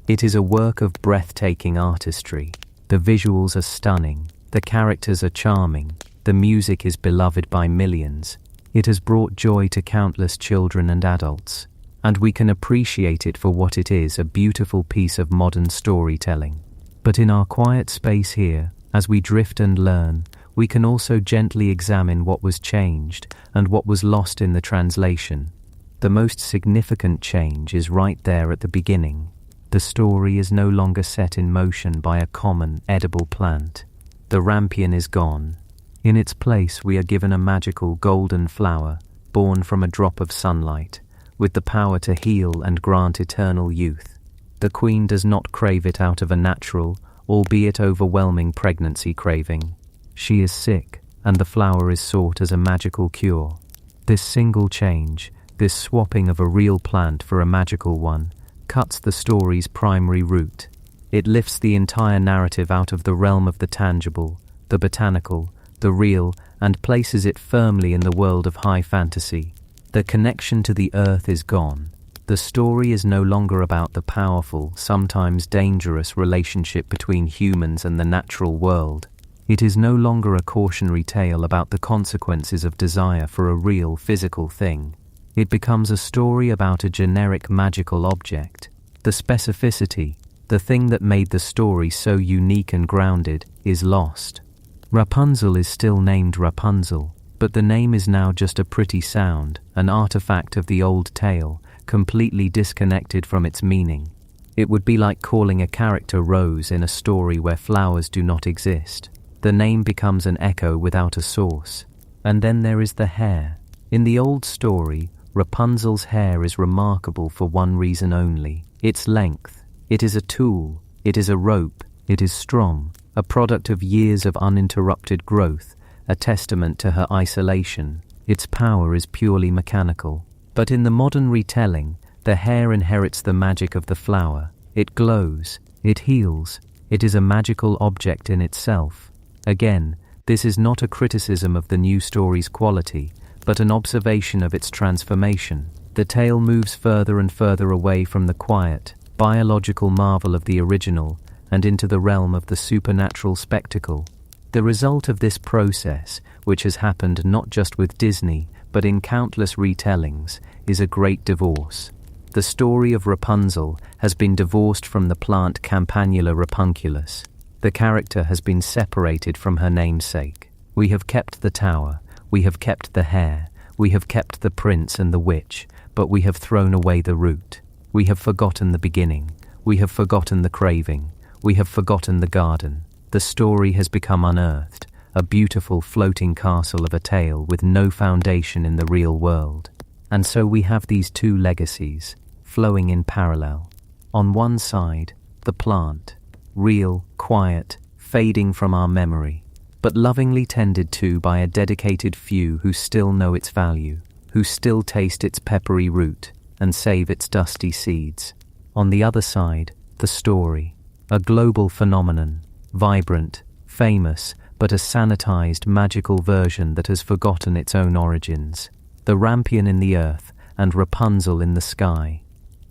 It is a work of breathtaking artistry. The visuals are stunning, the characters are charming, the music is beloved by millions. It has brought joy to countless children and adults, and we can appreciate it for what it is, a beautiful piece of modern storytelling. But in our quiet space here, as we drift and learn, we can also gently examine what was changed and what was lost in the translation. The most significant change is right there at the beginning. The story is no longer set in motion by a common, edible plant. The rampion is gone. In its place, we are given a magical golden flower, born from a drop of sunlight, with the power to heal and grant eternal youth. The queen does not crave it out of a natural, albeit overwhelming pregnancy craving. She is sick, and the flower is sought as a magical cure. This single change, this swapping of a real plant for a magical one, cuts the story's primary root. It lifts the entire narrative out of the realm of the tangible, the botanical, the real, and places it firmly in the world of high fantasy. The connection to the earth is gone. The story is no longer about the powerful, sometimes dangerous relationship between humans and the natural world. It is no longer a cautionary tale about the consequences of desire for a real physical thing. It becomes a story about a generic magical object. The specificity, the thing that made the story so unique and grounded, is lost. Rapunzel is still named Rapunzel, but the name is now just a pretty sound, an artifact of the old tale, completely disconnected from its meaning. It would be like calling a character Rose in a story where flowers do not exist. The name becomes an echo without a source. And then there is the hair. In the old story, Rapunzel's hair is remarkable for one reason only: its length. It is a tool, it is a rope, it is strong, a product of years of uninterrupted growth, a testament to her isolation. Its power is purely mechanical. But in the modern retelling, the hair inherits the magic of the flower. It glows, it heals, it is a magical object in itself. Again, this is not a criticism of the new story's quality, but an observation of its transformation. The tale moves further and further away from the quiet, biological marvel of the original and into the realm of the supernatural spectacle. The result of this process, which has happened not just with Disney, but in countless retellings, is a great divorce. The story of Rapunzel has been divorced from the plant Campanula rapunculus. The character has been separated from her namesake. We have kept the tower, we have kept the hair, we have kept the prince and the witch, but we have thrown away the root. We have forgotten the beginning, we have forgotten the craving, we have forgotten the garden. The story has become unearthed, a beautiful floating castle of a tale with no foundation in the real world. And so we have these two legacies, flowing in parallel. On one side, the plant, real, quiet, fading from our memory, but lovingly tended to by a dedicated few who still know its value, who still taste its peppery root and save its dusty seeds. On the other side, the story, a global phenomenon, vibrant, famous, but a sanitized, magical version that has forgotten its own origins. The rampion in the earth and Rapunzel in the sky.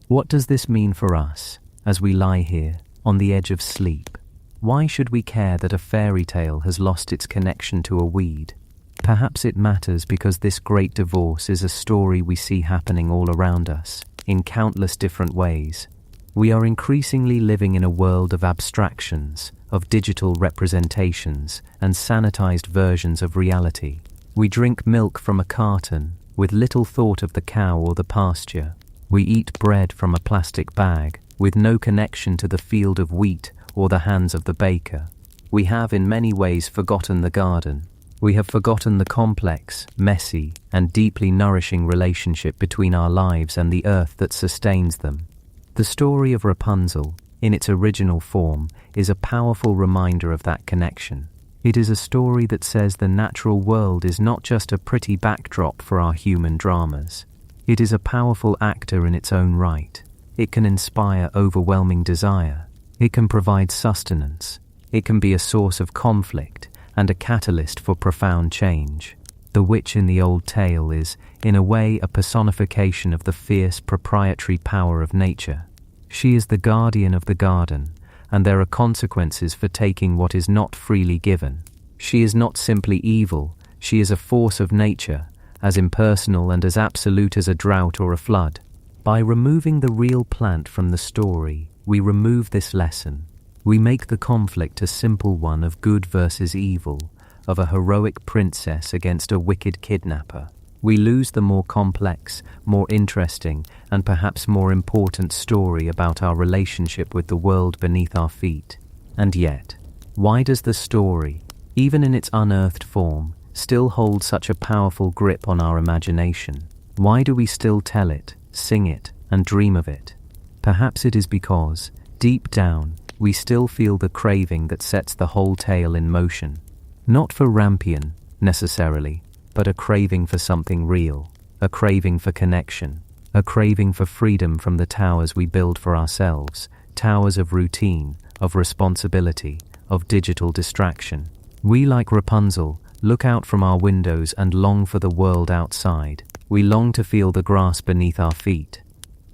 What does this mean for us, as we lie here, on the edge of sleep? Why should we care that a fairy tale has lost its connection to a weed? Perhaps it matters because this great divorce is a story we see happening all around us, in countless different ways. We are increasingly living in a world of abstractions, of digital representations, and sanitized versions of reality. We drink milk from a carton, with little thought of the cow or the pasture. We eat bread from a plastic bag, with no connection to the field of wheat or the hands of the baker. We have in many ways forgotten the garden. We have forgotten the complex, messy, and deeply nourishing relationship between our lives and the earth that sustains them. The story of Rapunzel, in its original form, is a powerful reminder of that connection. It is a story that says the natural world is not just a pretty backdrop for our human dramas. It is a powerful actor in its own right. It can inspire overwhelming desire. It can provide sustenance. It can be a source of conflict and a catalyst for profound change. The witch in the old tale is, in a way, a personification of the fierce proprietary power of nature. She is the guardian of the garden, and there are consequences for taking what is not freely given. She is not simply evil, she is a force of nature, as impersonal and as absolute as a drought or a flood. By removing the real plant from the story, we remove this lesson. We make the conflict a simple one of good versus evil, of a heroic princess against a wicked kidnapper. We lose the more complex, more interesting, and perhaps more important story about our relationship with the world beneath our feet. And yet, why does the story, even in its unearthed form, still hold such a powerful grip on our imagination? Why do we still tell it, sing it, and dream of it? Perhaps it is because, deep down, we still feel the craving that sets the whole tale in motion. Not for rampion, necessarily, but a craving for something real, a craving for connection, a craving for freedom from the towers we build for ourselves, towers of routine, of responsibility, of digital distraction. We, like Rapunzel, look out from our windows and long for the world outside. We long to feel the grass beneath our feet.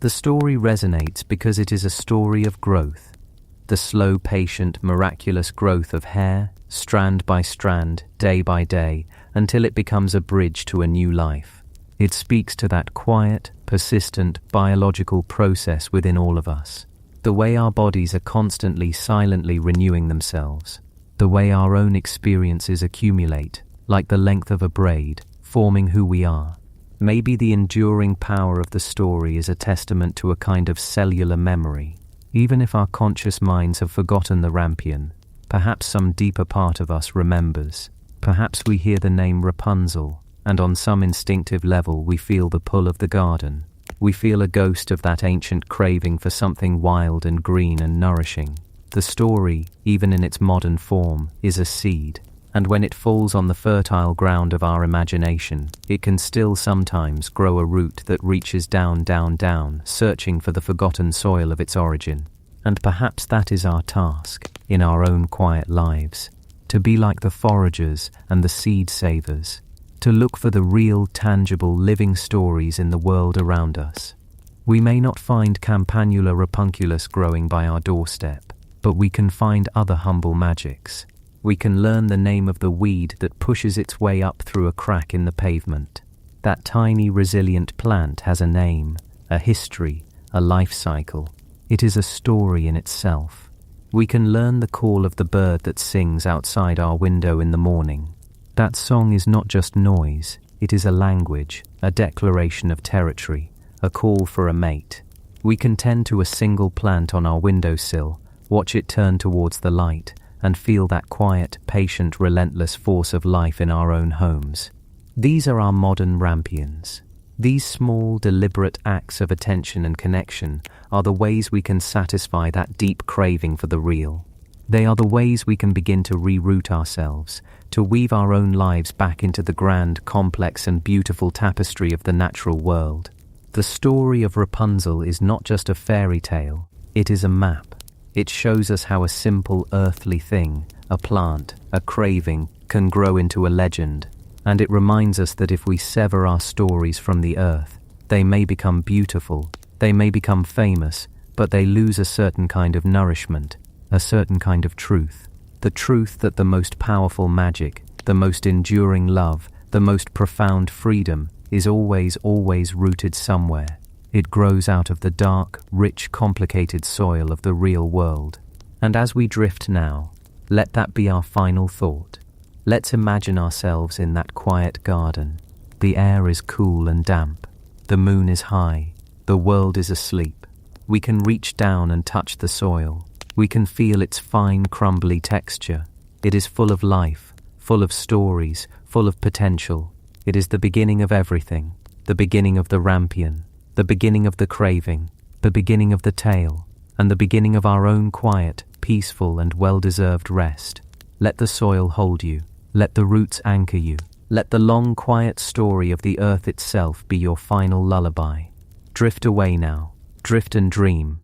The story resonates because it is a story of growth. The slow, patient, miraculous growth of hair, strand by strand, day by day, until it becomes a bridge to a new life. It speaks to that quiet, persistent, biological process within all of us. The way our bodies are constantly, silently renewing themselves. The way our own experiences accumulate, like the length of a braid, forming who we are. Maybe the enduring power of the story is a testament to a kind of cellular memory. Even if our conscious minds have forgotten the rampion, perhaps some deeper part of us remembers. Perhaps we hear the name Rapunzel, and on some instinctive level we feel the pull of the garden. We feel a ghost of that ancient craving for something wild and green and nourishing. The story, even in its modern form, is a seed, and when it falls on the fertile ground of our imagination, it can still sometimes grow a root that reaches down, down, down, searching for the forgotten soil of its origin. And perhaps that is our task, in our own quiet lives, to be like the foragers and the seed savers, to look for the real, tangible, living stories in the world around us. We may not find Campanula rapunculus growing by our doorstep, but we can find other humble magics. We can learn the name of the weed that pushes its way up through a crack in the pavement. That tiny, resilient plant has a name, a history, a life cycle. It is a story in itself. We can learn the call of the bird that sings outside our window in the morning. That song is not just noise, it is a language, a declaration of territory, a call for a mate. We can tend to a single plant on our windowsill, watch it turn towards the light, and feel that quiet, patient, relentless force of life in our own homes. These are our modern rampions. These small, deliberate acts of attention and connection are the ways we can satisfy that deep craving for the real. They are the ways we can begin to reroute ourselves, to weave our own lives back into the grand, complex and beautiful tapestry of the natural world. The story of Rapunzel is not just a fairy tale, it is a map. It shows us how a simple earthly thing, a plant, a craving, can grow into a legend. And it reminds us that if we sever our stories from the earth, they may become beautiful, they may become famous, but they lose a certain kind of nourishment, a certain kind of truth. The truth that the most powerful magic, the most enduring love, the most profound freedom is always rooted somewhere. It grows out of the dark, rich, complicated soil of the real world. And as we drift now, let that be our final thought. Let's imagine ourselves in that quiet garden. The air is cool and damp. The moon is high. The world is asleep. We can reach down and touch the soil. We can feel its fine, crumbly texture. It is full of life, full of stories, full of potential. It is the beginning of everything, the beginning of the rampion, the beginning of the craving, the beginning of the tale, and the beginning of our own quiet, peaceful and well-deserved rest. Let the soil hold you, let the roots anchor you, let the long quiet story of the earth itself be your final lullaby. Drift away now, drift and dream,